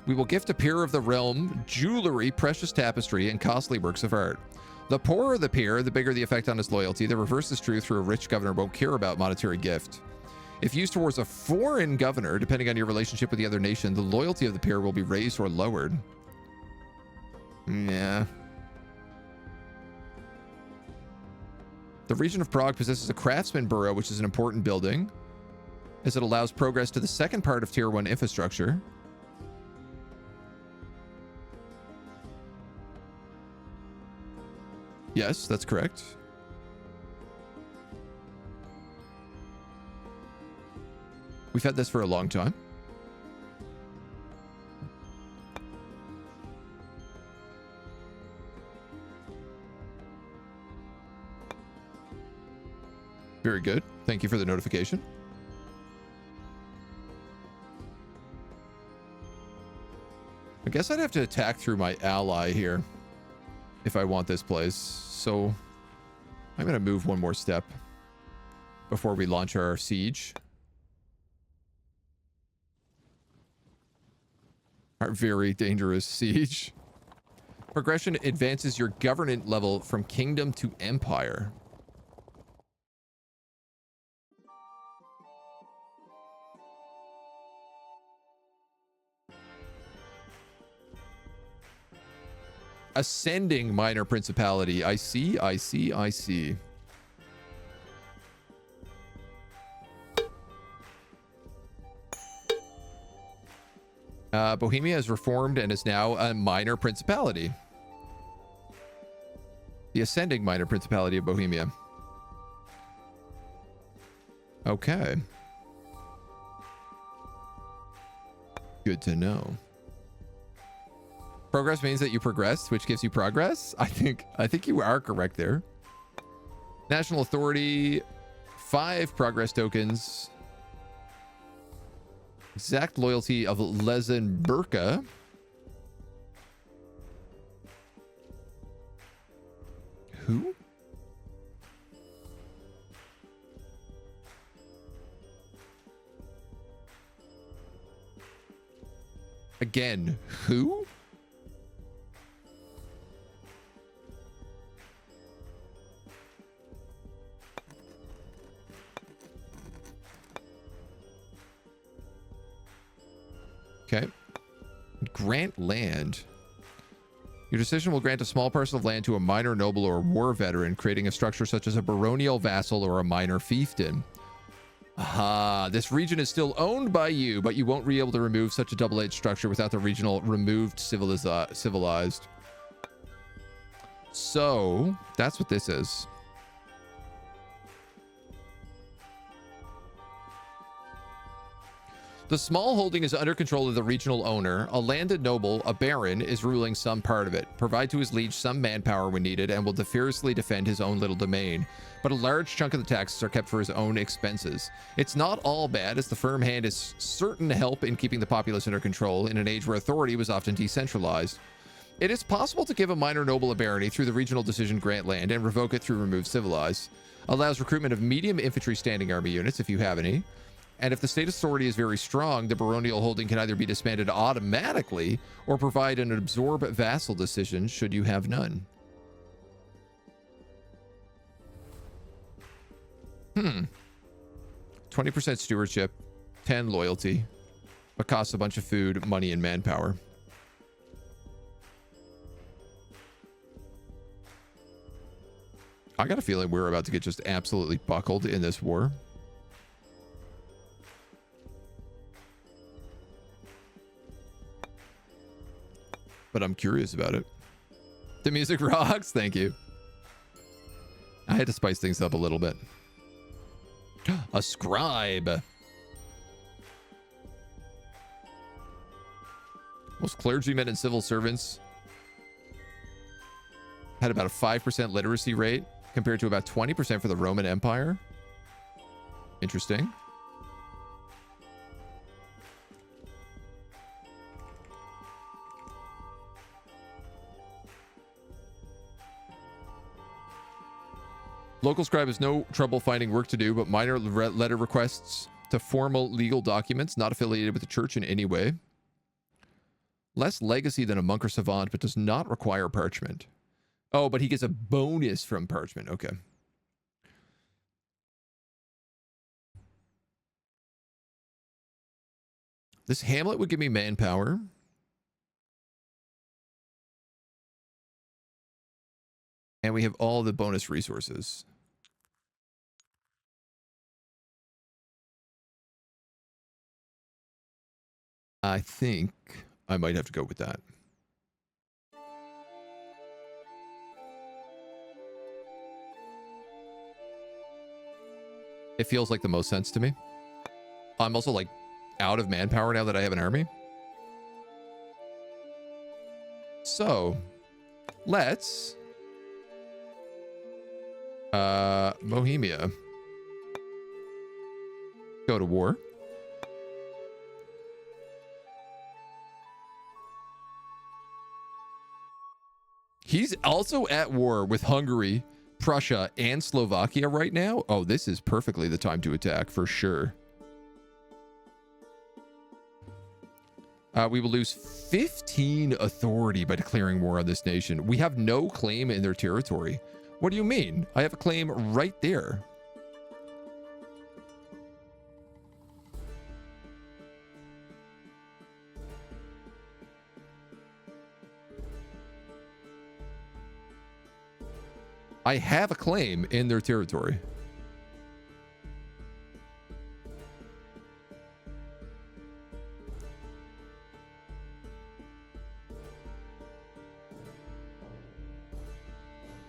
We will gift a peer of the realm jewelry, precious tapestry, and costly works of art. The poorer the peer, the bigger the effect on his loyalty. The reverse is true through a rich governor won't care about monetary gift. If used towards a foreign governor, depending on your relationship with the other nation, the loyalty of the peer will be raised or lowered. Yeah. The region of Prague possesses a craftsman borough, which is an important building, as it allows progress to the second part of Tier 1 infrastructure. Yes, that's correct. We've had this for a long time. Very good. Thank you for the notification. I guess I'd have to attack through my ally here if I want this place. So I'm going to move one more step before we launch our siege. Our very dangerous siege. Progression advances your government level from kingdom to empire. Ascending minor principality. I see. Bohemia is reformed and is now a minor principality. The ascending minor principality of Bohemia. Okay. Good to know. Progress means that you progress, which gives you progress. I think you are correct there. National authority, 5 progress tokens. Exact loyalty of Lesenburka. Who? Again, who? Okay. Grant land. Your decision will grant a small parcel of land to a minor noble or war veteran, creating a structure such as a baronial vassal or a minor fiefdom. Aha, this region is still owned by you, but you won't be able to remove such a double-edged structure without the regional removed civilized. So, that's what this is. The small holding is under control of the regional owner. A landed noble, a baron, is ruling some part of it. Provide to his liege some manpower when needed and will fiercely defend his own little domain. But a large chunk of the taxes are kept for his own expenses. It's not all bad, as the firm hand is certain help in keeping the populace under control in an age where authority was often decentralized. It is possible to give a minor noble a barony through the regional decision grant land and revoke it through remove civilize. Allows recruitment of medium infantry standing army units if you have any. And if the state authority is very strong, the baronial holding can either be disbanded automatically or provide an absorb vassal decision should you have none. 20% stewardship, 10 loyalty, but costs a bunch of food, money, and manpower. I got a feeling we're about to get just absolutely buckled in this war. But I'm curious about it. The music rocks. Thank you. I had to spice things up a little bit. A scribe. Most clergymen and civil servants had about a 5% literacy rate compared to about 20% for the Roman Empire. Interesting. Local scribe has no trouble finding work to do, but minor letter requests to formal legal documents not affiliated with the church in any way. Less legacy than a monk or savant, but does not require parchment. Oh, but he gets a bonus from parchment. Okay. This hamlet would give me manpower. And we have all the bonus resources. I think I might have to go with that. It feels like the most sense to me. I'm also like out of manpower now that I have an army. So let's Bohemia go to war. He's also at war with Hungary, Prussia, and Slovakia right now. Oh, this is perfectly the time to attack for sure. We will lose 15 authority by declaring war on this nation. We have no claim in their territory. What do you mean? I have a claim right there. I have a claim in their territory.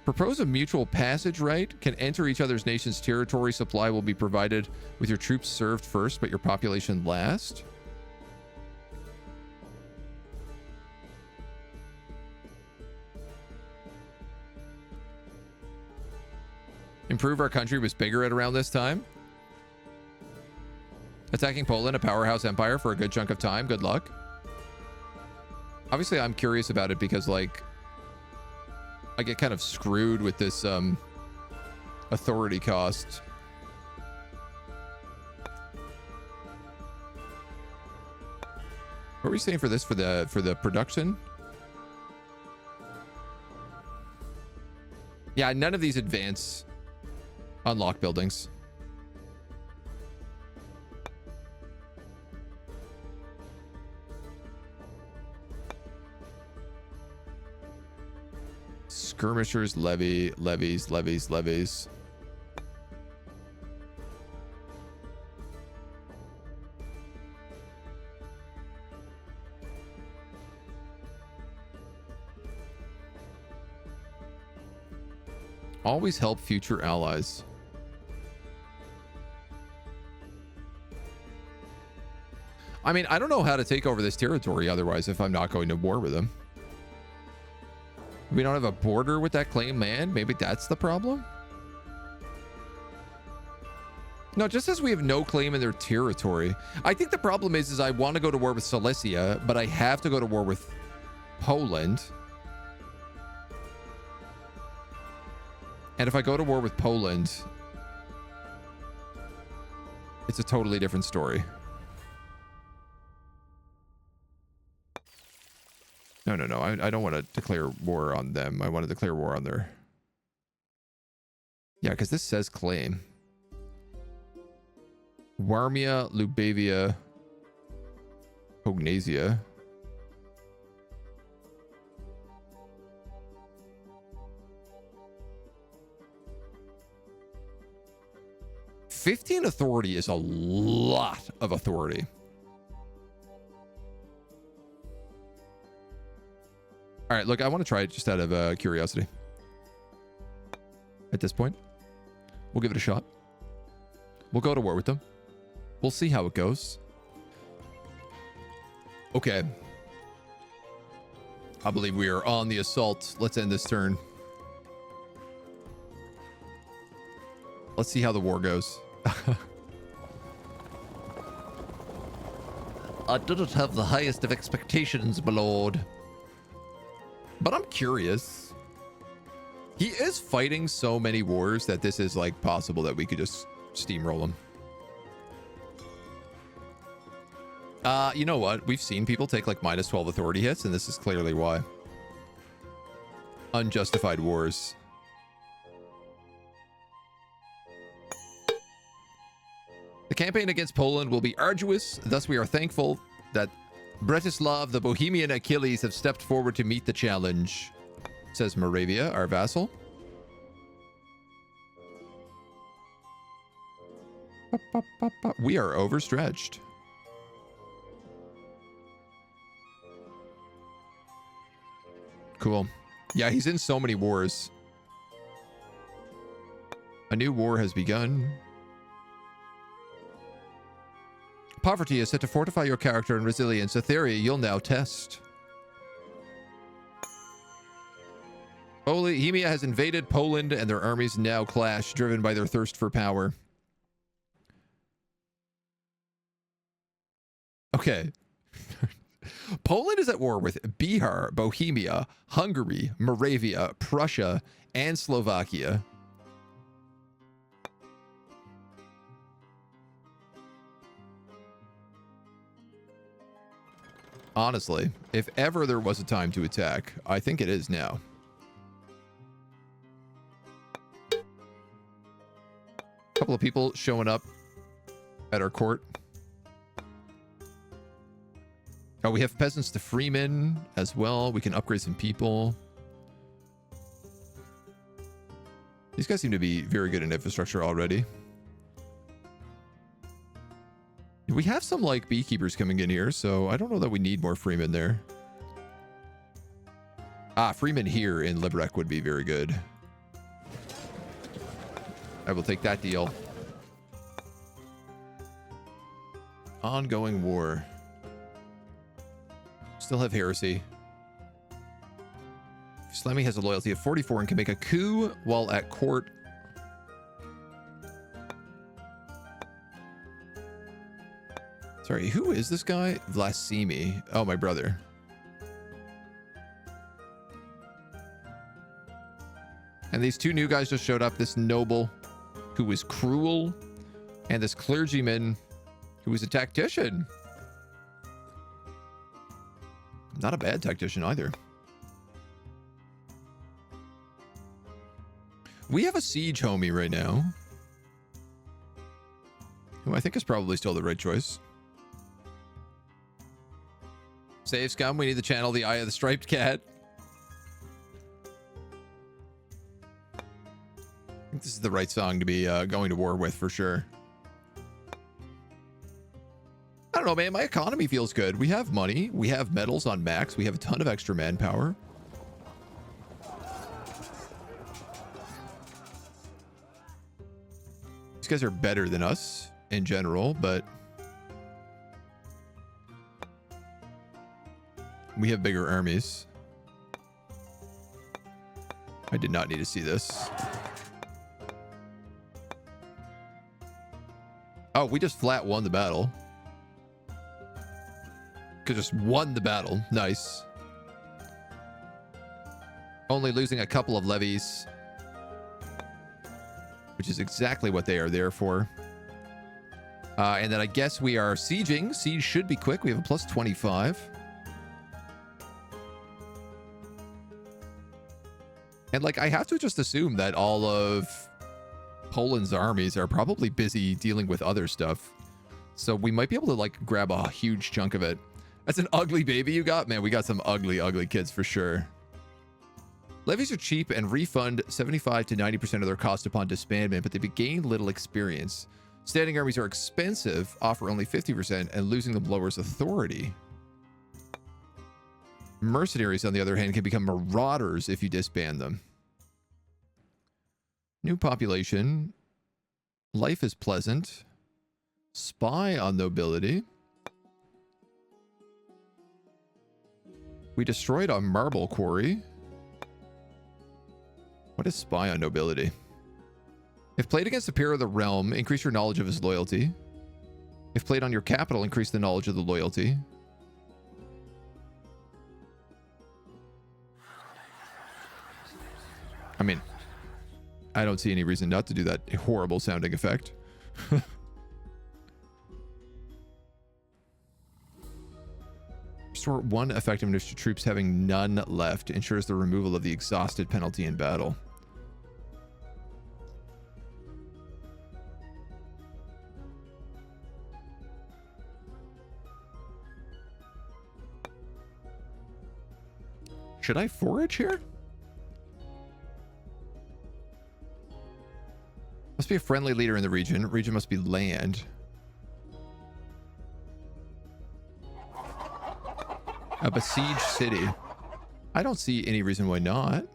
Propose a mutual passage right. Can enter each other's nation's territory. Supply will be provided with your troops served first, but your population last. Improve our country was bigger at around this time. Attacking Poland, a powerhouse empire for a good chunk of time. Good luck. Obviously, I'm curious about it because, like, I get kind of screwed with this authority cost. What were you saying for this, for the production? Yeah, none of these advance unlock buildings. Skirmishers, levies. Always help future allies. I mean, I don't know how to take over this territory otherwise if I'm not going to war with them. We don't have a border with that claim land. Maybe that's the problem. No, just as we have no claim in their territory. I think the problem is I want to go to war with Silesia, but I have to go to war with Poland. And if I go to war with Poland, it's a totally different story. No. I don't want to declare war on them. I want to declare war on their... Yeah, because this says claim. Warmia, Lubavia, Pognasia. $15 authority is a lot of authority. All right, look, I want to try it just out of curiosity. At this point, we'll give it a shot. We'll go to war with them. We'll see how it goes. Okay. I believe we are on the assault. Let's end this turn. Let's see how the war goes. I didn't have the highest of expectations, my lord. But I'm curious. He is fighting so many wars that this is like possible that we could just steamroll him. You know what? We've seen people take like -12 authority hits, and this is clearly why. Unjustified wars. The campaign against Poland will be arduous, thus we are thankful that Bretislav, the Bohemian Achilles, have stepped forward to meet the challenge, says Moravia, our vassal. We are overstretched. Cool. Yeah, he's in so many wars. A new war has begun. Poverty is set to fortify your character and resilience. A theory you'll now test. Bohemia has invaded Poland and their armies now clash, driven by their thirst for power. Okay. Poland is at war with Bihar, Bohemia, Hungary, Moravia, Prussia, and Slovakia. Honestly, if ever there was a time to attack, I think it is now. A couple of people showing up at our court. Oh, we have peasants to freemen as well. We can upgrade some people. These guys seem to be very good in infrastructure already. We have some like beekeepers coming in here, so I don't know that we need more freemen there. Ah, freemen here in Liberec would be very good. I will take that deal. Ongoing war. Still have heresy. Slemmy has a loyalty of 44 and can make a coup while at court. Sorry, who is this guy? Vlasimi. Oh, my brother. And these two new guys just showed up. This noble who was cruel, and this clergyman who was a tactician. Not a bad tactician either. We have a siege homie right now, who I think is probably still the right choice. Save scum, we need to channel the Eye of the Striped Cat. I think this is the right song to be going to war with for sure. I don't know, man. My economy feels good. We have money. We have metals on max. We have a ton of extra manpower. These guys are better than us in general, but we have bigger armies. I did not need to see this. Oh, we just flat won the battle. Could just won the battle. Nice. Only losing a couple of levies, which is exactly what they are there for. And then I guess we are sieging. Siege should be quick. We have a plus 25. And like, I have to just assume that all of Poland's armies are probably busy dealing with other stuff. So we might be able to like grab a huge chunk of it. That's an ugly baby you got? Man, we got some ugly, ugly kids for sure. Levies are cheap and refund 75 to 90% of their cost upon disbandment, but they gain little experience. Standing armies are expensive, offer only 50%, and losing them lowers authority. Mercenaries, on the other hand, can become marauders if you disband them. New population. Life is pleasant. Spy on nobility. We destroyed a marble quarry. What is spy on nobility? If played against a peer of the realm, increase your knowledge of his loyalty. If played on your capital, increase the knowledge of the loyalty. I mean, I don't see any reason not to do that horrible sounding effect. Restore 1 effectiveness to troops having none left. Ensures the removal of the exhausted penalty in battle. Should I forage here? Must be a friendly leader in the region. Region must be land. A besieged city. I don't see any reason why not.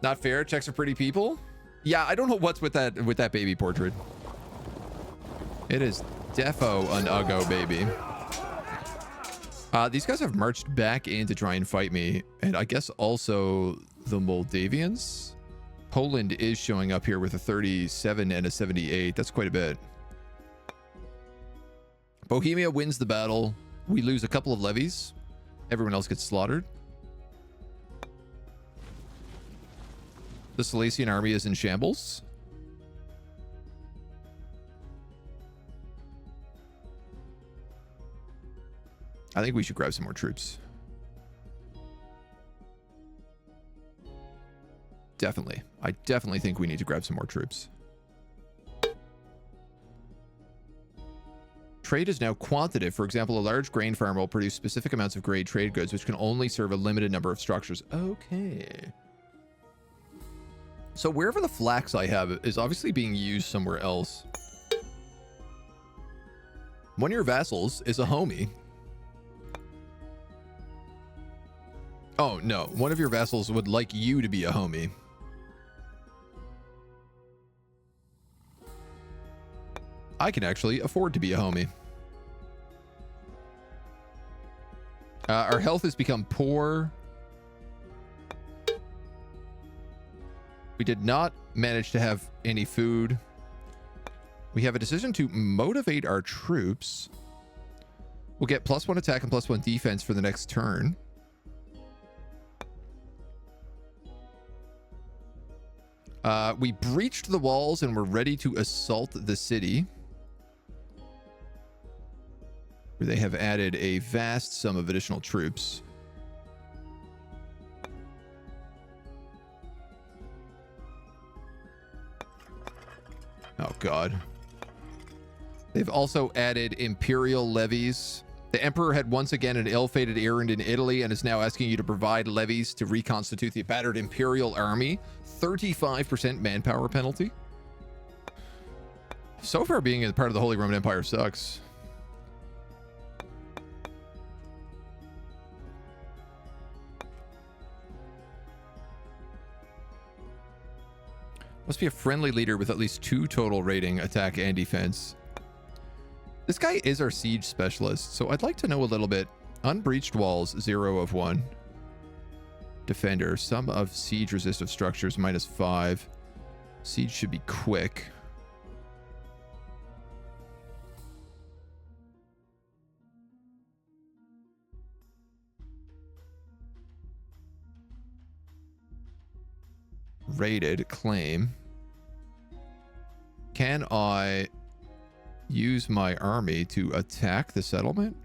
Not fair. Czechs are pretty people. Yeah, I don't know what's with that baby portrait. It is defo an Uggo baby. These guys have marched back in to try and fight me, and I guess also the Moldavians. Poland is showing up here with a 37 and a 78. That's quite a bit. Bohemia wins the battle. We lose a couple of levies. Everyone else gets slaughtered. The Silesian army is in shambles. I think we should grab some more troops. Definitely. I definitely think we need to grab some more troops. Trade is now quantitative. For example, a large grain farm will produce specific amounts of grade trade goods, which can only serve a limited number of structures. Okay. So wherever the flax I have is obviously being used somewhere else. One of your vassals is a homie. Oh, no. One of your vassals would like you to be a homie. I can actually afford to be a homie. Our health has become poor. We did not manage to have any food. We have a decision to motivate our troops. We'll get +1 attack and +1 defense for the next turn. We breached the walls and we're ready to assault the city. where they have added a vast sum of additional troops. Oh, God. They've also added imperial levies. The emperor had once again an ill-fated errand in Italy and is now asking you to provide levies to reconstitute the battered imperial army. 35% manpower penalty. So far, being a part of the Holy Roman Empire sucks. Must be a friendly leader with at least 2 total rating, attack and defense. This guy is our siege specialist, so I'd like to know a little bit. Unbreached walls, 0 of 1. Defender, sum of siege resistive structures, -5. Siege should be quick. Rated, claim. Can I use my army to attack the settlement?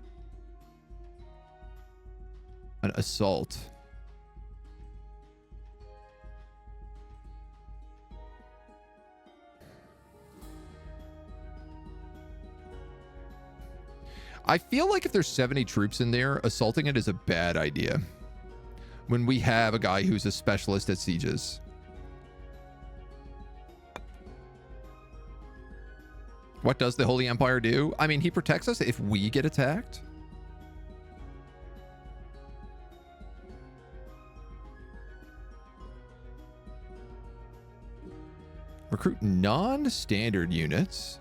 An assault. I feel like if there's 70 troops in there, assaulting it is a bad idea. When we have a guy who's a specialist at sieges. What does the Holy Empire do? I mean, he protects us if we get attacked. Recruit non-standard units.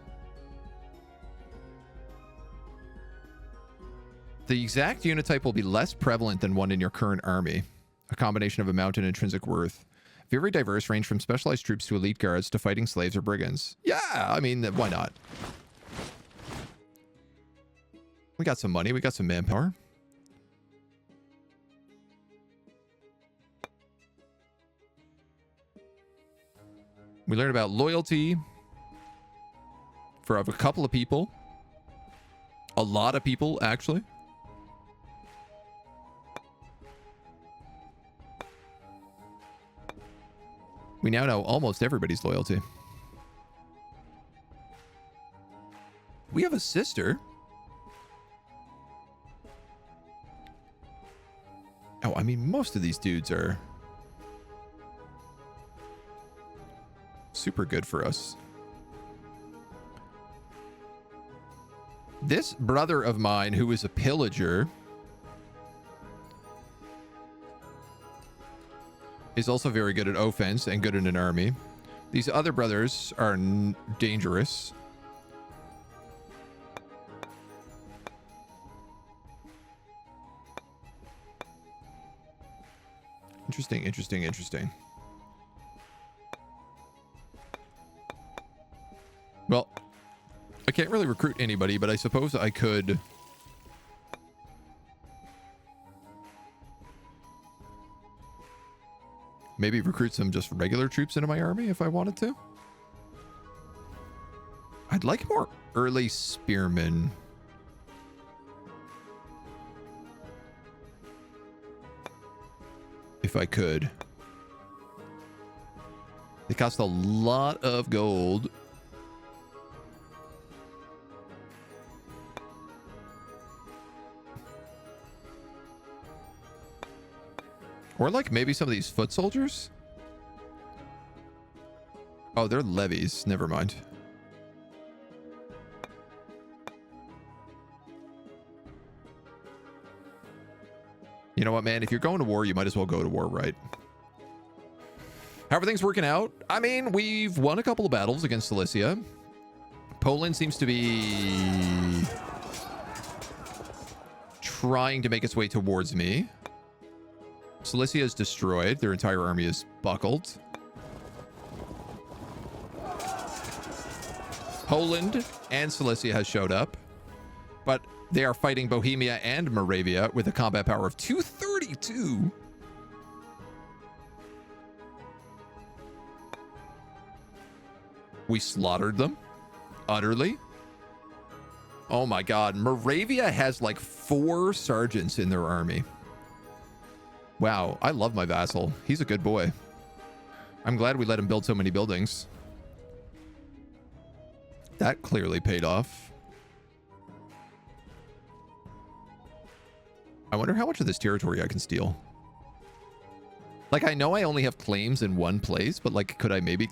The exact unit type will be less prevalent than one in your current army. A combination of amount and intrinsic worth. Very diverse, range from specialized troops to elite guards to fighting slaves or brigands. Yeah, I mean, why not? We got some money. We got some manpower. We learned about loyalty for a couple of people. A lot of people, actually. We now know almost everybody's loyalty. We have a sister. Oh, I mean, most of these dudes are super good for us. This brother of mine, who is a pillager, is also very good at offense and good in an army. These other brothers are dangerous. Interesting, interesting, interesting. Well, I can't really recruit anybody, but I suppose I could... maybe recruit some just regular troops into my army if I wanted to. I'd like more early spearmen. If I could. They cost a lot of gold. Or like maybe some of these foot soldiers? Oh, they're levies. Never mind. You know what, man? If you're going to war, you might as well go to war, right? How are things working out? I mean, we've won a couple of battles against Cilicia. Poland seems to be trying to make its way towards me. Cilicia is destroyed. Their entire army is buckled. Poland and Cilicia has showed up, but they are fighting Bohemia and Moravia with a combat power of 232. We slaughtered them utterly. Oh my god, Moravia has like 4 sergeants in their army. Wow, I love my vassal. He's a good boy. I'm glad we let him build so many buildings. That clearly paid off. I wonder how much of this territory I can steal. Like, I know I only have claims in one place, but like, could I maybe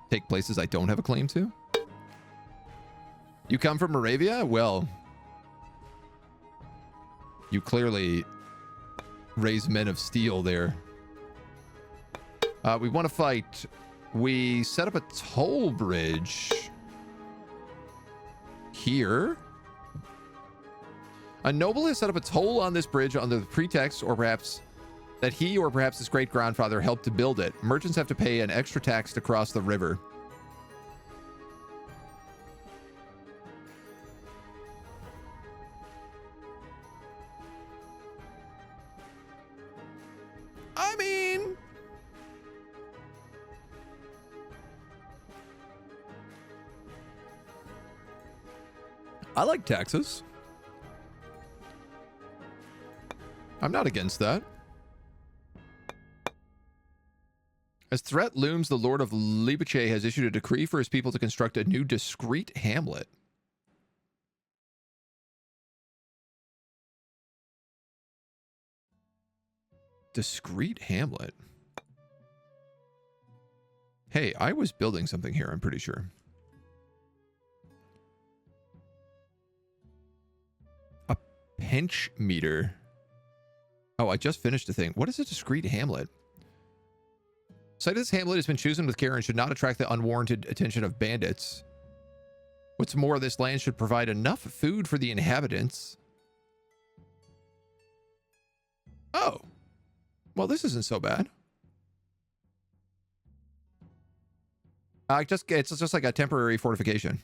take places I don't have a claim to? You come from Moravia? Well, you clearly raise men of steel there. We want to fight. We set up a toll bridge here. A noble has set up a toll on this bridge under the pretext, or perhaps that he or perhaps his great-grandfather helped to build it. Merchants have to pay an extra tax to cross the river. I mean, I like taxes. I'm not against that. As threat looms, the Lord of Libice has issued a decree for his people to construct a new discreet hamlet. Discreet hamlet? Hey, I was building something here, I'm pretty sure. A pinch meter. Oh, I just finished the thing. What is a discreet hamlet? Site of this hamlet has been chosen with care and should not attract the unwarranted attention of bandits. What's more, this land should provide enough food for the inhabitants. Oh. Well, this isn't so bad. It's just like a temporary fortification.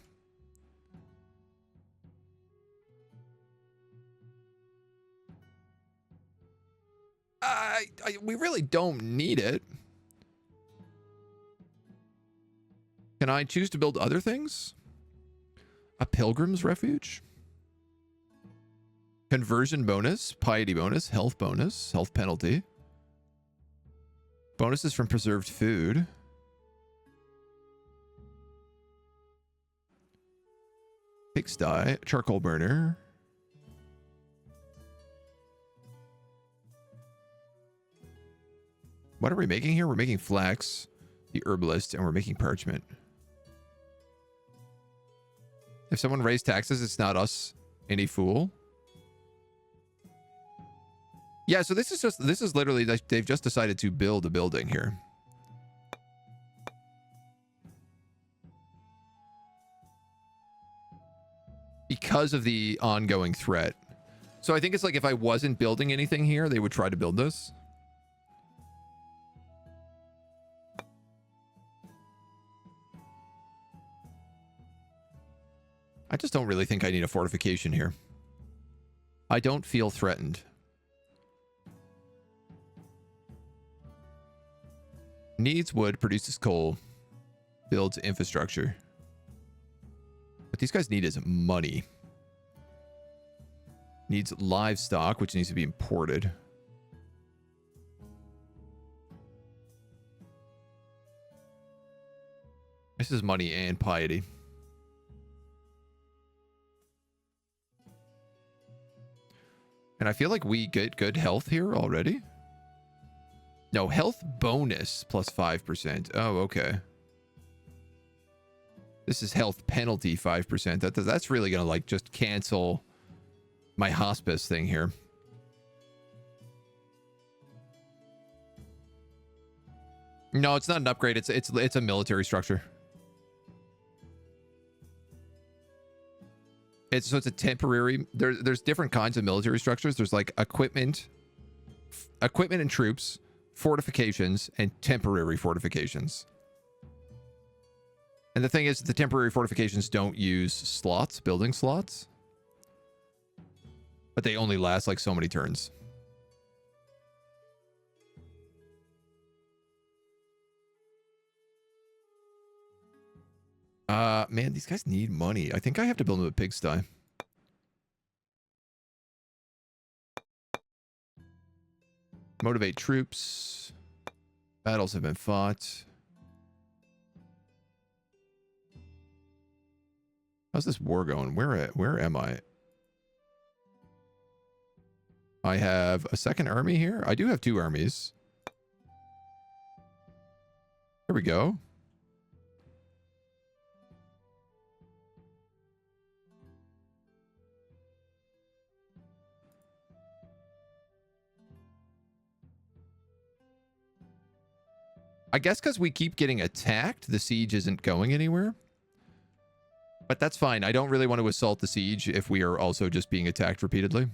We really don't need it. Can I choose to build other things? A pilgrim's refuge? Conversion bonus, piety bonus, health penalty. Bonuses from preserved food. Pigsty, charcoal burner. What are we making here? We're making flax, the herbalist, and we're making parchment. If someone raised taxes, it's not us. Any fool. Yeah, so this is literally, they've just decided to build a building here. Because of the ongoing threat. So I think it's like if I wasn't building anything here, they would try to build this. I just don't really think I need a fortification here. I don't feel threatened. Needs wood, produces coal, builds infrastructure. What these guys need is money. Needs livestock, which needs to be imported. This is money and piety. And I feel like we get good health here already. No, health bonus plus 5%. Oh, okay. This is health penalty 5%. That's really going to like just cancel my hospice thing here. No, it's not an upgrade. It's a military structure. So it's a temporary. There's different kinds of military structures. There's like equipment and troops, fortifications, and temporary fortifications. And the thing is, the temporary fortifications don't use slots, building slots, but they only last like so many turns. Man, these guys need money. I think I have to build them a pigsty. Motivate troops. Battles have been fought. How's this war going? Where am I? I have a second army here. I do have 2 armies. Here we go. I guess because we keep getting attacked, the siege isn't going anywhere. But that's fine. I don't really want to assault the siege if we are also just being attacked repeatedly.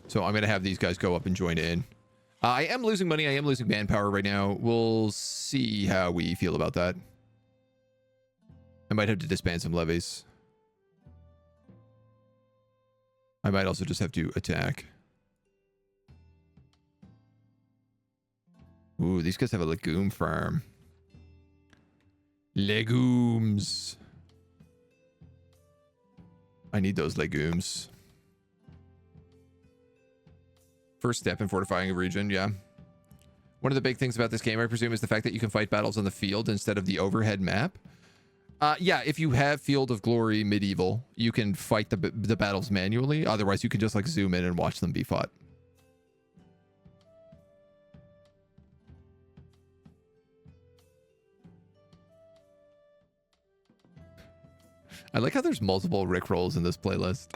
So I'm going to have these guys go up and join in. I am losing money. I am losing manpower right now. We'll see how we feel about that. I might have to disband some levies. I might also just have to attack. Ooh, these guys have a legume farm. Legumes. I need those legumes. First step in fortifying a region, yeah. One of the big things about this game, I presume, is the fact that you can fight battles on the field instead of the overhead map. Yeah, if you have Field of Glory Medieval, you can fight the battles manually. Otherwise, you can just like zoom in and watch them be fought. I like how there's multiple rickrolls in this playlist.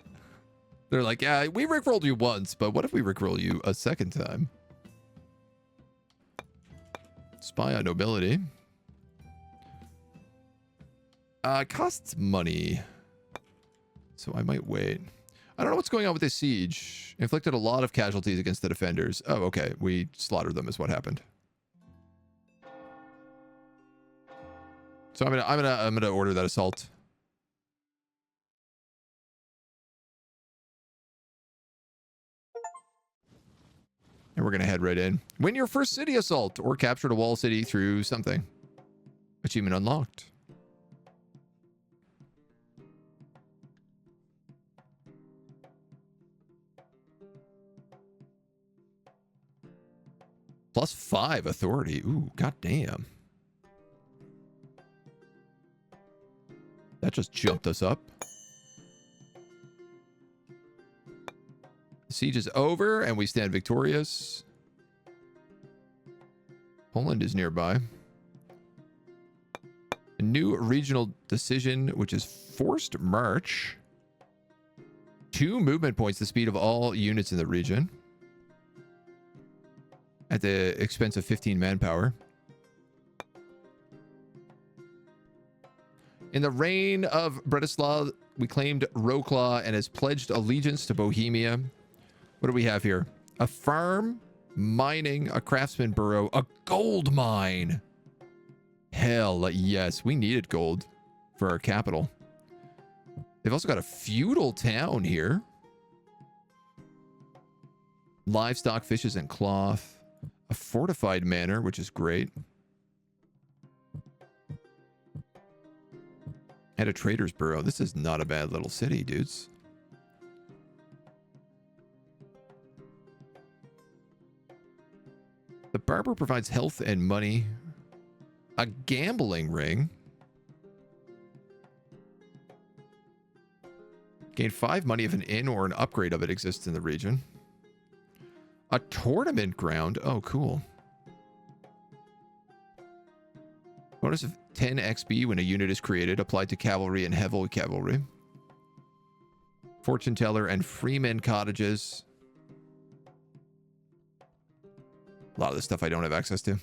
They're like, yeah, we rickrolled you once, but what if we rickroll you a second time? Spy on nobility. Costs money. So I might wait. I don't know what's going on with this siege. Inflicted a lot of casualties against the defenders. Oh, okay. We slaughtered them is what happened. So I'm gonna order that assault. And we're going to head right in. Win your first city assault or captured a wall city through something. Achievement unlocked. +5 authority. Ooh, goddamn. That just jumped us up. The siege is over and we stand victorious. Poland is nearby. A new regional decision, which is forced march. 2 movement points, the speed of all units in the region. At the expense of 15 manpower. In the reign of Bretislav, we claimed Wrocław and has pledged allegiance to Bohemia. What do we have here? A farm, mining, a craftsman borough, a gold mine. Hell yes, we needed gold for our capital. They've also got a feudal town here. Livestock, fishes, and cloth. A fortified manor, which is great. And a trader's borough. This is not a bad little city, dudes. The barber provides health and money. A gambling ring. Gain 5 money if an inn or an upgrade of it exists in the region. A tournament ground. Oh, cool. Bonus of 10 XP when a unit is created, applied to cavalry and heavy cavalry. Fortune teller and freeman cottages. A lot of this stuff I don't have access to.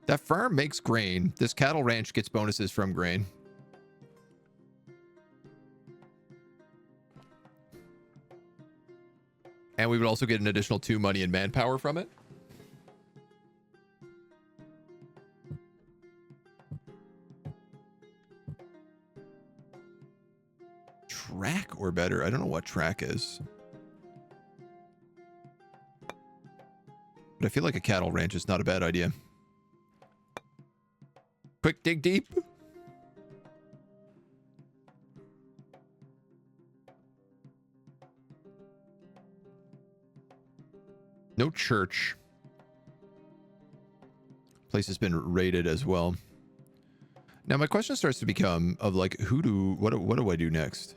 That farm makes grain. This cattle ranch gets bonuses from grain. And we would also get an additional 2 money and manpower from it. Track or better. I don't know what track is. But I feel like a cattle ranch is not a bad idea. Quick dig deep. No church. Place has been raided as well. Now my question starts to become of like, what do I do next?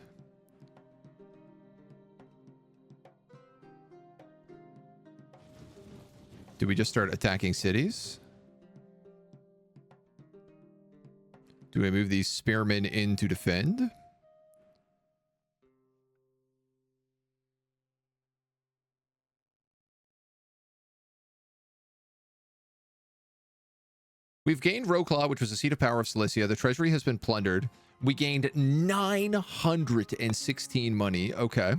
Do we just start attacking cities? Do we move these spearmen in to defend? We've gained Wroclaw, which was the seat of power of Silesia. The treasury has been plundered. We gained 916 money. Okay.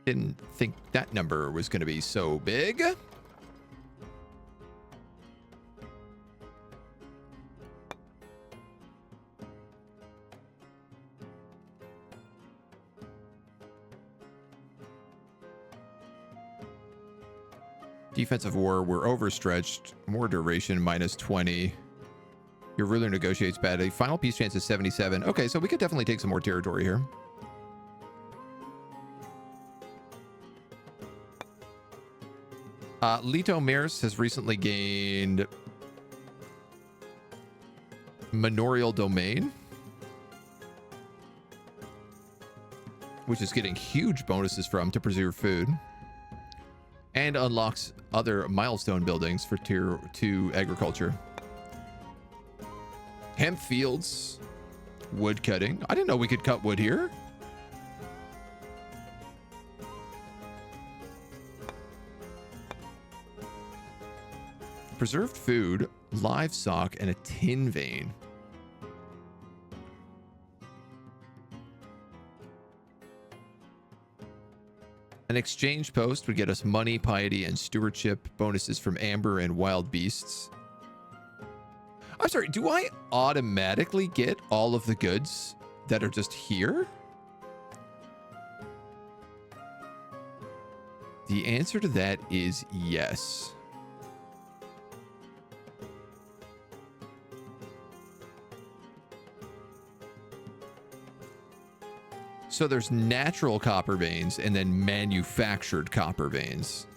Didn't think that number was going to be so big. Defensive war, we're overstretched. More duration, -20. Your ruler negotiates badly. Final peace chance is 77. Okay, so we could definitely take some more territory here. Lito Mirs has recently gained manorial domain, which is getting huge bonuses from to preserve food. And unlocks other milestone buildings for tier 2 agriculture. Hemp fields. Wood cutting. I didn't know we could cut wood here. Preserved food, livestock, and a tin vein. An exchange post would get us money, piety, and stewardship, bonuses from amber and wild beasts. I'm sorry, do I automatically get all of the goods that are just here? The answer to that is yes. So there's natural copper veins and then manufactured copper veins.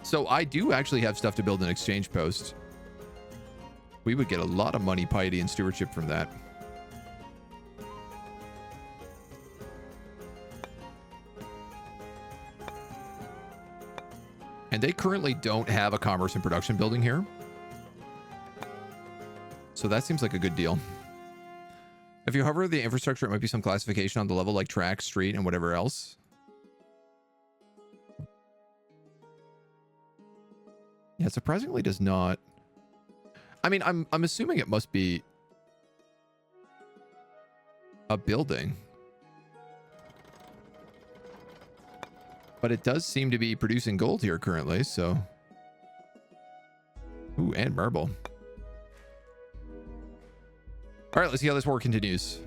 So I do actually have stuff to build an exchange post. We would get a lot of money, piety, and stewardship from that. And they currently don't have a commerce and production building here. So that seems like a good deal. If you hover the infrastructure, it might be some classification on the level like track, street, and whatever else. Yeah, surprisingly does not. I mean, I'm assuming it must be a building. But it does seem to be producing gold here currently, so. Ooh, and marble. All right, let's see how this war continues.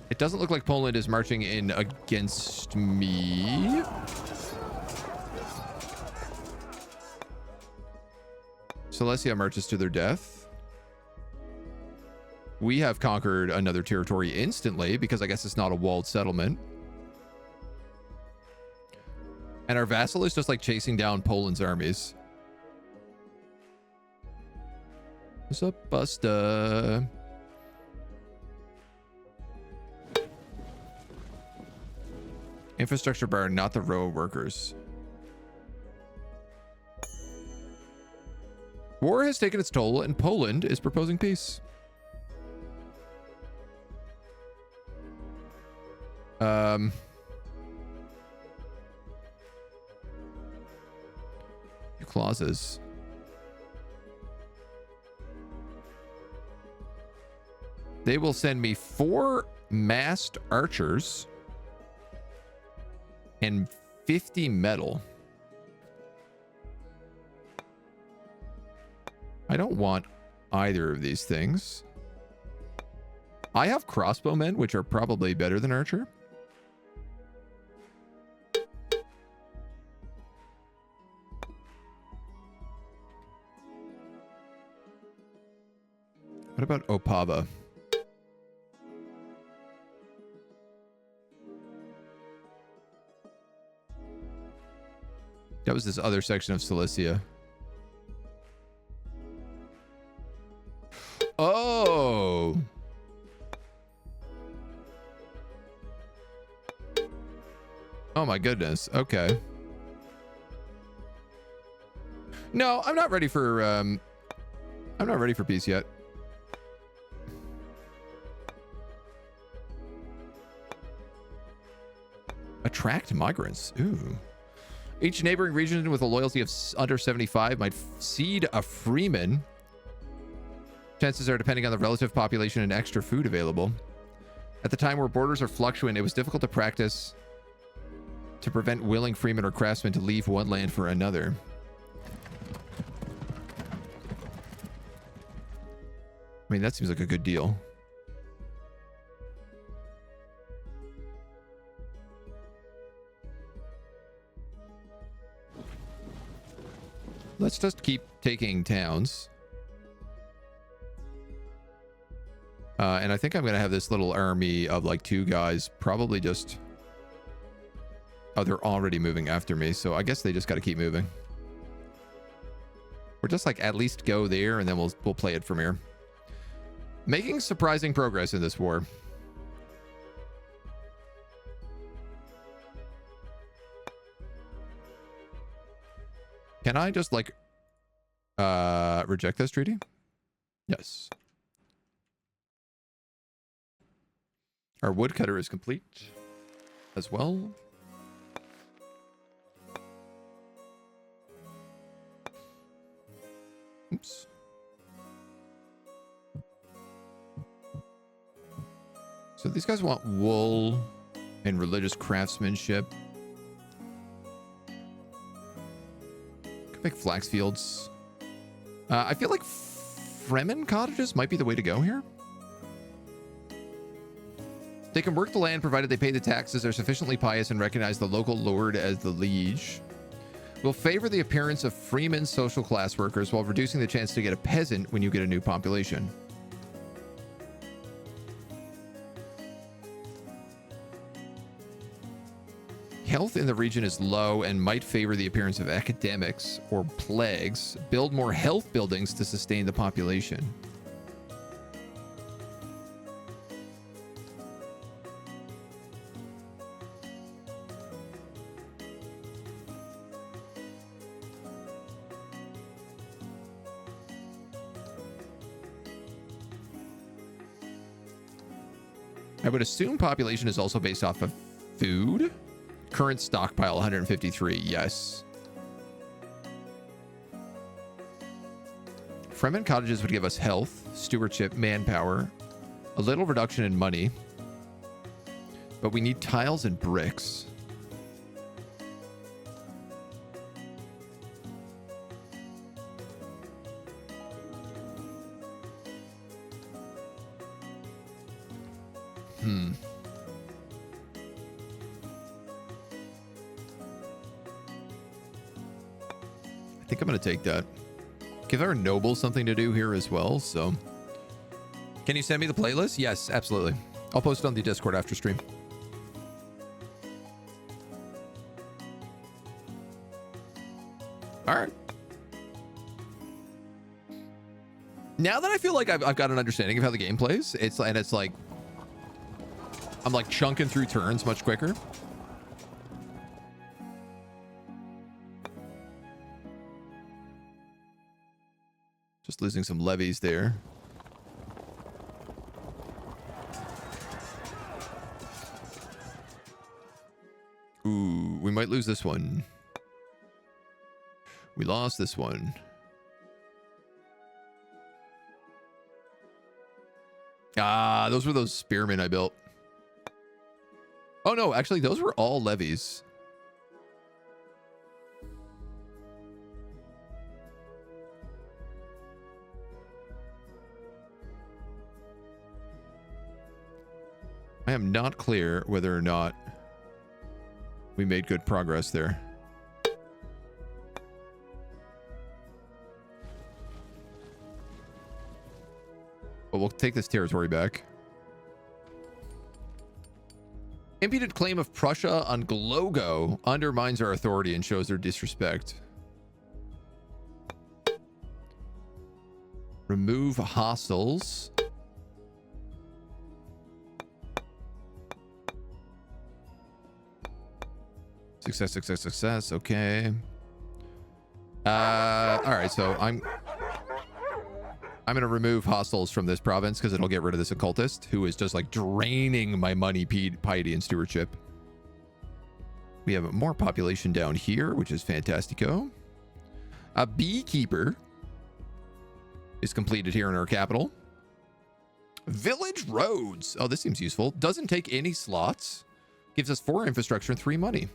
It doesn't look like Poland is marching in against me. Silesia marches to their death. We have conquered another territory instantly because I guess it's not a walled settlement. And our vassal is just like chasing down Poland's armies. What's up, Busta? Infrastructure bar, not the road workers. War has taken its toll and Poland is proposing peace. Clauses. They will send me 4 massed archers and 50 metal. I don't want either of these things. I have crossbowmen, which are probably better than archer. What about Opava? That was this other section of Cilicia. Oh! Oh my goodness. Okay. No, I'm not ready for peace yet. Attract migrants. Ooh. Each neighboring region with a loyalty of under 75 might seed a freeman. Chances are depending on the relative population and extra food available. At the time where borders are fluctuant, it was difficult to practice to prevent willing freemen or craftsmen to leave one land for another. I mean, that seems like a good deal. Let's just keep taking towns. And I think I'm going to have this little army of like 2 guys probably just... Oh, they're already moving after me, so I guess they just got to keep moving. We're just like at least go there and then we'll play it from here. Making surprising progress in this war. Can I just like reject this treaty? Yes. Our woodcutter is complete as well. Oops. So these guys want wool and religious craftsmanship. Could make flax fields. I feel like Fremen cottages might be the way to go here. They can work the land provided they pay the taxes, are sufficiently pious, and recognize the local lord as the liege. Will favor the appearance of freemen social class workers while reducing the chance to get a peasant when you get a new population. Health in the region is low and might favor the appearance of academics or plagues. Build more health buildings to sustain the population. I would assume population is also based off of food. Current stockpile 153, yes. Fremen cottages would give us health, stewardship, manpower, a little reduction in money. But we need tiles and bricks. I think I'm going to take that. Give our nobles something to do here as well, so... Can you send me the playlist? Yes, absolutely. I'll post it on the Discord after stream. Alright. Now that I feel like I've got an understanding of how the game plays, it's like... I'm like chunking through turns much quicker. Just losing some levies there. Ooh, we might lose this one. We lost this one. Ah, those were those spearmen I built. Oh no, actually those were all levies. am not clear whether or not we made good progress there. But we'll take this territory back. Imputed claim of Prussia on Glogo undermines our authority and shows their disrespect. Remove hostels. Success, success, success. Okay. All right, so I'm going to remove hostels from this province because it'll get rid of this occultist who is just like draining my money, piety, and stewardship. We have more population down here, which is fantastico. A beekeeper is completed here in our capital. Village roads. Oh, this seems useful. Doesn't take any slots. Gives us 4 infrastructure and 3 money.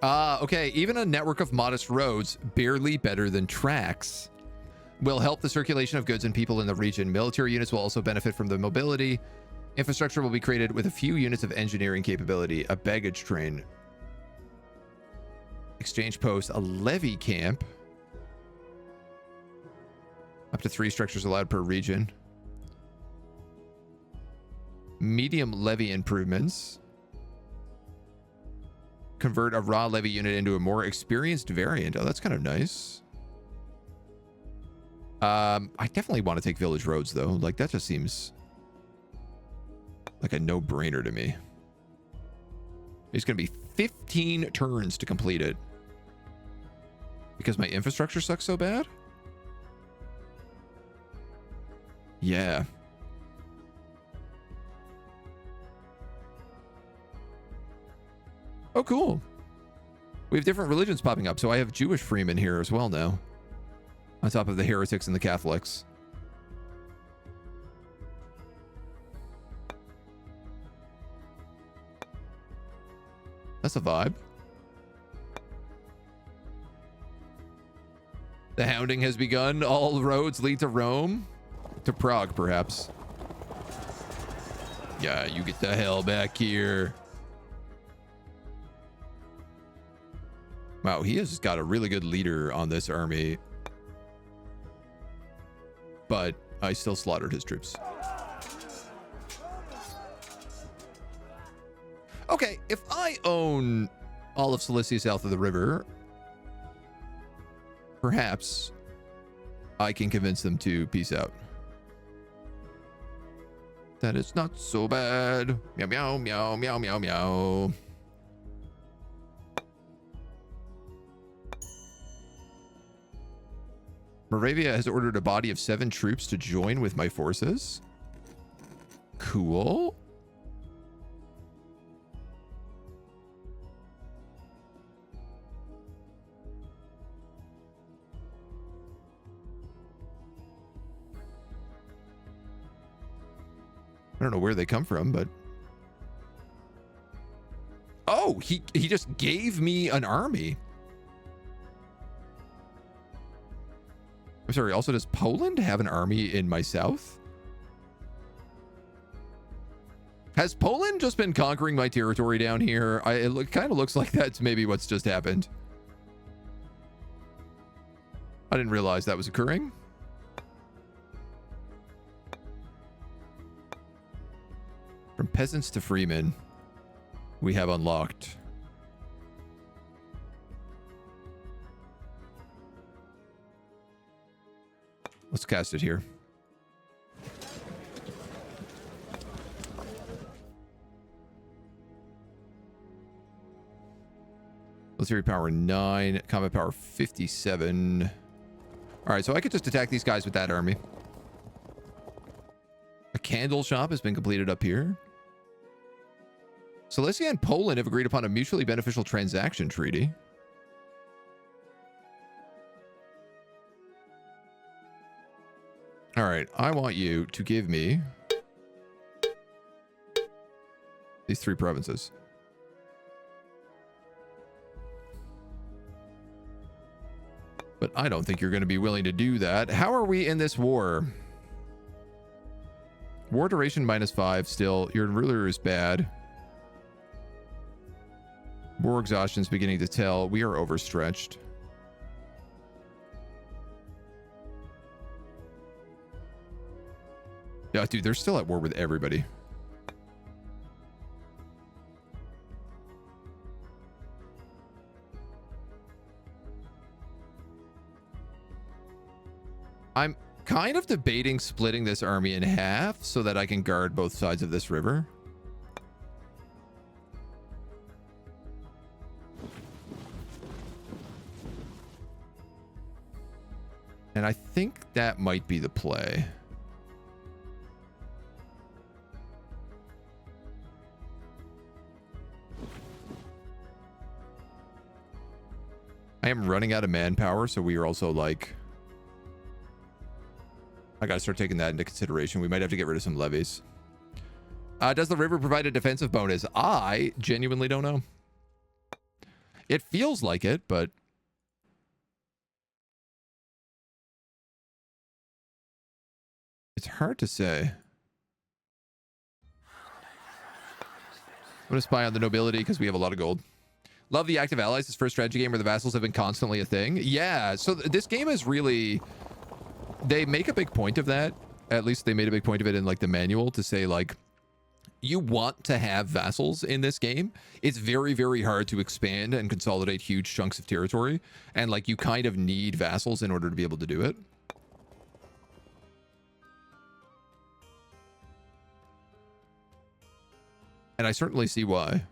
Okay. Even a network of modest roads, barely better than tracks, will help the circulation of goods and people in the region. Military units will also benefit from the mobility. Infrastructure will be created with a few units of engineering capability. A baggage train. Exchange post. A levy camp. Up to 3 structures allowed per region. Medium levy improvements. Convert a raw levy unit into a more experienced variant. Oh, that's kind of nice. I definitely want to take village roads, though. Like, that just seems like a no-brainer to me. It's going to be 15 turns to complete it. Because my infrastructure sucks so bad? Yeah. Oh, cool. We have different religions popping up, so I have Jewish freemen here as well now. On top of the heretics and the Catholics. That's a vibe. The hounding has begun. All roads lead to Rome. To Prague, perhaps. Yeah, you get the hell back here. Wow, he has got a really good leader on this army. But I still slaughtered his troops. Okay, if I own all of Cilicia south of the river, perhaps I can convince them to peace out. That is not so bad. Meow, meow, meow, meow, meow, meow. Moravia has ordered a body of 7 troops to join with my forces. Cool. I don't know where they come from, but... Oh, he just gave me an army. I'm sorry, also does Poland have an army in my south? Has Poland just been conquering my territory down here? It kind of looks like that's maybe what's just happened. I didn't realize that was occurring. From peasants to freemen, we have unlocked. Let's cast it here. Military power 9, combat power 57. All right, so I could just attack these guys with that army. A candle shop has been completed up here. Cilicia and Poland have agreed upon a mutually beneficial transaction treaty. All right, I want you to give me these 3 provinces. But I don't think you're going to be willing to do that. How are we in this war? War duration -5 still. Your ruler is bad. War exhaustion is beginning to tell. We are overstretched. Yeah, dude, they're still at war with everybody. I'm kind of debating splitting this army in half so that I can guard both sides of this river. And I think that might be the play. I am running out of manpower, so we are also like... I gotta start taking that into consideration. We might have to get rid of some levies. Does the river provide a defensive bonus? I genuinely don't know. It feels like it, but... it's hard to say. I'm going to spy on the nobility because we have a lot of gold. Love the active allies. This first strategy game where the vassals have been constantly a thing. Yeah, so this game is really... they make a big point of that. At least they made a big point of it in like the manual to say like, you want to have vassals in this game. It's very, very hard to expand and consolidate huge chunks of territory. And like you kind of need vassals in order to be able to do it. And I certainly see why.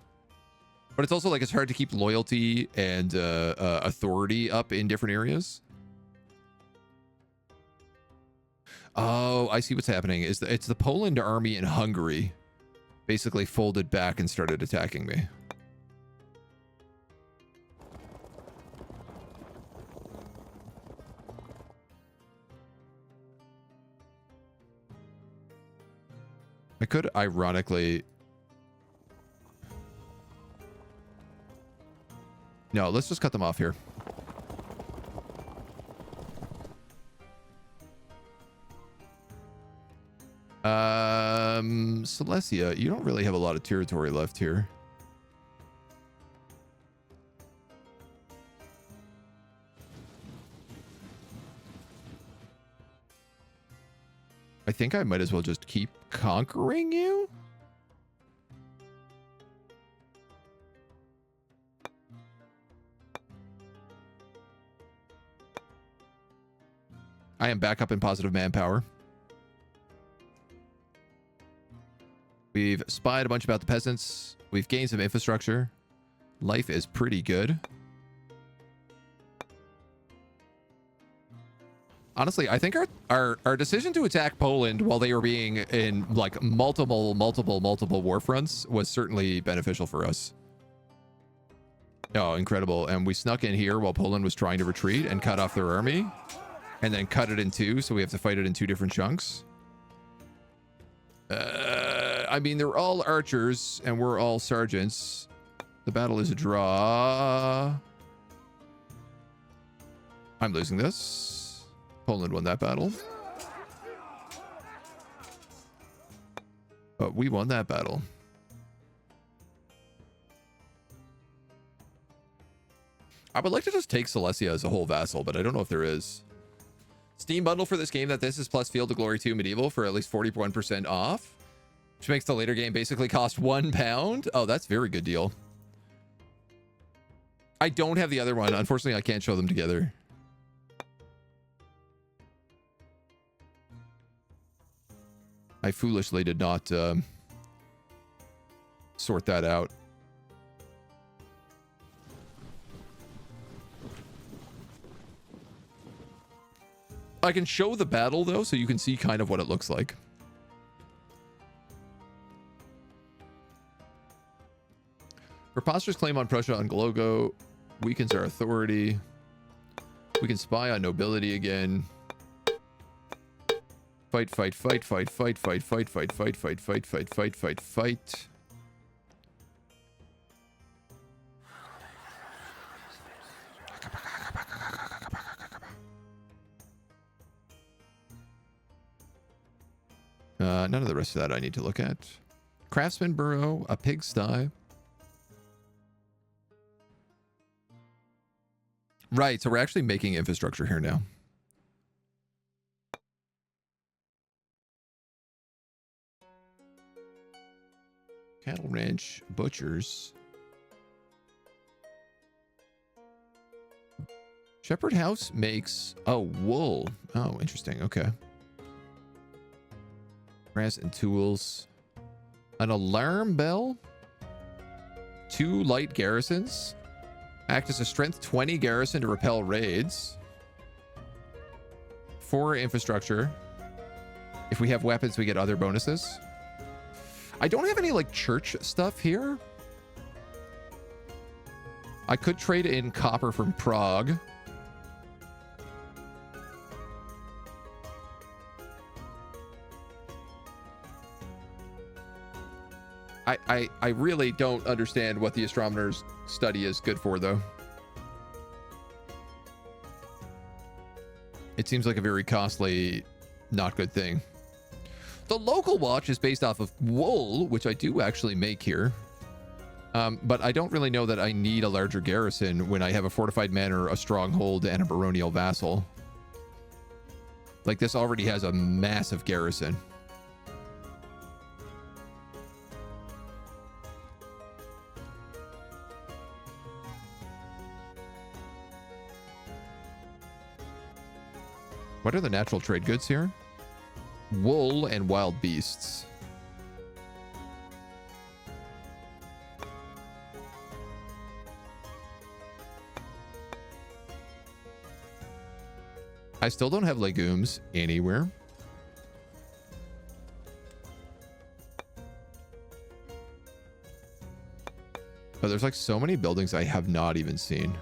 But it's also like it's hard to keep loyalty and authority up in different areas. Oh, I see what's happening. It's the Poland army in Hungary basically folded back and started attacking me. I could ironically... no, let's just cut them off here. Silesia, you don't really have a lot of territory left here. I think I might as well just keep conquering you. I am back up in positive manpower. We've spied a bunch about the peasants. We've gained some infrastructure. Life is pretty good. Honestly, I think our decision to attack Poland while they were being in like multiple war fronts was certainly beneficial for us. Oh, incredible. And we snuck in here while Poland was trying to retreat and cut off their army. And then cut it in two, so we have to fight it in two different chunks. I mean, they're all archers, and we're all sergeants. The battle is a draw. I'm losing this. Poland won that battle. But we won that battle. I would like to just take Silesia as a whole vassal, but I don't know if there is. Steam bundle for this game that this is plus Field of Glory 2 Medieval for at least 41% off, which makes the later game basically cost £1. Oh, that's a very good deal. I don't have the other one. Unfortunately, I can't show them together. I foolishly did not sort that out. I can show the battle, though, so you can see kind of what it looks like. Preposterous claim on Prussia on Glogo weakens our authority. We can spy on nobility again. Fight, fight, fight, fight, fight, fight, fight, fight, fight, fight, fight, fight, fight, fight, fight. None of the rest of that I need to look at. Craftsman burrow, a pigsty. Right, so we're actually making infrastructure here now. Cattle ranch, butchers. Shepherd house makes, oh, wool. Oh, interesting. Okay. Grass and tools. An alarm bell. 2 light garrisons. Act as a strength 20 garrison to repel raids. 4 infrastructure. If we have weapons, we get other bonuses. I don't have any like church stuff here. I could trade in copper from Prague. I really don't understand what the astronomer's study is good for, though. It seems like a very costly, not good thing. The local watch is based off of wool, which I do actually make here. But I don't really know that I need a larger garrison when I have a fortified manor, a stronghold, and a baronial vassal. Like, this already has a massive garrison. What are the natural trade goods here? Wool and wild beasts. I still don't have legumes anywhere. But there's like so many buildings I have not even seen.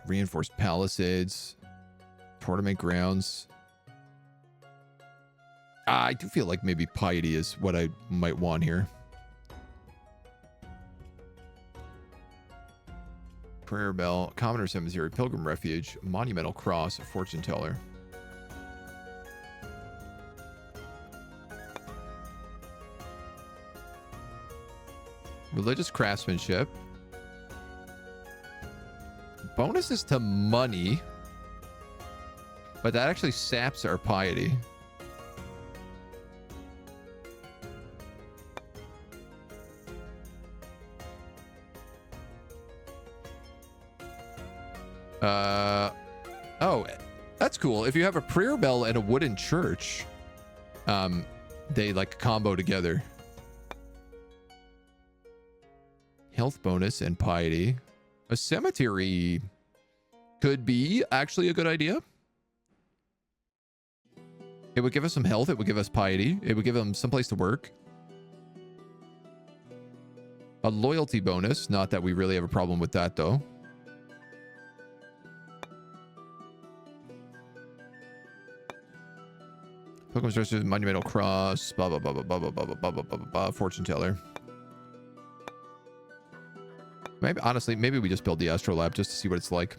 Reinforced palisades, tournament grounds. I do feel like maybe piety is what I might want here. Prayer bell, commoner cemetery, pilgrim refuge, monumental cross, fortune teller. Religious craftsmanship. Bonuses to money, but that actually saps our piety. Oh, that's cool. If you have a prayer bell and a wooden church, they like combo together. Health bonus and piety. A cemetery could be actually a good idea. It would give us some health. It would give us piety. It would give them some place to work. A loyalty bonus. Not that we really have a problem with that, though. Pilgrim's Rest, monumental cross. Blah, blah, blah, blah, blah, blah, blah, blah, blah, blah, blah, fortune teller. Maybe, honestly, maybe we just build the astrolab just to see what it's like.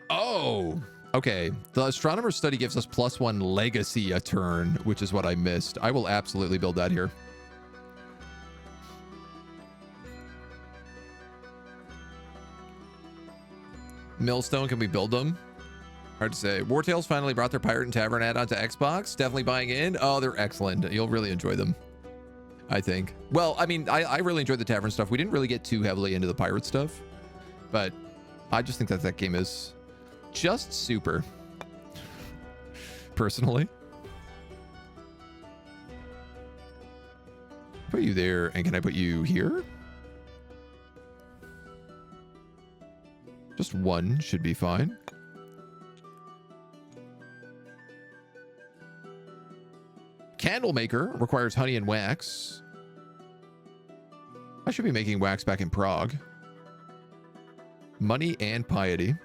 Oh, okay. The astronomer's study gives us +1 legacy a turn, which is what I missed. I will absolutely build that here. Millstone, can we build them? Hard to say. Wartails finally brought their Pirate and Tavern add-on to Xbox. Definitely buying in. Oh, they're excellent. You'll really enjoy them, I think. Well, I mean, I really enjoyed the Tavern stuff. We didn't really get too heavily into the Pirate stuff, but I just think that that game is just super, personally. Put you there, and can I put you here? Just one should be fine. Candle maker requires honey and wax. I should be making wax back in Prague. Money and piety.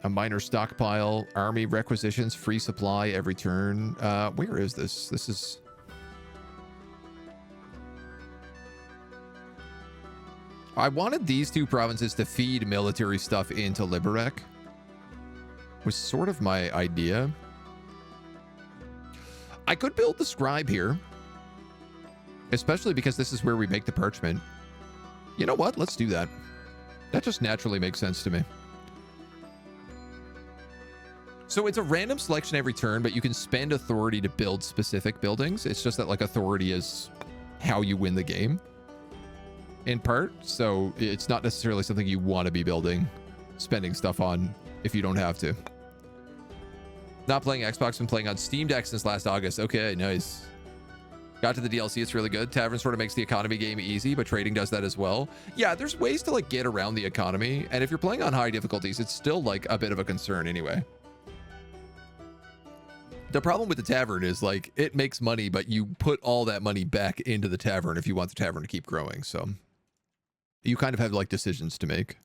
A minor stockpile, army requisitions, free supply every turn. Where is this? This is... I wanted these two provinces to feed military stuff into Liberec. Was sort of my idea. I could build the scribe here. Especially because this is where we make the parchment. You know what? Let's do that. That just naturally makes sense to me. So it's a random selection every turn, but you can spend authority to build specific buildings. It's just that, like, authority is how you win the game. In part, so it's not necessarily something you want to be building, spending stuff on if you don't have to. Not playing Xbox, been playing on Steam Deck since last August. Okay, nice. Got to the DLC, it's really good. Tavern sort of makes the economy game easy, but trading does that as well. Yeah, there's ways to, like, get around the economy, and if you're playing on high difficulties, it's still, like, a bit of a concern anyway. The problem with the tavern is, like, it makes money, but you put all that money back into the tavern if you want the tavern to keep growing, so... You kind of have, like, decisions to make.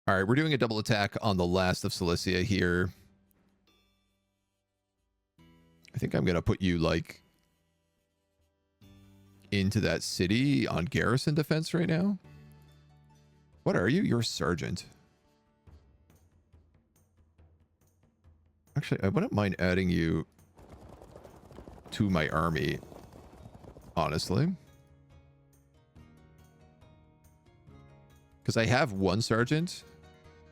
All right, we're doing a double attack on the last of Cilicia here. I think I'm going to put you, like, into that city on garrison defense right now. What are you? You're a sergeant. Actually, I wouldn't mind adding you to my army, honestly. Because I have one sergeant,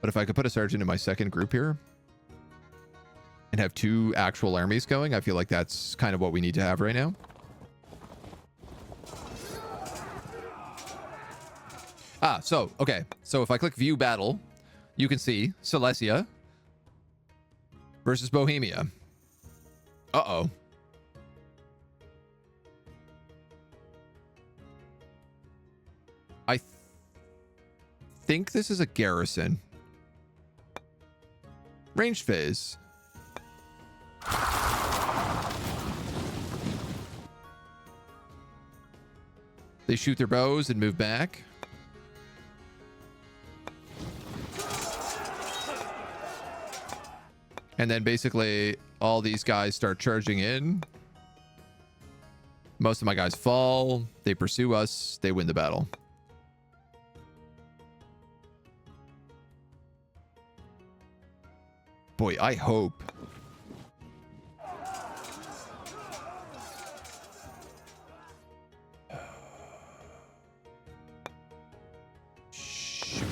but if I could put a sergeant in my second group here and have two actual armies going, I feel like that's kind of what we need to have right now. Okay. So if I click view battle, you can see Silesia versus Bohemia. Uh-oh. I think this is a garrison. Range phase. They shoot their bows and move back. And then basically all these guys start charging in. Most of my guys fall. They pursue us. They win the battle. Boy, I hope. Shoot.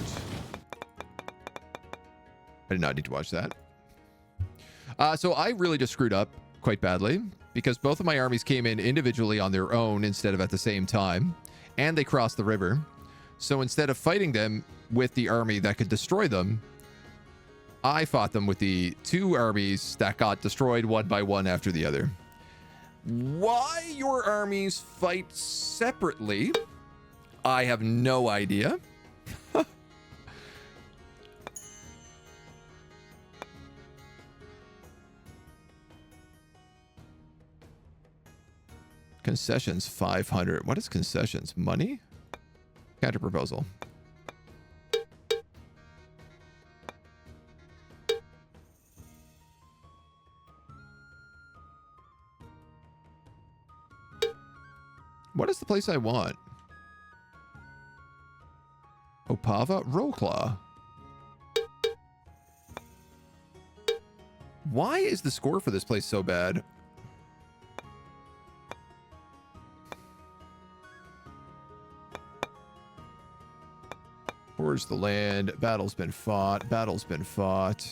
I did not need to watch that. So I really just screwed up quite badly because both of my armies came in individually on their own instead of at the same time, and they crossed the river. So instead of fighting them with the army that could destroy them, I fought them with the two armies that got destroyed one by one after the other. Why your armies fight separately, I have no idea. Concessions 500. What is concessions? Money? Counter proposal. What is the place I want? Opava? Rollclaw. Why is the score for this place so bad? Forge the land. Battle's been fought. Battle's been fought.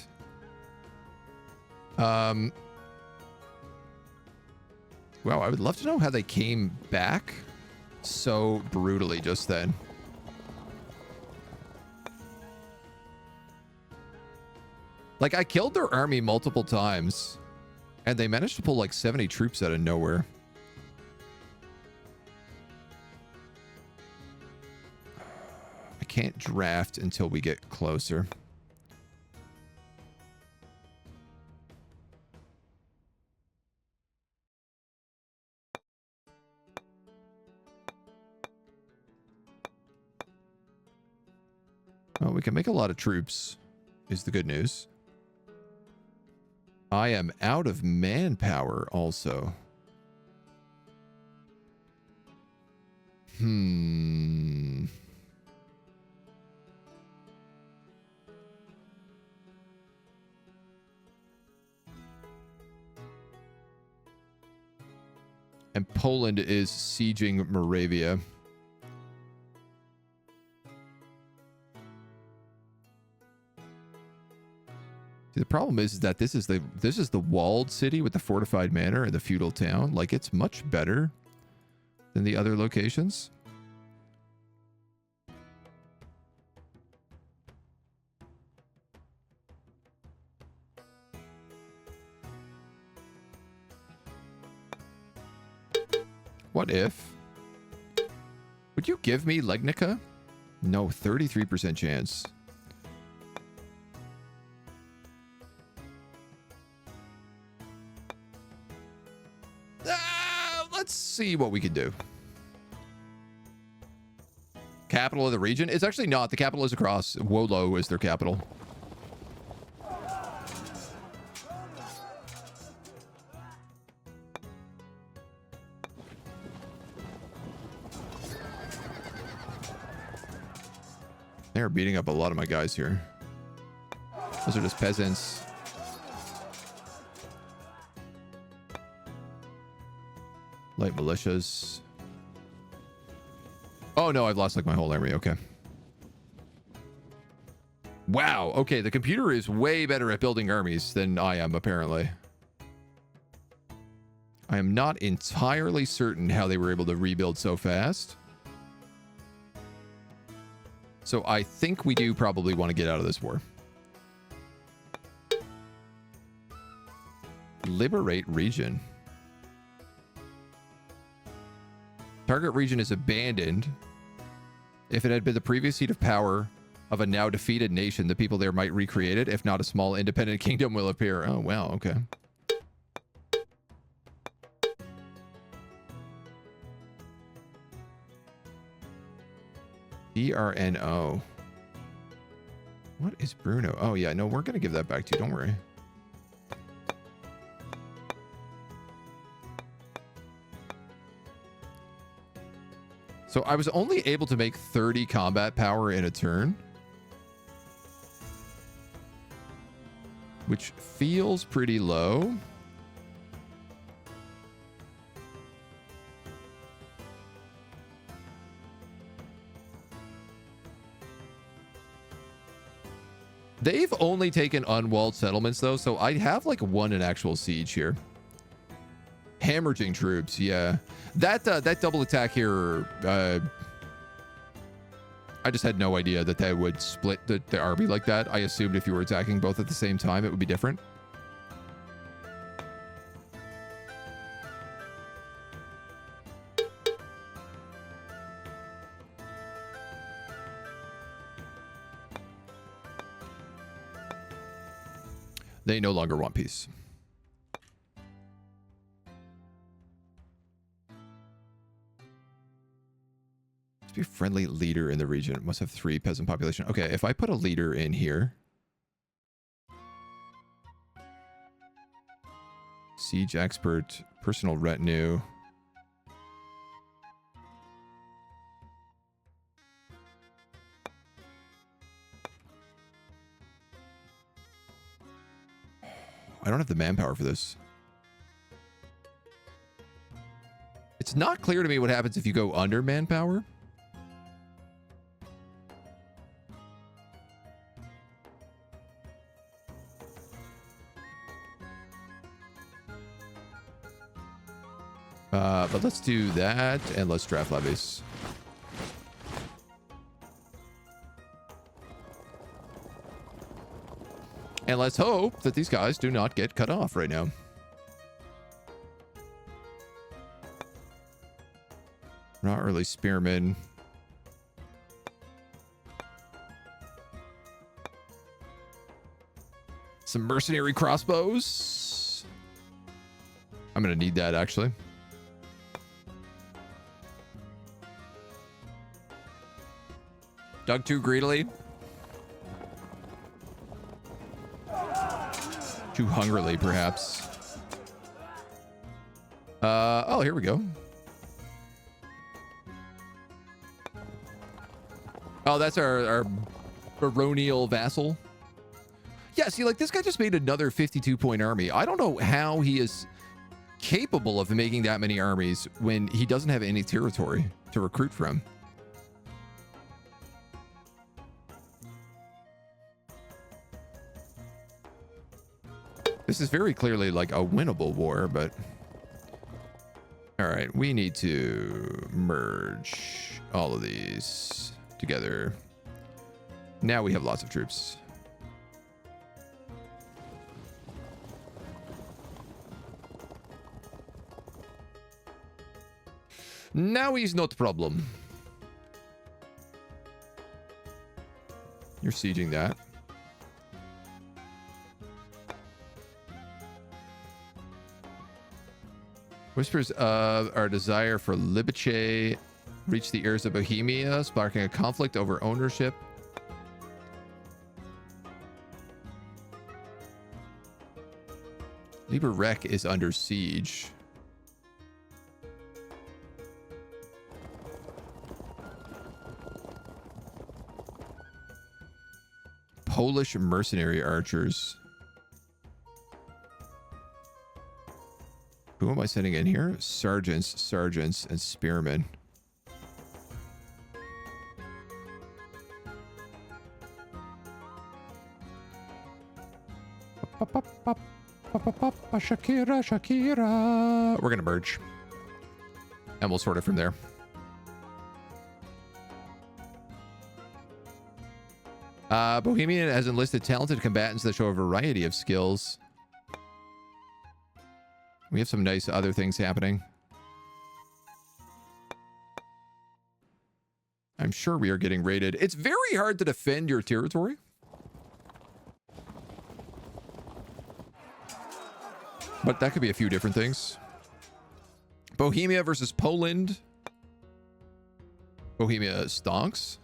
Wow, I would love to know how they came back so brutally just then. Like, I killed their army multiple times, and they managed to pull like 70 troops out of nowhere. I can't draft until we get closer. Well, we can make a lot of troops. is the good news. I am out of manpower also. And Poland is sieging Moravia. See, the problem is that this is the walled city with the fortified manor and the feudal town. Like, it's much better than the other locations. What if? Would you give me Legnica? No, 33% chance. Let's see what we can do. Capital of the region? It's actually not. The capital is across. Wolo is their capital. They're beating up a lot of my guys here. Those are just peasants. Light militias. Oh no, I've lost like my whole army. Okay. Wow. Okay, the computer is way better at building armies than I am, apparently. I am not entirely certain how they were able to rebuild so fast. So I think we do probably want to get out of this war. Liberate region. Target region is abandoned. If it had been the previous seat of power of a now defeated nation, the people there might recreate it. If not, a small independent kingdom will appear. Oh, wow. Okay. BRNO. What is Bruno? Oh, yeah. No, we're going to give that back to you. Don't worry. So I was only able to make 30 combat power in a turn, which feels pretty low. They've only taken unwalled settlements, though, so I have like one in actual siege here. Hemorrhaging troops, yeah. That double attack here, I just had no idea that they would split the army like that. I assumed if you were attacking both at the same time, it would be different. They no longer want peace. To be a friendly leader in the region. It must have 3 peasant population. Okay, if I put a leader in here. Siege expert, personal retinue. I don't have the manpower for this. It's not clear to me what happens if you go under manpower. But let's do that, and let's draft levies. And let's hope that these guys do not get cut off right now. Not really spearmen. Some mercenary crossbows. I'm going to need that, actually. Dug too greedily. Too hungrily, perhaps. Oh, here we go. Oh, that's our baronial vassal. Yeah, see, like, this guy just made another 52-point army. I don't know how he is capable of making that many armies when he doesn't have any territory to recruit from. This is very clearly like a winnable war, but... All right, we need to merge all of these together. Now we have lots of troops. Now he's not a problem. You're sieging that. Whispers of our desire for Libiche reach the ears of Bohemia, sparking a conflict over ownership. Liberec is under siege. Polish mercenary archers. Who am I sending in here? Sergeants, and spearmen. Shakira. We're going to merge. And we'll sort it from there. Bohemian has enlisted talented combatants that show a variety of skills. We have some nice other things happening. I'm sure we are getting raided. It's very hard to defend your territory. But that could be a few different things. Bohemia versus Poland. Bohemia stonks.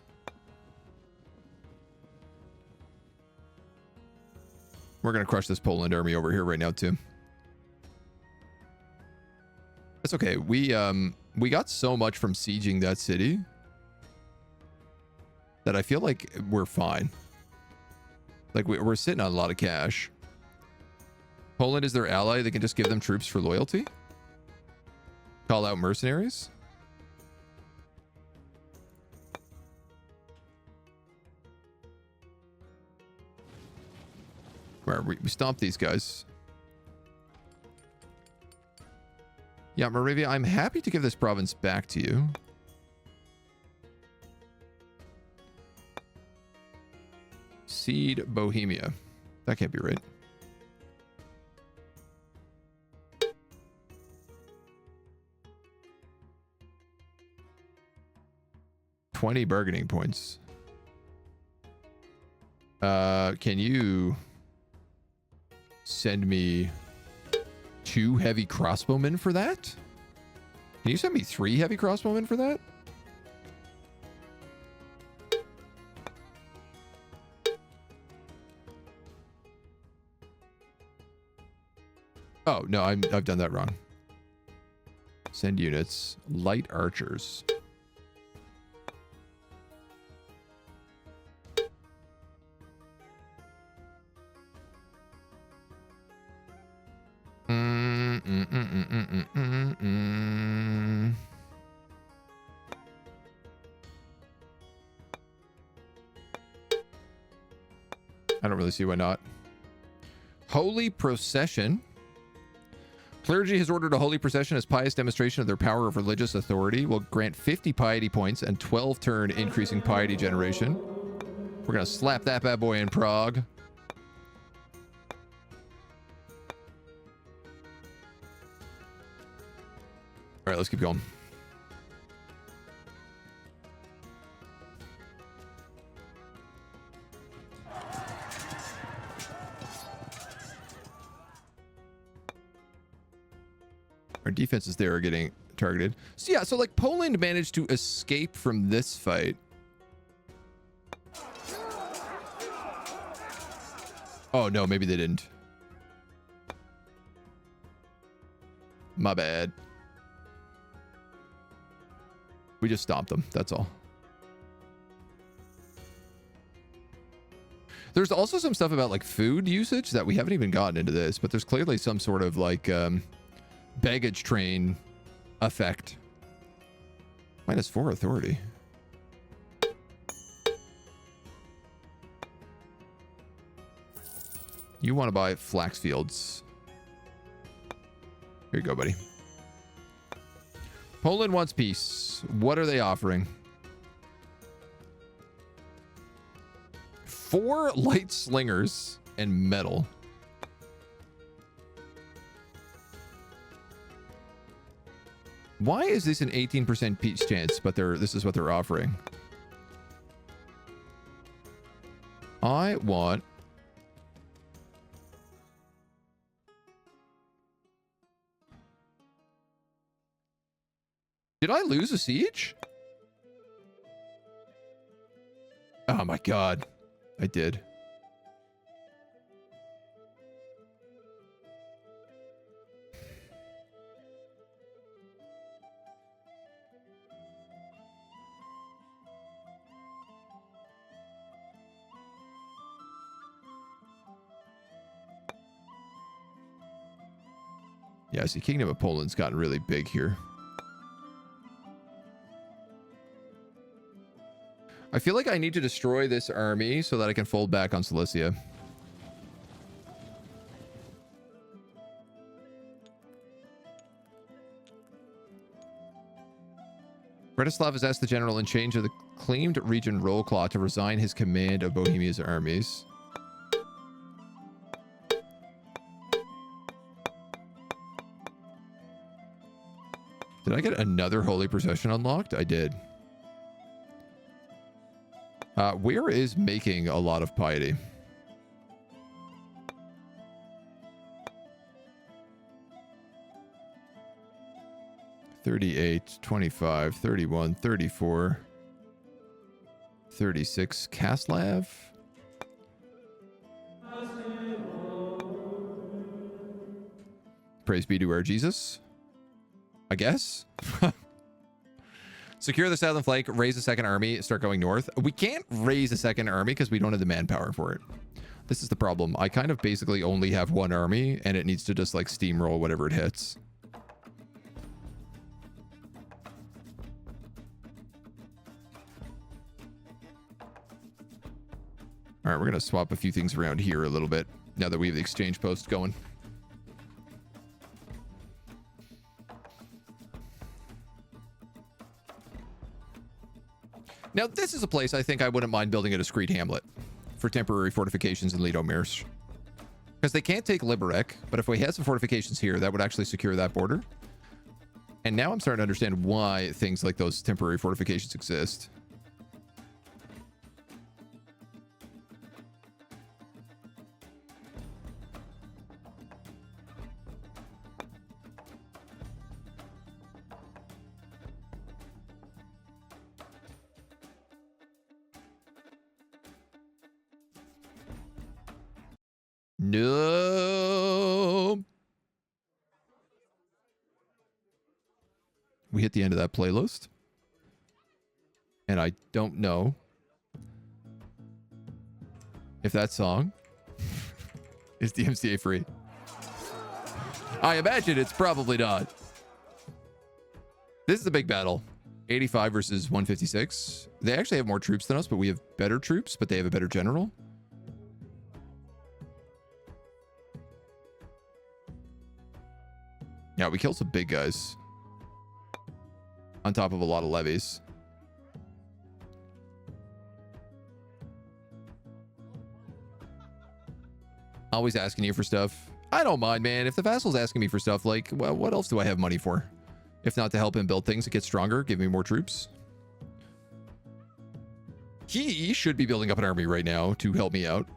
We're going to crush this Poland army over here right now, too. It's okay. We got so much from sieging that city that I feel like we're fine. Like, we're sitting on a lot of cash. Poland is their ally. They can just give them troops for loyalty. Call out mercenaries. Where we stomp these guys. Yeah, Moravia, I'm happy to give this province back to you. Cede Bohemia. That can't be right. $20 bargaining points. Can you send me 2 heavy crossbowmen for that? Can you send me 3 heavy crossbowmen for that? Oh, no, I've done that wrong. Send units. Light archers. I don't really see why not. Holy procession. Clergy has ordered a holy procession as pious demonstration of their power of religious authority. Will grant 50 piety points and 12 turn increasing piety generation. We're going to slap that bad boy in Prague. All right, let's keep going. Our defenses there are getting targeted. So yeah, so like Poland managed to escape from this fight. Oh no, maybe they didn't. My bad. We just stomped them. That's all. There's also some stuff about like food usage that we haven't even gotten into this, but there's clearly some sort of like baggage train effect. -4 authority. You want to buy flax fields. Here you go, buddy. Poland wants peace. What are they offering? 4 light slingers and metal. Why is this an 18% peace chance, but this is what they're offering? I want... Did I lose a siege? Oh my god. I did. Yeah, see, Kingdom of Poland's gotten really big here. I feel like I need to destroy this army so that I can fold back on Silesia. Bretislav has asked the general in charge of the claimed region Rollclaw to resign his command of Bohemia's armies. Did I get another Holy Procession unlocked? I did. Where is making a lot of piety? $38, $25, $31, $34, $36. Kaslav? Praise be to our Jesus. I guess. Secure the southern flank, raise a second army, start going north. We can't raise a second army because we don't have the manpower for it. This is the problem. I kind of basically only have one army and it needs to just like steamroll whatever it hits. All right, we're going to swap a few things around here a little bit now that we have the exchange post going. Now, this is a place I think I wouldn't mind building a discreet hamlet for temporary fortifications in Lidomierz. Because they can't take Liberec, but if we had some fortifications here, that would actually secure that border. And now I'm starting to understand why things like those temporary fortifications exist. No. We hit the end of that playlist. And I don't know if that song is DMCA free. I imagine it's probably not. This is a big battle. 85 versus 156. They actually have more troops than us, but we have better troops, but they have a better general. Yeah, we killed some big guys. On top of a lot of levies. Always asking you for stuff. I don't mind, man. If the vassal's asking me for stuff, like, well, what else do I have money for? If not to help him build things that get stronger, give me more troops. He should be building up an army right now to help me out.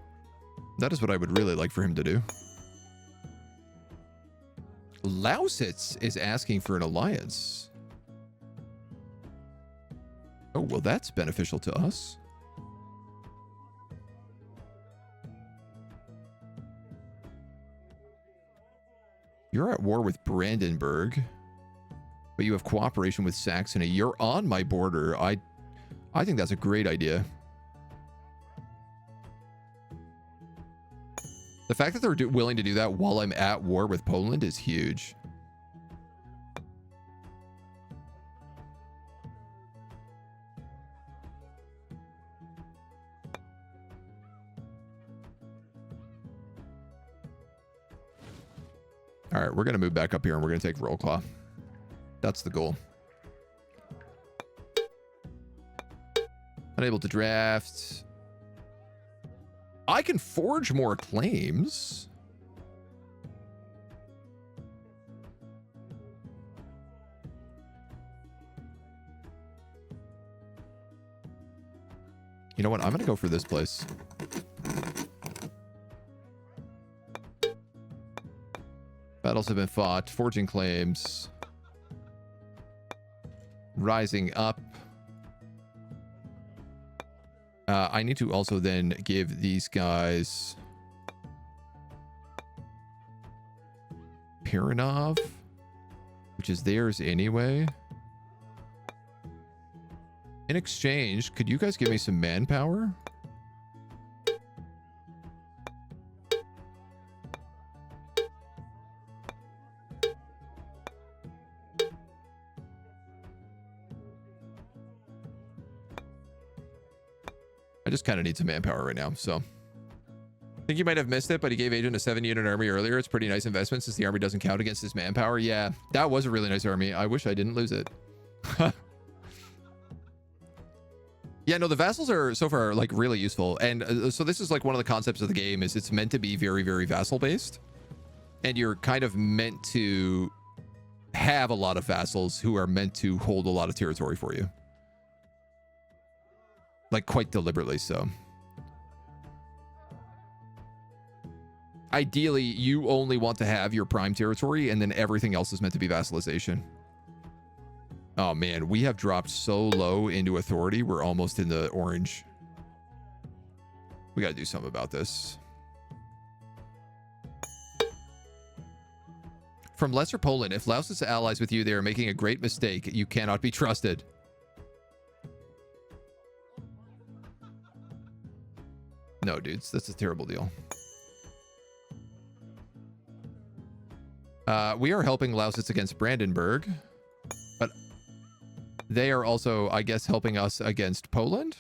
That is what I would really like for him to do. Lausitz is asking for an alliance. Oh, well, that's beneficial to us. You're at war with Brandenburg, but you have cooperation with Saxony. You're on my border. I think that's a great idea. The fact that they're willing to do that while I'm at war with Poland is huge. All right, we're going to move back up here and we're going to take Roll Claw. That's the goal. Unable to draft. I can forge more claims. You know what? I'm going to go for this place. Battles have been fought. Forging claims. Rising up. I need to also then give these guys Piranov, which is theirs anyway. In exchange, could you guys give me some manpower? I just kind of need some manpower right now, so. I think you might have missed it, but he gave Agent a 7-unit army earlier. It's pretty nice investment since the army doesn't count against his manpower. Yeah, that was a really nice army. I wish I didn't lose it. Yeah, no, the vassals are so far like really useful. And so this is like one of the concepts of the game is it's meant to be very, very vassal based. And you're kind of meant to have a lot of vassals who are meant to hold a lot of territory for you. Like quite deliberately so. Ideally, you only want to have your prime territory and then everything else is meant to be vassalization. Oh man, we have dropped so low into authority. We're almost in the orange. We got to do something about this. From Lesser Poland, if Laos is allies with you, they are making a great mistake. You cannot be trusted. No, dudes, that's a terrible deal. We are helping Lausitz against Brandenburg, but they are also, I guess, helping us against Poland.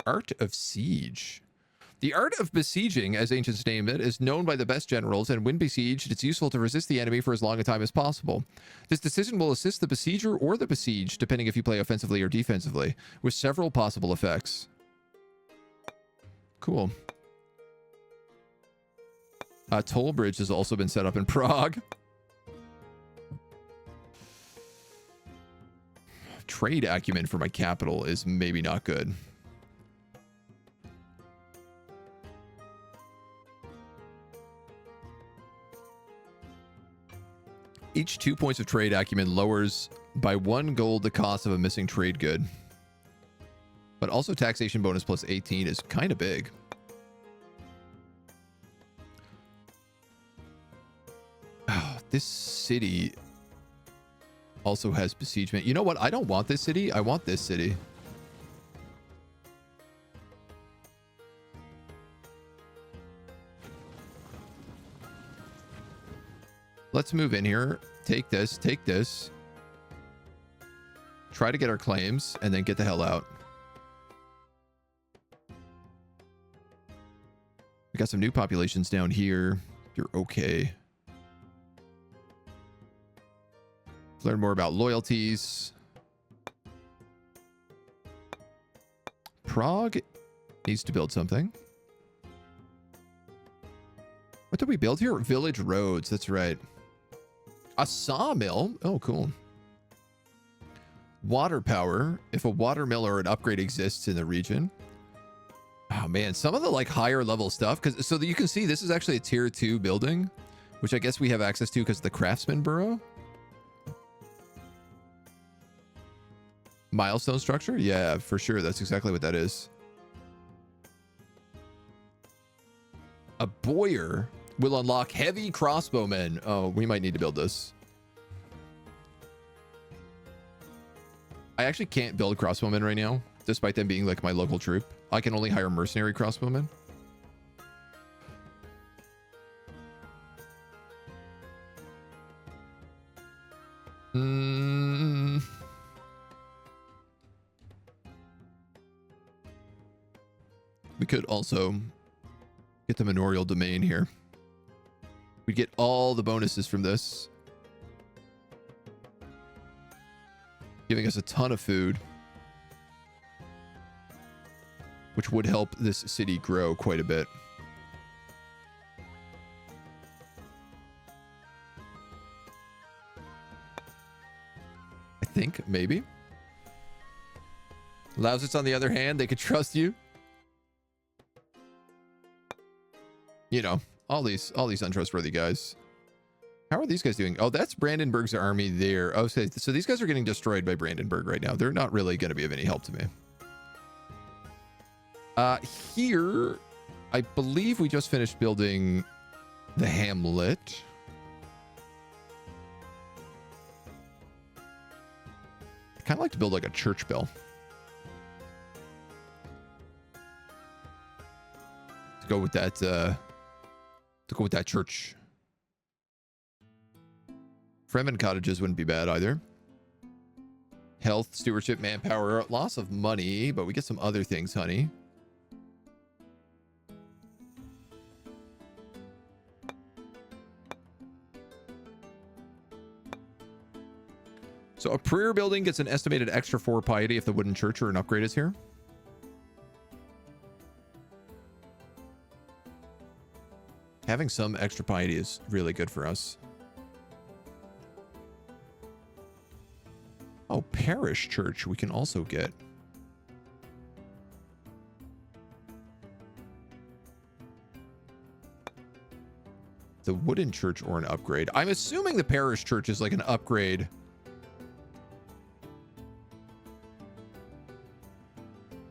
Art of Siege. The art of besieging, as ancients name it, is known by the best generals, and when besieged, it's useful to resist the enemy for as long a time as possible. This decision will assist the besieger or the besieged, depending if you play offensively or defensively, with several possible effects. Cool. A toll bridge has also been set up in Prague. Trade acumen for my capital is maybe not good. Each 2 points of trade acumen lowers by 1 gold the cost of a missing trade good. But also taxation bonus plus 18 is kind of big. Oh, this city also has besiegement. You know what? I don't want this city. I want this city. Let's move in here. Take this. Take this. Try to get our claims and then get the hell out. We got some new populations down here. You're okay. Learn more about loyalties. Prague needs to build something. What did we build here? Village roads. That's right. A sawmill. Oh, cool. Water power. If a water mill or an upgrade exists in the region. Oh man, some of the like higher level stuff. Because so that you can see this is actually a tier 2 building, which I guess we have access to because of the craftsman borough. Milestone structure? Yeah, for sure. That's exactly what that is. A boyar will unlock heavy crossbowmen. Oh, we might need to build this. I actually can't build crossbowmen right now, despite them being like my local troop. I can only hire mercenary crossbowmen. We could also get the manorial domain here. We get all the bonuses from this, giving us a ton of food, which would help this city grow quite a bit. I think maybe. Lausitz, on the other hand, they could trust you. You know, all these untrustworthy guys. How are these guys doing? Oh, that's Brandenburg's army there. Oh, so these guys are getting destroyed by Brandenburg right now. They're not really going to be of any help to me. Here, I believe we just finished building the hamlet. I kind of like to build like a church bell. To go with that, church. Fremen cottages wouldn't be bad either. Health, stewardship, manpower, loss of money, but we get some other things, honey. So a prayer building gets an estimated extra 4 piety if the wooden church or an upgrade is here. Having some extra piety is really good for us. Oh, parish church we can also get. The wooden church or an upgrade. I'm assuming the parish church is like an upgrade.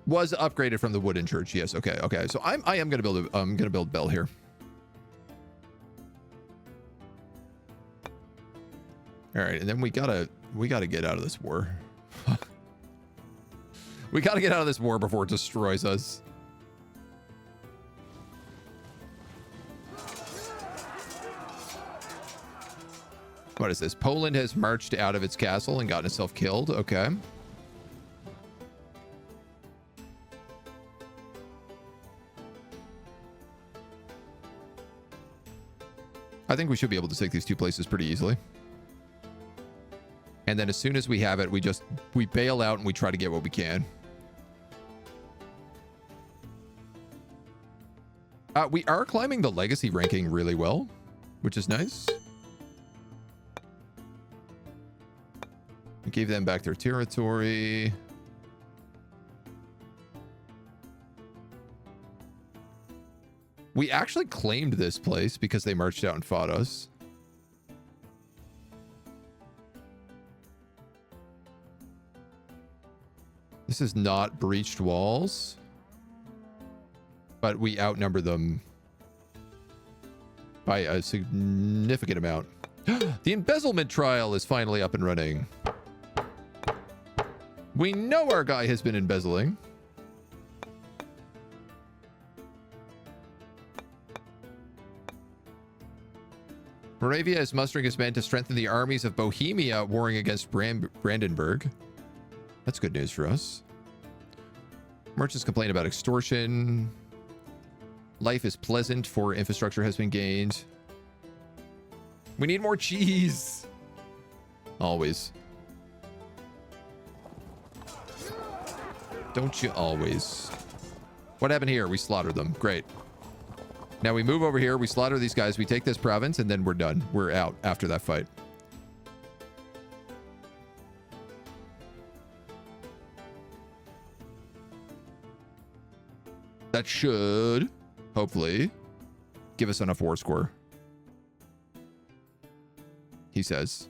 Was upgraded from the wooden church. Yes. Okay. Okay. So I am going to build I'm going to build Bell here. All right. And then we gotta get out of this war. We gotta get out of this war before it destroys us. What is this? Poland has marched out of its castle and gotten itself killed. Okay. I think we should be able to take these two places pretty easily. And then as soon as we have it, we bail out and we try to get what we can. We are climbing the legacy ranking really well, which is nice. We gave them back their territory. We actually claimed this place because they marched out and fought us. This is not breached walls, but we outnumber them by a significant amount. The embezzlement trial is finally up and running. We know our guy has been embezzling. Moravia is mustering his men to strengthen the armies of Bohemia warring against Brandenburg. That's good news for us. Merchants complain about extortion. Life is pleasant for infrastructure has been gained. We need more cheese. Always. Don't you always? What happened here? We slaughtered them. Great. Now we move over here. We slaughter these guys. We take this province and then we're done. We're out after that fight. That should, hopefully, give us enough war score. He says.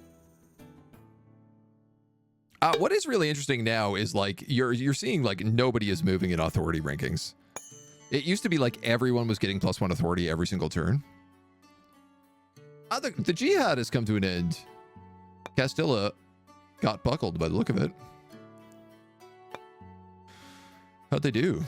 What is really interesting now is like you're seeing like nobody is moving in authority rankings. It used to be like everyone was getting +1 authority every single turn. The jihad has come to an end. Castilla got buckled by the look of it. How'd they do?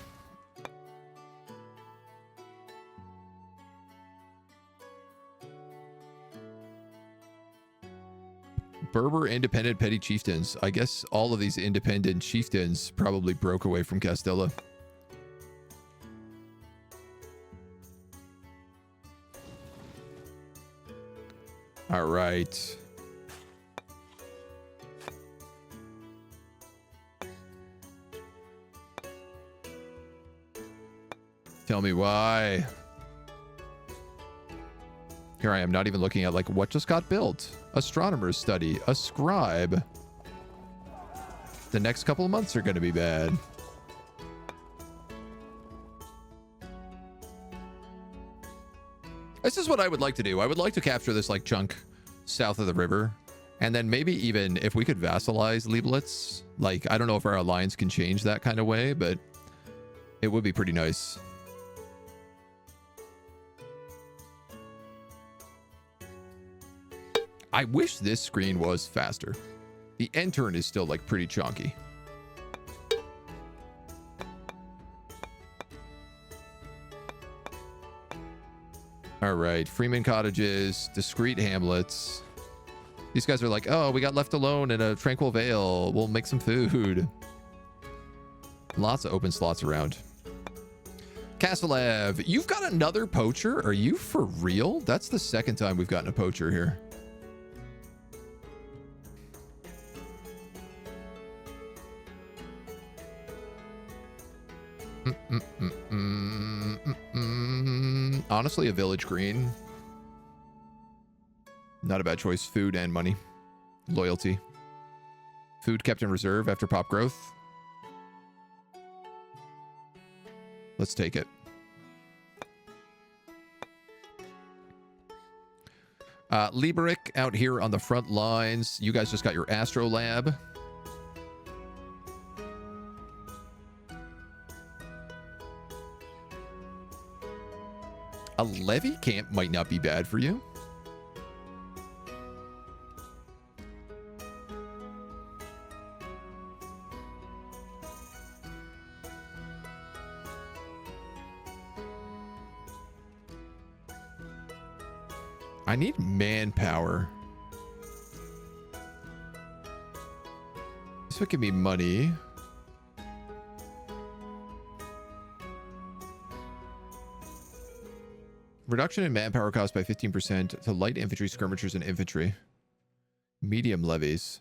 Berber independent petty chieftains. I guess all of these independent chieftains probably broke away from Castilla. All right. Tell me why. Here I am, not even looking at like what just got built. Astronomer's study, a scribe. The next couple of months are going to be bad. This is what I would like to do. I would like to capture this like chunk south of the river. And then maybe even if we could vassalize Lieblitz. Like, I don't know if our alliance can change that kind of way, but it would be pretty nice. I wish this screen was faster. The end turn is still like pretty chunky. All right, Freeman cottages, discreet hamlets. These guys are like, oh, we got left alone in a tranquil vale. We'll make some food. Lots of open slots around. Castlev, you've got another poacher? Are you for real? That's the second time we've gotten a poacher here. Honestly, a village green. Not a bad choice. Food and money. Loyalty. Food kept in reserve after pop growth. Let's take it. Liberic out here on the front lines. You guys just got your Astro Lab. A levy camp might not be bad for you. I need manpower. This would give me money. Reduction in manpower cost by 15% to light infantry, skirmishers, and infantry. Medium levies.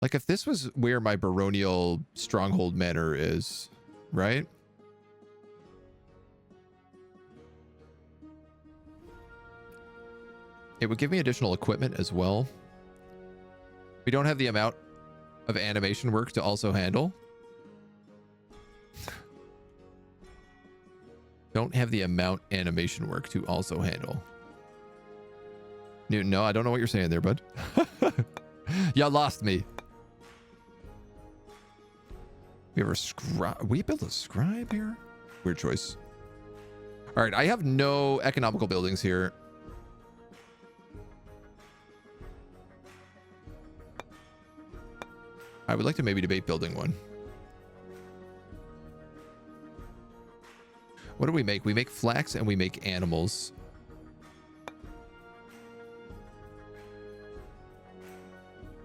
Like if this was where my baronial stronghold manor is, right? It would give me additional equipment as well. We don't have the amount of animation work to also handle. Don't have the amount animation work to also handle. Newton, no, I don't know what you're saying there, bud. You lost me. We have a scribe. We built a scribe here? Weird choice. All right, I have no economical buildings here. I would like to maybe debate building one. What do we make? We make flax and we make animals.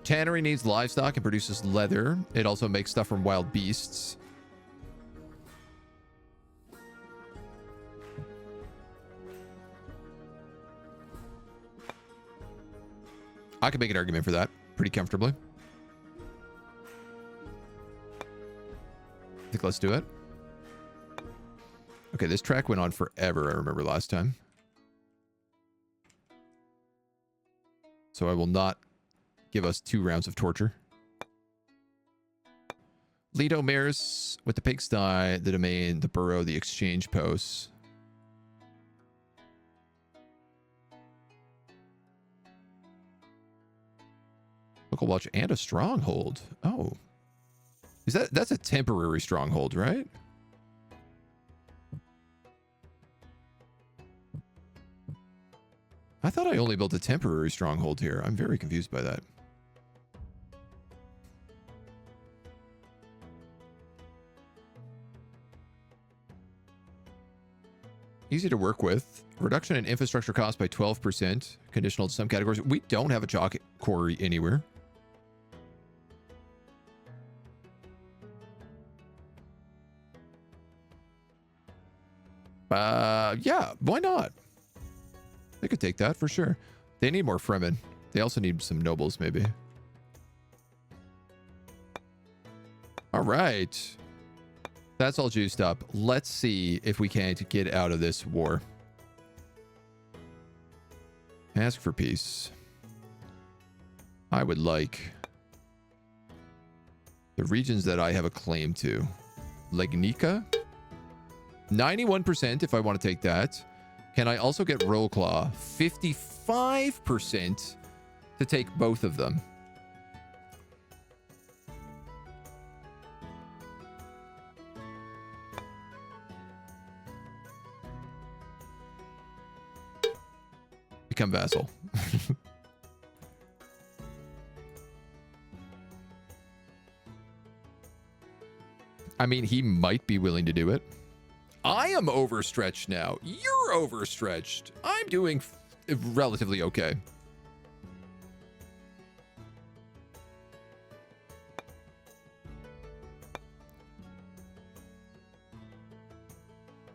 Tannery needs livestock and produces leather. It also makes stuff from wild beasts. I could make an argument for that pretty comfortably. I think let's do it. Okay, this track went on forever, I remember last time. So I will not give us 2 rounds of torture. Lido mares with the pigsty, the domain, the borough, the exchange posts. Local watch and a stronghold. Oh. Is that's a temporary stronghold, right? I thought I only built a temporary stronghold here. I'm very confused by that. Easy to work with. Reduction in infrastructure cost by 12%. Conditional to some categories. We don't have a chalk quarry anywhere. Yeah, why not? They could take that for sure. They need more Fremen. They also need some nobles, maybe. All right. That's all juiced up. Let's see if we can't get out of this war. Ask for peace. I would like the regions that I have a claim to. Legnica? 91% if I want to take that. Can I also get Roll Claw? 55% to take both of them. Become vassal. I mean, he might be willing to do it. I am overstretched now. You're overstretched. I'm doing relatively okay.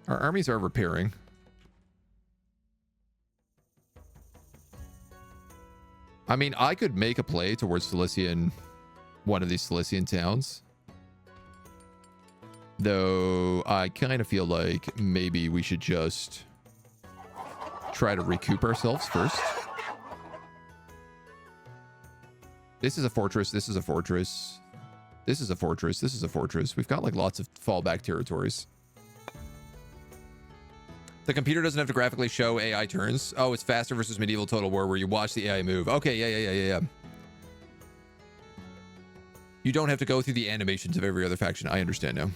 Our armies are repairing. I mean, I could make a play towards Cilician, one of these Cilician towns. Though I kind of feel like maybe we should just try to recoup ourselves first. This is a fortress. This is a fortress. This is a fortress. This is a fortress. We've got like lots of fallback territories. The computer doesn't have to graphically show AI turns. Oh, it's faster versus medieval Total War where you watch the AI move. Okay, yeah. You don't have to go through the animations of every other faction. I understand now.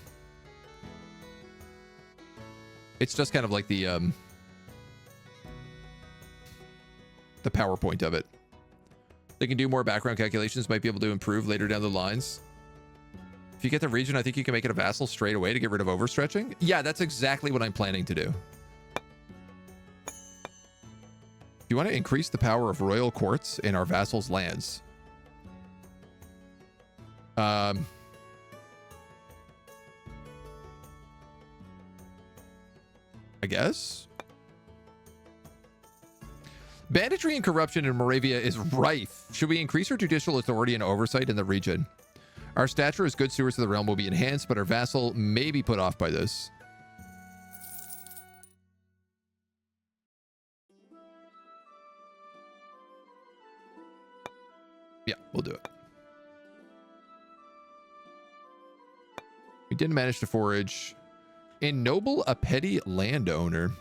It's just kind of like the PowerPoint of it. They can do more background calculations, might be able to improve later down the lines. If you get the region, I think you can make it a vassal straight away to get rid of overstretching. Yeah, that's exactly what I'm planning to do. You want to increase the power of royal courts in our vassals' lands. I guess. Banditry and corruption in Moravia is rife. Should we increase our judicial authority and oversight in the region? Our stature as good stewards of the realm will be enhanced, but our vassal may be put off by this. Yeah, we'll do it. We didn't manage to forage. Ennoble a petty landowner.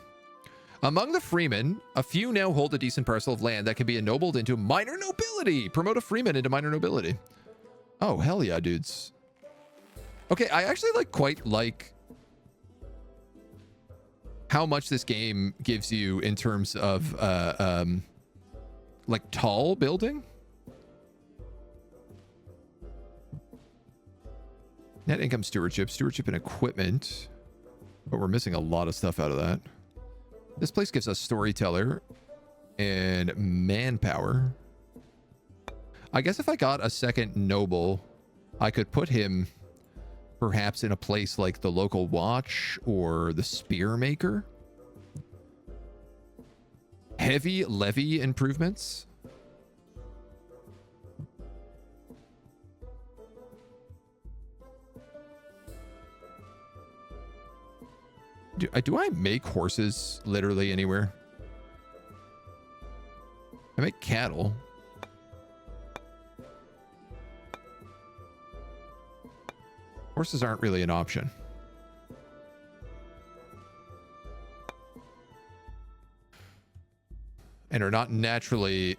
Among the freemen, a few now hold a decent parcel of land that can be ennobled into minor nobility. Promote a freeman into minor nobility. Oh, hell yeah, dudes. Okay, I actually quite like how much this game gives you in terms of like tall building. Net income stewardship and equipment. But we're missing a lot of stuff out of that. This place gives us storyteller and manpower. I guess if I got a second noble, I could put him perhaps in a place like the local watch or the spear maker. Heavy levy improvements. Do I make horses literally anywhere? I make cattle. Horses aren't really an option. And are not naturally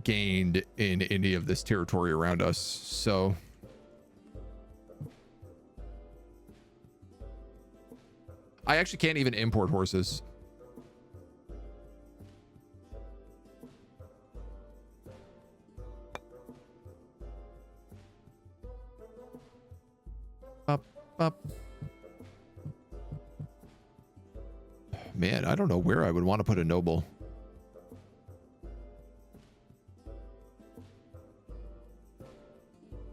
gained in any of this territory around us, so I actually can't even import horses. Up. Man, I don't know where I would want to put a noble.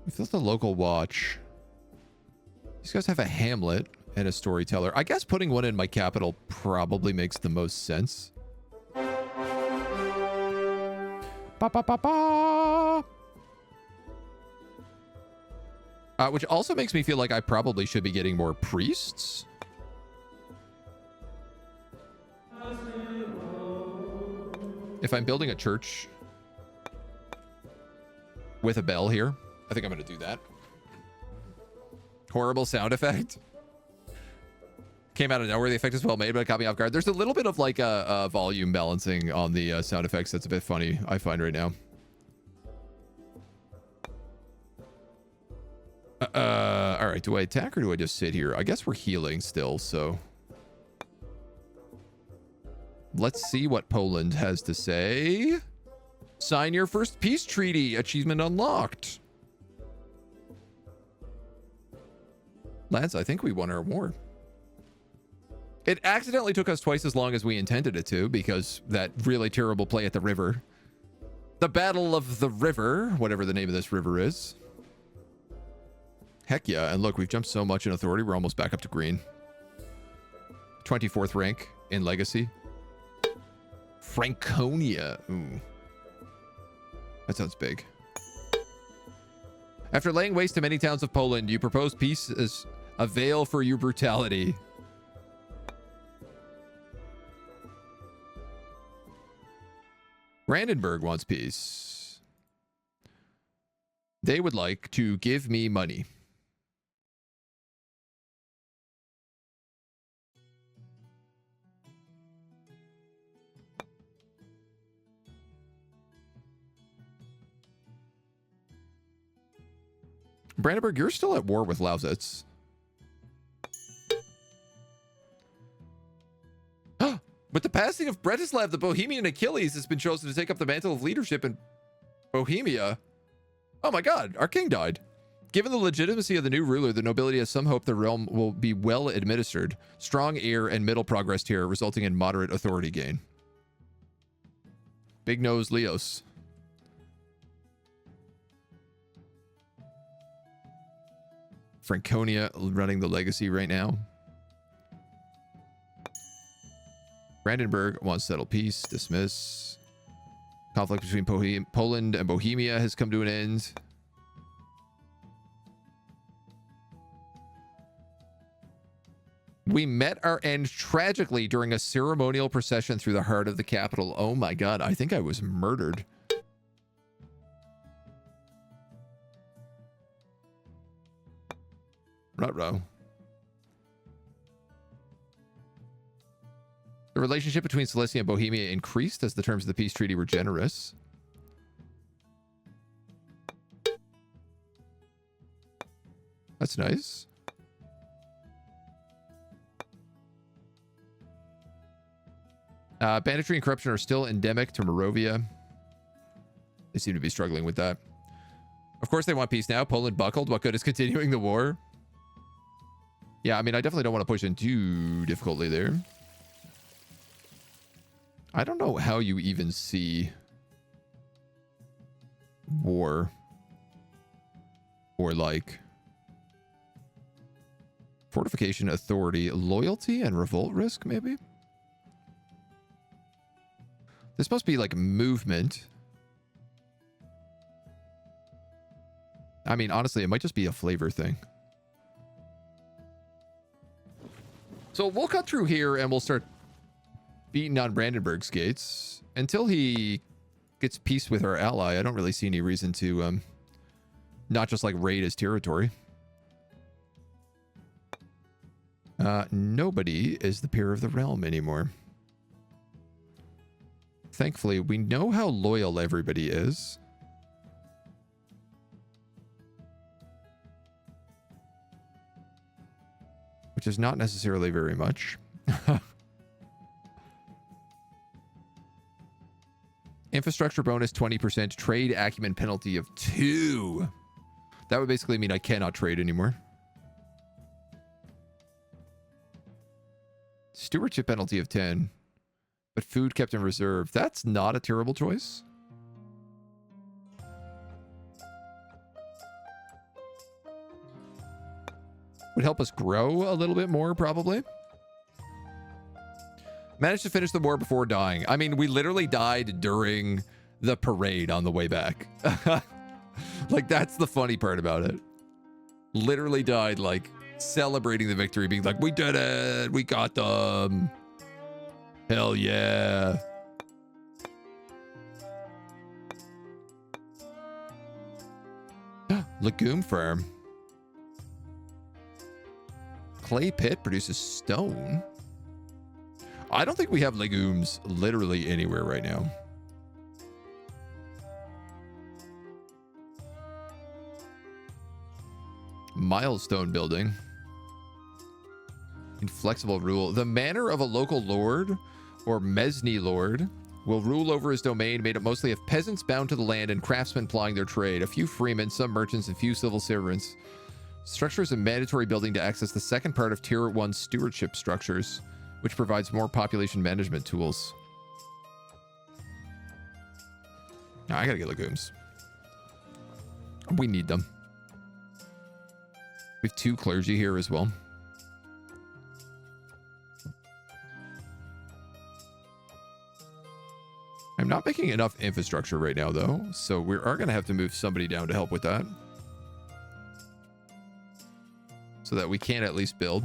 If that's the local watch. These guys have a hamlet and a storyteller. I guess putting one in my capital probably makes the most sense. Ba, ba, ba, ba. Which also makes me feel like I probably should be getting more priests. If I'm building a church with a bell here, I think I'm going to do that. Horrible sound effect. Came out of nowhere. The effect is well made, but it caught me off guard. There's a little bit of like a volume balancing on the sound effects that's a bit funny, I find right now. All right, do I attack or do I just sit here? I guess we're healing still, so let's see what Poland has to say. Sign your first peace treaty. Achievement unlocked. Lads, I think we won our war. It accidentally took us twice as long as we intended it to because that really terrible play at the river. The Battle of the River, whatever the name of this river is. Heck yeah, and look, we've jumped so much in authority, we're almost back up to green. 24th rank in legacy. Franconia. Ooh. That sounds big. After laying waste to many towns of Poland, you propose peace as a veil for your brutality. Brandenburg wants peace. They would like to give me money. Brandenburg, you're still at war with Lausitz. With the passing of Bretislav, the Bohemian Achilles has been chosen to take up the mantle of leadership in Bohemia. Oh my god, our king died. Given the legitimacy of the new ruler, the nobility has some hope the realm will be well administered. Strong heir and middle progress tier, resulting in moderate authority gain. Big nose Leos. Franconia running the legacy right now. Brandenburg wants to settle peace. Dismiss. Conflict between Poland and Bohemia has come to an end. We met our end tragically during a ceremonial procession through the heart of the capital. Oh my god, I think I was murdered. Ruh-roh. The relationship between Silesia and Bohemia increased as the terms of the peace treaty were generous. That's nice. Banditry and corruption are still endemic to Moravia. They seem to be struggling with that. Of course they want peace now. Poland buckled. What good is continuing the war? Yeah, I mean, I definitely don't want to push in too difficultly there. I don't know how you even see war or like fortification, authority, loyalty, and revolt risk, maybe? This must be like movement. I mean, honestly, it might just be a flavor thing. So we'll cut through here and we'll start beating on Brandenburg's gates. Until he gets peace with our ally, I don't really see any reason to not just like raid his territory. Nobody is the peer of the realm anymore. Thankfully, we know how loyal everybody is. Which is not necessarily very much. Infrastructure bonus 20%. Trade acumen penalty of 2. That would basically mean I cannot trade anymore. Stewardship penalty of 10. But food kept in reserve. That's not a terrible choice. Would help us grow a little bit more, probably. Managed to finish the war before dying. I mean, we literally died during the parade on the way back. Like, that's the funny part about it. Literally died, like, celebrating the victory, being like, we did it! We got them! Hell yeah! Legume farm. Clay pit produces stone. I don't think we have legumes literally anywhere right now. Milestone building. Inflexible rule. The manor of a local lord or mesne lord will rule over his domain made up mostly of peasants bound to the land and craftsmen plying their trade. A few freemen, some merchants, and few civil servants. Structure is a mandatory building to access the second part of Tier 1 stewardship structures, which provides more population management tools. Now, I gotta get legumes. We need them. We have 2 clergy here as well. I'm not making enough infrastructure right now, though, so we are going to have to move somebody down to help with that. So that we can at least build.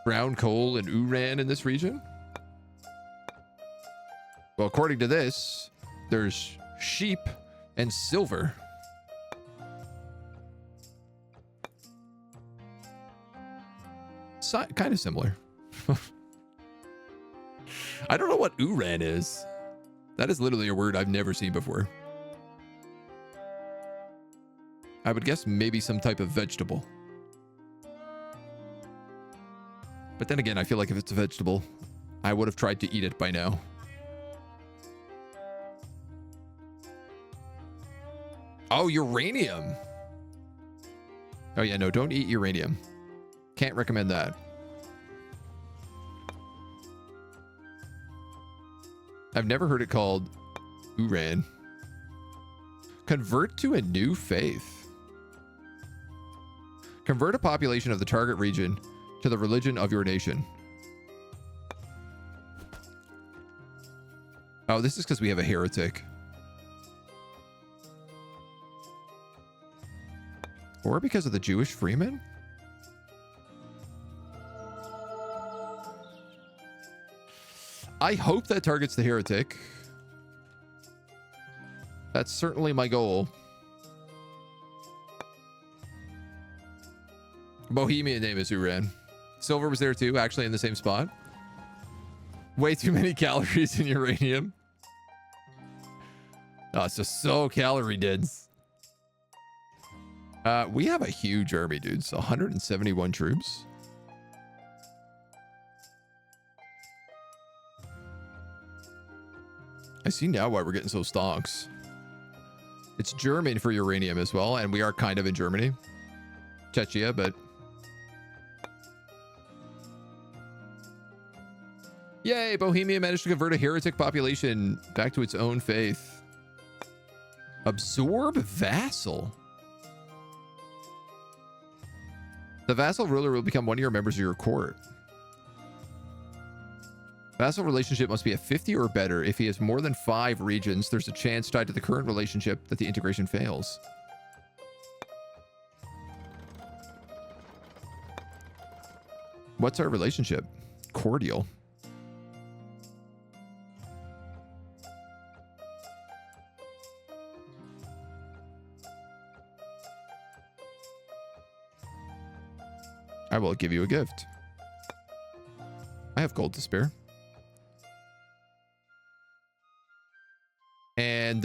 Brown coal and Uran in this region? Well, according to this, there's sheep and silver. Kind of similar. I don't know what Uran is. That is literally a word I've never seen before. I would guess maybe some type of vegetable. But then again, I feel like if it's a vegetable, I would have tried to eat it by now. Oh, uranium. Oh yeah, no, don't eat uranium. Can't recommend that. I've never heard it called Uran. Convert to a new faith. Convert a population of the target region to the religion of your nation. Oh, this is because we have a heretic. Or because of the Jewish freemen? I hope that targets the heretic. That's certainly my goal. Bohemia name is Uran. Silver was there too, actually in the same spot. Way too many calories in uranium. Oh, it's just so calorie dense. We have a huge army, dudes. 171 troops. I see now why we're getting so stonks. It's German for uranium as well, and we are kind of in Germany. Czechia, but... Yay! Bohemia managed to convert a heretic population back to its own faith. Absorb vassal. The vassal ruler will become one of your members of your court. Vassal relationship must be a 50 or better. If he has more than 5 regions, there's a chance tied to the current relationship that the integration fails. What's our relationship? Cordial. I will give you a gift. I have gold to spare. And,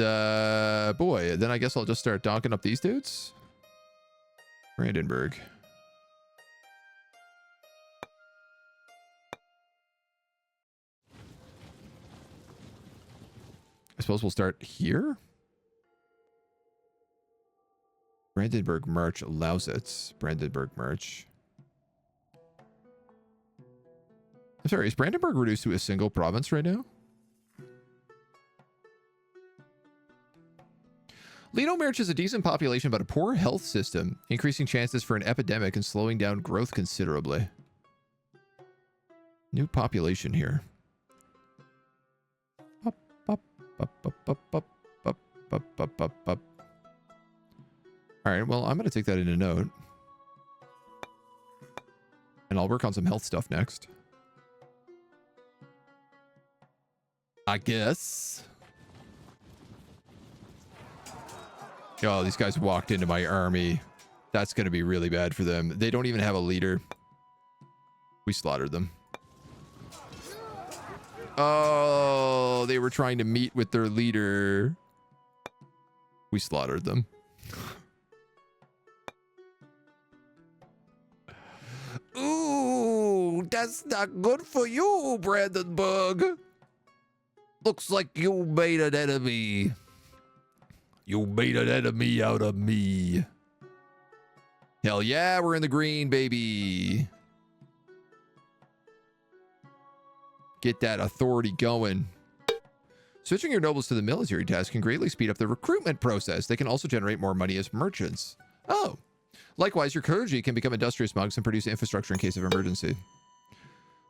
boy, then I guess I'll just start donking up these dudes. Brandenburg. I suppose we'll start here. Brandenburg March allows it. Brandenburg March. I'm sorry, is Brandenburg reduced to a single province right now? Lino March has a decent population but a poor health system, increasing chances for an epidemic and slowing down growth considerably. New population here. Up, up, up, up, up, up, up, up, up, up, up. All right, well, I'm going to take that in a note. And I'll work on some health stuff next. I guess. Oh, these guys walked into my army. That's going to be really bad for them. They don't even have a leader. We slaughtered them. Oh, they were trying to meet with their leader. We slaughtered them. Ooh, that's not good for you, Brandenburg. Looks like you made an enemy. You made an enemy out of me. Hell yeah, we're in the green, baby. Get that authority going. Switching your nobles to the military task can greatly speed up the recruitment process. They can also generate more money as merchants. Oh. Likewise, your clergy can become industrious monks and produce infrastructure in case of emergency.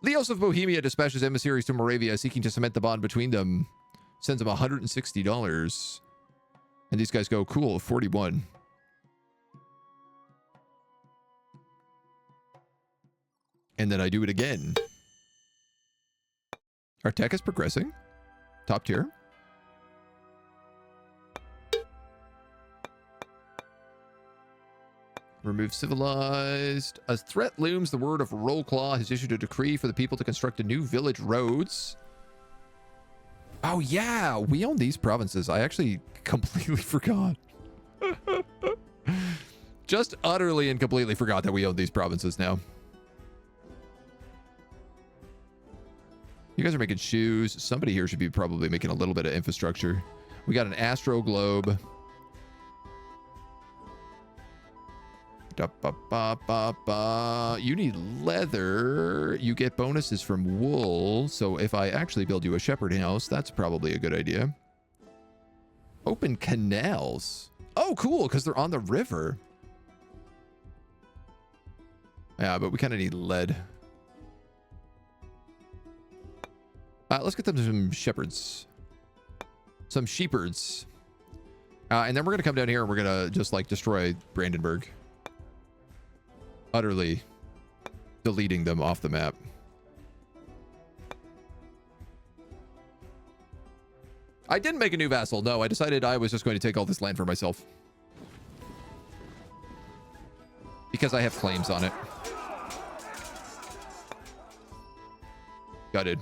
Leos of Bohemia dispatches emissaries to Moravia seeking to cement the bond between them. Sends them $160. And these guys go, cool, 41. And then I do it again. Our tech is progressing. Top tier. Remove civilized. As threat looms, the word of Rollclaw has issued a decree for the people to construct a new village roads. Oh yeah, we own these provinces. I actually completely forgot. Just utterly and completely forgot that we own these provinces now. You guys are making shoes. Somebody here should be probably making a little bit of infrastructure. We got an astro globe. You need leather. You get bonuses from wool. So if I actually build you a shepherding house, that's probably a good idea. Open canals. Oh, cool, because they're on the river. Yeah, but we kind of need lead. Let's get them some shepherds. Some sheepards. And then we're going to come down here and we're going to just like destroy Brandenburg. Utterly deleting them off the map. I didn't make a new vassal. No, I decided I was just going to take all this land for myself. Because I have claims on it. Gutted.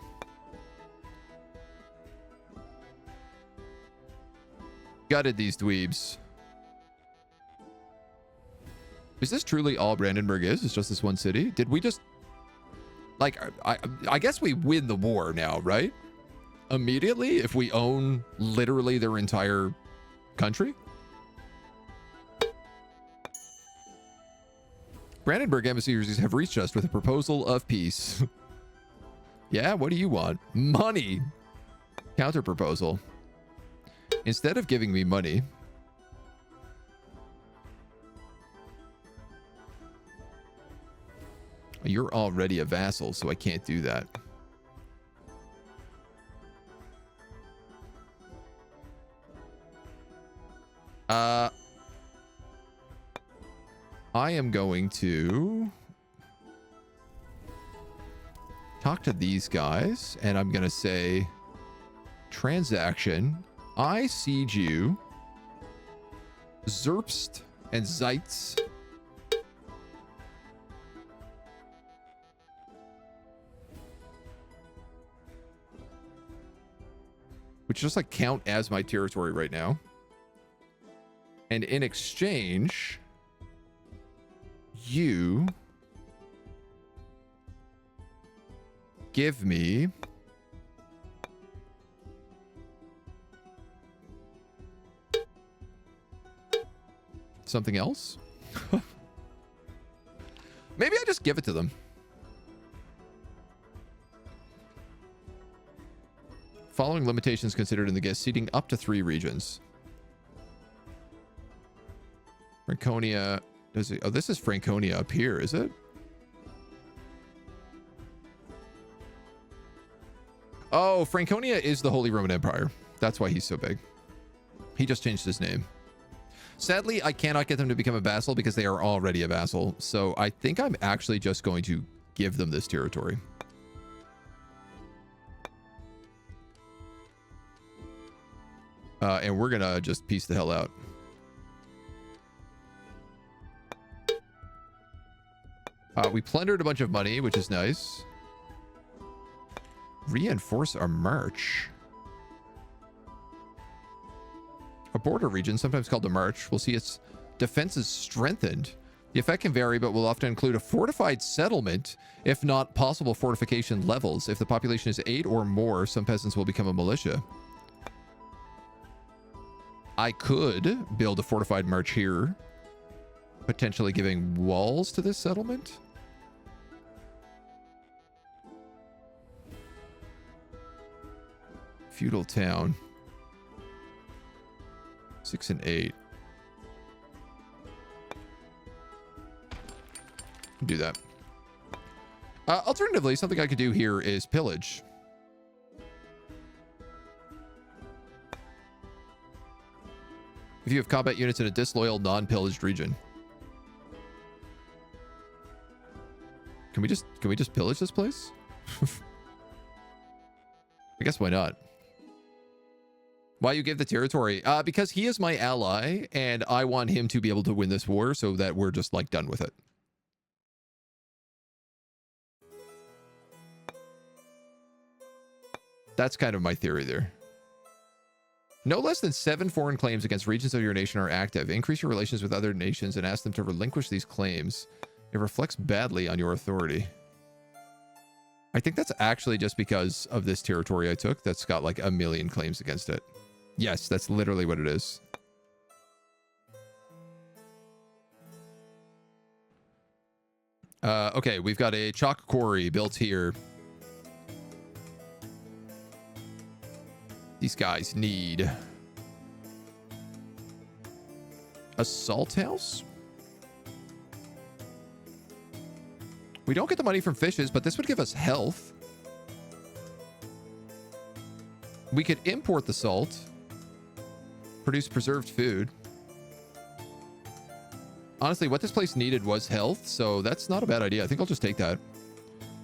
Gutted these dweebs. Is this truly all Brandenburg is? It's just this one city? Did we just... Like, I guess we win the war now, right? Immediately, if we own literally their entire country? Brandenburg emissaries have reached us with a proposal of peace. Yeah, what do you want? Money! Counter proposal. Instead of giving me money... You're already a vassal, so I can't do that. I am going to talk to these guys, and I'm going to say, transaction, I siege you, Zerbst and Zeitz. Which just like count as my territory right now. And in exchange, you give me something else. Maybe I just give it to them. Following limitations considered in the guest, ceding up to 3 regions. Franconia. Oh, this is Franconia up here, is it? Oh, Franconia is the Holy Roman Empire. That's why he's so big. He just changed his name. Sadly, I cannot get them to become a vassal because they are already a vassal. So I think I'm actually just going to give them this territory. And we're going to just piece the hell out. We plundered a bunch of money, which is nice. Reinforce our march. A border region, sometimes called the march, will see its defenses strengthened. The effect can vary, but will often include a fortified settlement, if not possible fortification levels. If the population is 8 or more, some peasants will become a militia. I could build a fortified march here, potentially giving walls to this settlement. Feudal town. 6 and 8. Do that. Alternatively, something I could do here is pillage. If you have combat units in a disloyal, non-pillaged region. Can we just pillage this place? I guess why not? Why you give the territory? Because he is my ally, and I want him to be able to win this war so that we're just, like, done with it. That's kind of my theory there. No less than 7 foreign claims against regions of your nation are active. Increase your relations with other nations and ask them to relinquish these claims. It reflects badly on your authority. I think that's actually just because of this territory I took that's got like 1 million claims against it. Yes, that's literally what it is. Okay, we've got a chalk quarry built here. These guys need a salt house. We don't get the money from fishes, but this would give us health. We could import the salt, produce preserved food. Honestly, what this place needed was health, so that's not a bad idea. I think I'll just take that.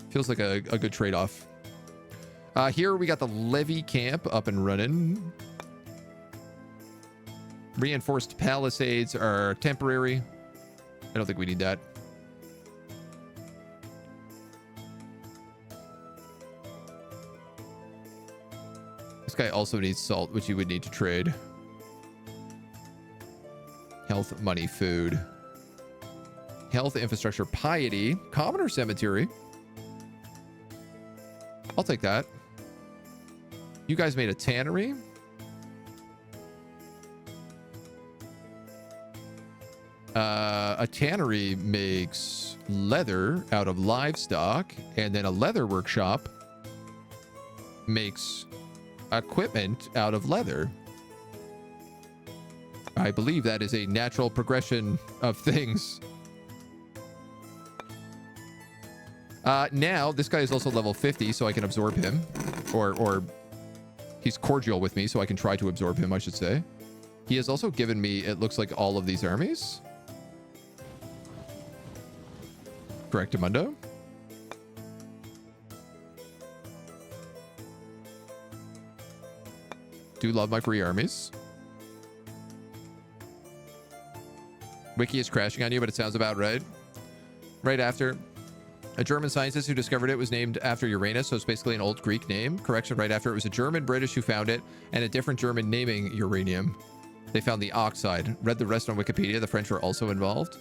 Feels like a good trade-off. Here we got the levy camp up and running. Reinforced palisades are temporary. I don't think we need that. This guy also needs salt, which you would need to trade. Health, money, food. Health, infrastructure, piety. Commoner cemetery. I'll take that. You guys made a tannery. A tannery makes leather out of livestock, and then a leather workshop makes equipment out of leather. I believe that is a natural progression of things. Now, this guy is also level 50, so I can absorb him. Or he's cordial with me, so I can try to absorb him, I should say. He has also given me, it looks like, all of these armies. Correctamundo. Do love my free armies. Wiki is crashing on you, but it sounds about right. Right after. A German scientist who discovered it was named after Uranus, so it's basically an old Greek name. Correction, right after. It was a German British who found it, and a different German naming uranium. They found the oxide. Read the rest on Wikipedia. The French were also involved.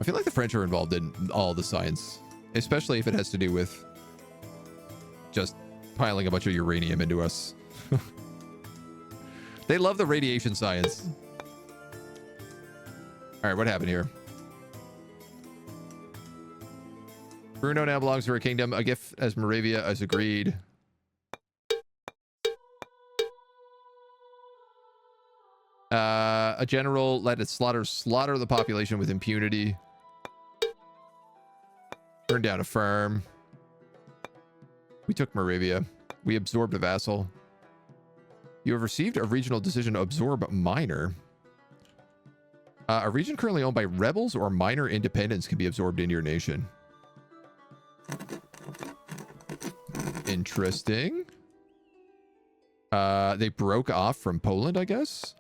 I feel like the French are involved in all the science, especially if it has to do with just piling a bunch of uranium into us. They love the radiation science. All right, what happened here? Bruno now belongs to her kingdom. A gift as Moravia as agreed. A general let it slaughter the population with impunity. Burn down a farm. We took Moravia. We absorbed a vassal. You have received a regional decision to absorb minor. A region currently owned by rebels or minor independents can be absorbed into your nation. Interesting. They broke off from Poland, I guess.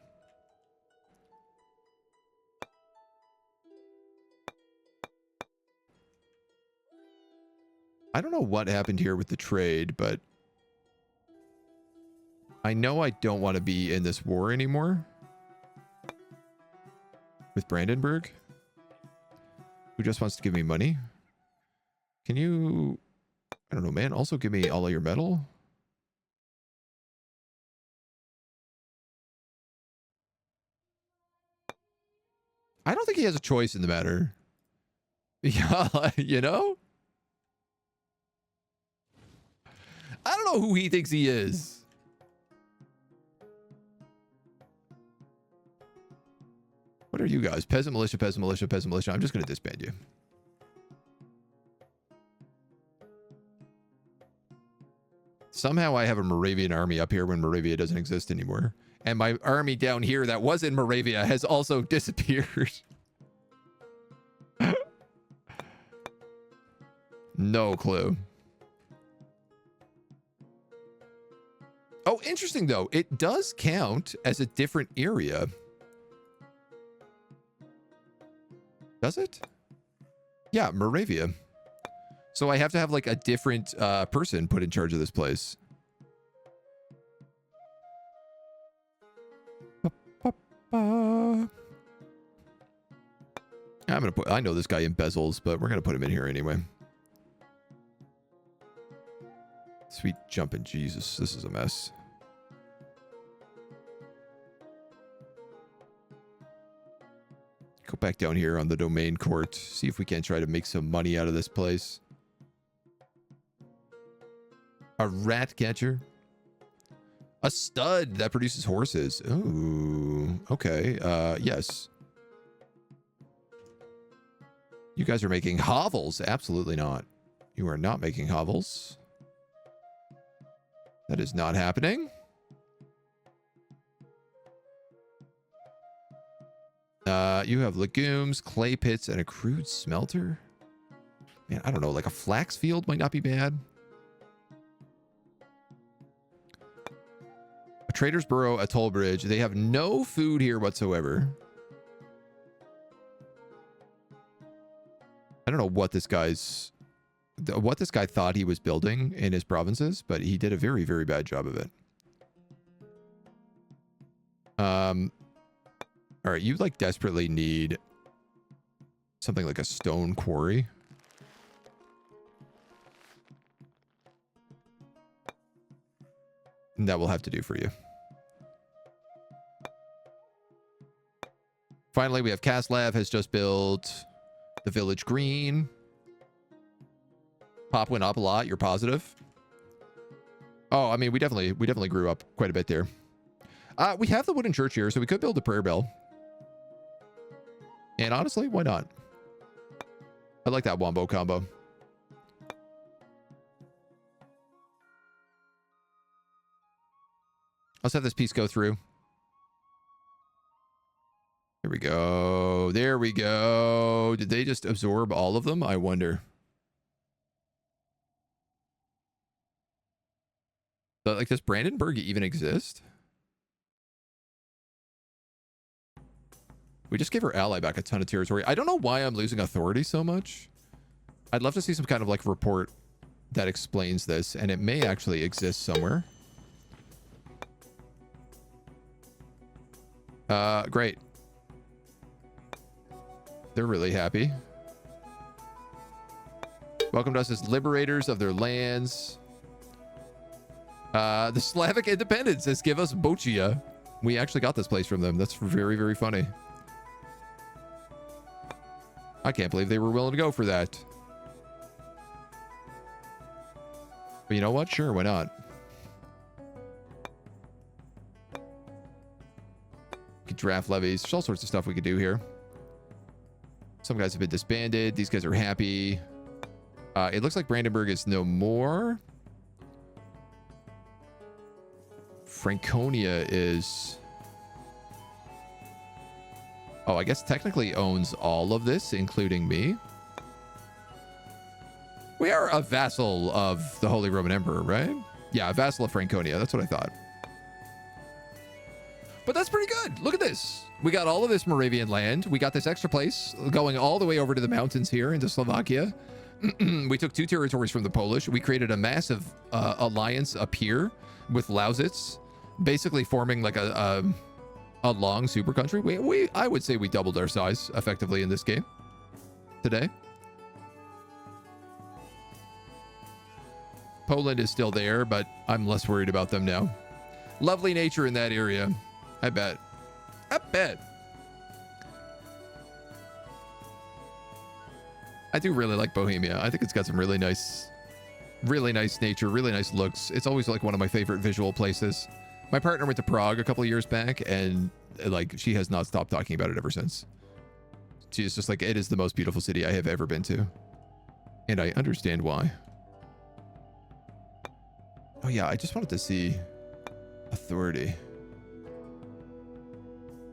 I don't know what happened here with the trade, but I know I don't want to be in this war anymore with Brandenburg, who just wants to give me money. Can you, I don't know, man, also give me all of your metal? I don't think he has a choice in the matter. Yeah, you know? I don't know who he thinks he is. What are you guys? Peasant militia, peasant militia, peasant militia. I'm just going to disband you. Somehow I have a Moravian army up here when Moravia doesn't exist anymore. And my army down here that was in Moravia has also disappeared. No clue. Oh, interesting, though. It does count as a different area. Does it? Yeah, Moravia. So I have to have, like, a different person put in charge of this place. I'm gonna put... I know this guy embezzles, but we're gonna put him in here anyway. Sweet jumping Jesus. This is a mess. Go back down here on the domain court. See if we can try to make some money out of this place. A rat catcher. A stud that produces horses. Ooh. Okay. Yes. You guys are making hovels. Absolutely not. You are not making hovels. That is not happening. You have legumes, clay pits, and a crude smelter. Man, I don't know. Like a flax field might not be bad. A trader's burrow, a toll bridge. They have no food here whatsoever. I don't know what this guy thought he was building in his provinces, but he did a very, very bad job of it. All right, you like desperately need something like a stone quarry. And that will have to do for you. Finally, we have Kaslav has just built the village green. Pop went up a lot. You're positive? Oh, I mean, we definitely grew up quite a bit there. We have the wooden church here, so we could build a prayer bell. And honestly, why not? I like that wombo combo. Let's have this piece go through. Here we go. There we go. Did they just absorb all of them? I wonder. So, like, does Brandenburg even exist? We just gave our ally back a ton of territory. I don't know why I'm losing authority so much. I'd love to see some kind of, like, report that explains this, and it may actually exist somewhere. Great. They're really happy. Welcomed us as liberators of their lands. The Slavic independence has given us Bochia. We actually got this place from them. That's very, very funny. I can't believe they were willing to go for that. But you know what? Sure, why not? We could draft levies. There's all sorts of stuff we could do here. Some guys have been disbanded. These guys are happy. It looks like Brandenburg is no more. Franconia is... Oh, I guess technically owns all of this, including me. We are a vassal of the Holy Roman Emperor, right? Yeah, a vassal of Franconia. That's what I thought. But that's pretty good. Look at this. We got all of this Moravian land. We got this extra place going all the way over to the mountains here into Slovakia. We took 2 territories from the Polish. We created a massive alliance up here with Lausitz, basically forming like a long super country. I would say we doubled our size effectively in this game today. Poland is still there, but I'm less worried about them now. Lovely nature in that area. I bet. I do really like Bohemia. I think it's got some really nice nature, really nice looks. It's always like one of my favorite visual places. My partner went to Prague a couple of years back, and like she has not stopped talking about it ever since. She's just like, it is the most beautiful city I have ever been to. And I understand why. Oh yeah, I just wanted to see authority.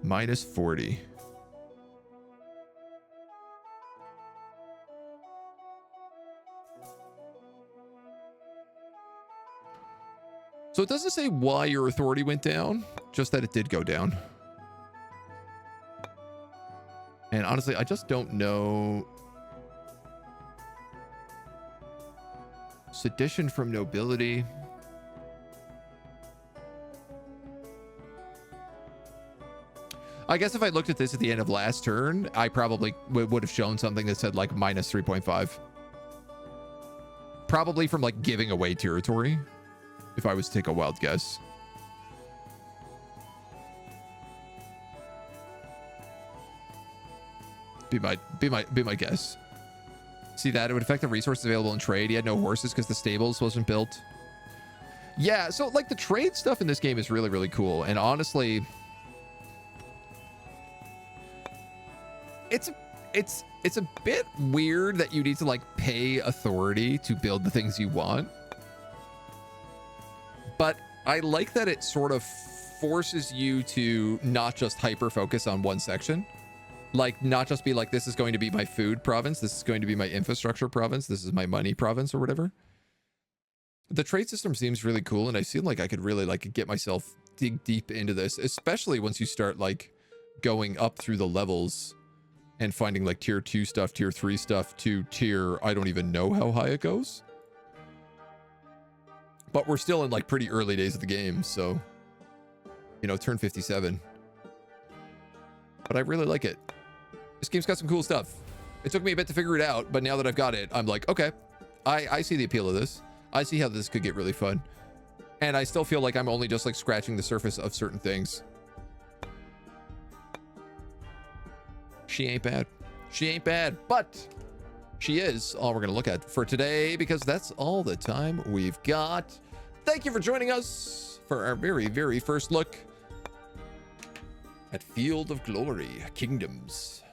-40. So it doesn't say why your authority went down, just that it did go down. And honestly, I just don't know. Sedition from nobility. I guess if I looked at this at the end of last turn, I probably would have shown something that said like -3.5. Probably from like giving away territory, if I was to take a wild guess. Be my guess. See that? It would affect the resources available in trade. He had no horses because the stables wasn't built. Yeah, so like the trade stuff in this game is really, really cool. And honestly, it's a bit weird that you need to like pay authority to build the things you want. But I like that it sort of forces you to not just hyper focus on one section. Like not just be like, this is going to be my food province. This is going to be my infrastructure province. This is my money province or whatever. The trade system seems really cool. And I feel like I could really like get myself dig deep into this, especially once you start like going up through the levels and finding like tier 2 stuff, tier 3 stuff to tier, I don't even know how high it goes. But we're still in like pretty early days of the game. So, you know, turn 57. But I really like it. This game's got some cool stuff. It took me a bit to figure it out, but now that I've got it, I'm like, okay, I see the appeal of this. I see how this could get really fun. And I still feel like I'm only just like scratching the surface of certain things. She ain't bad. She ain't bad, but she is all we're going to look at for today because that's all the time we've got. Thank you for joining us for our very, very first look at Field of Glory Kingdoms.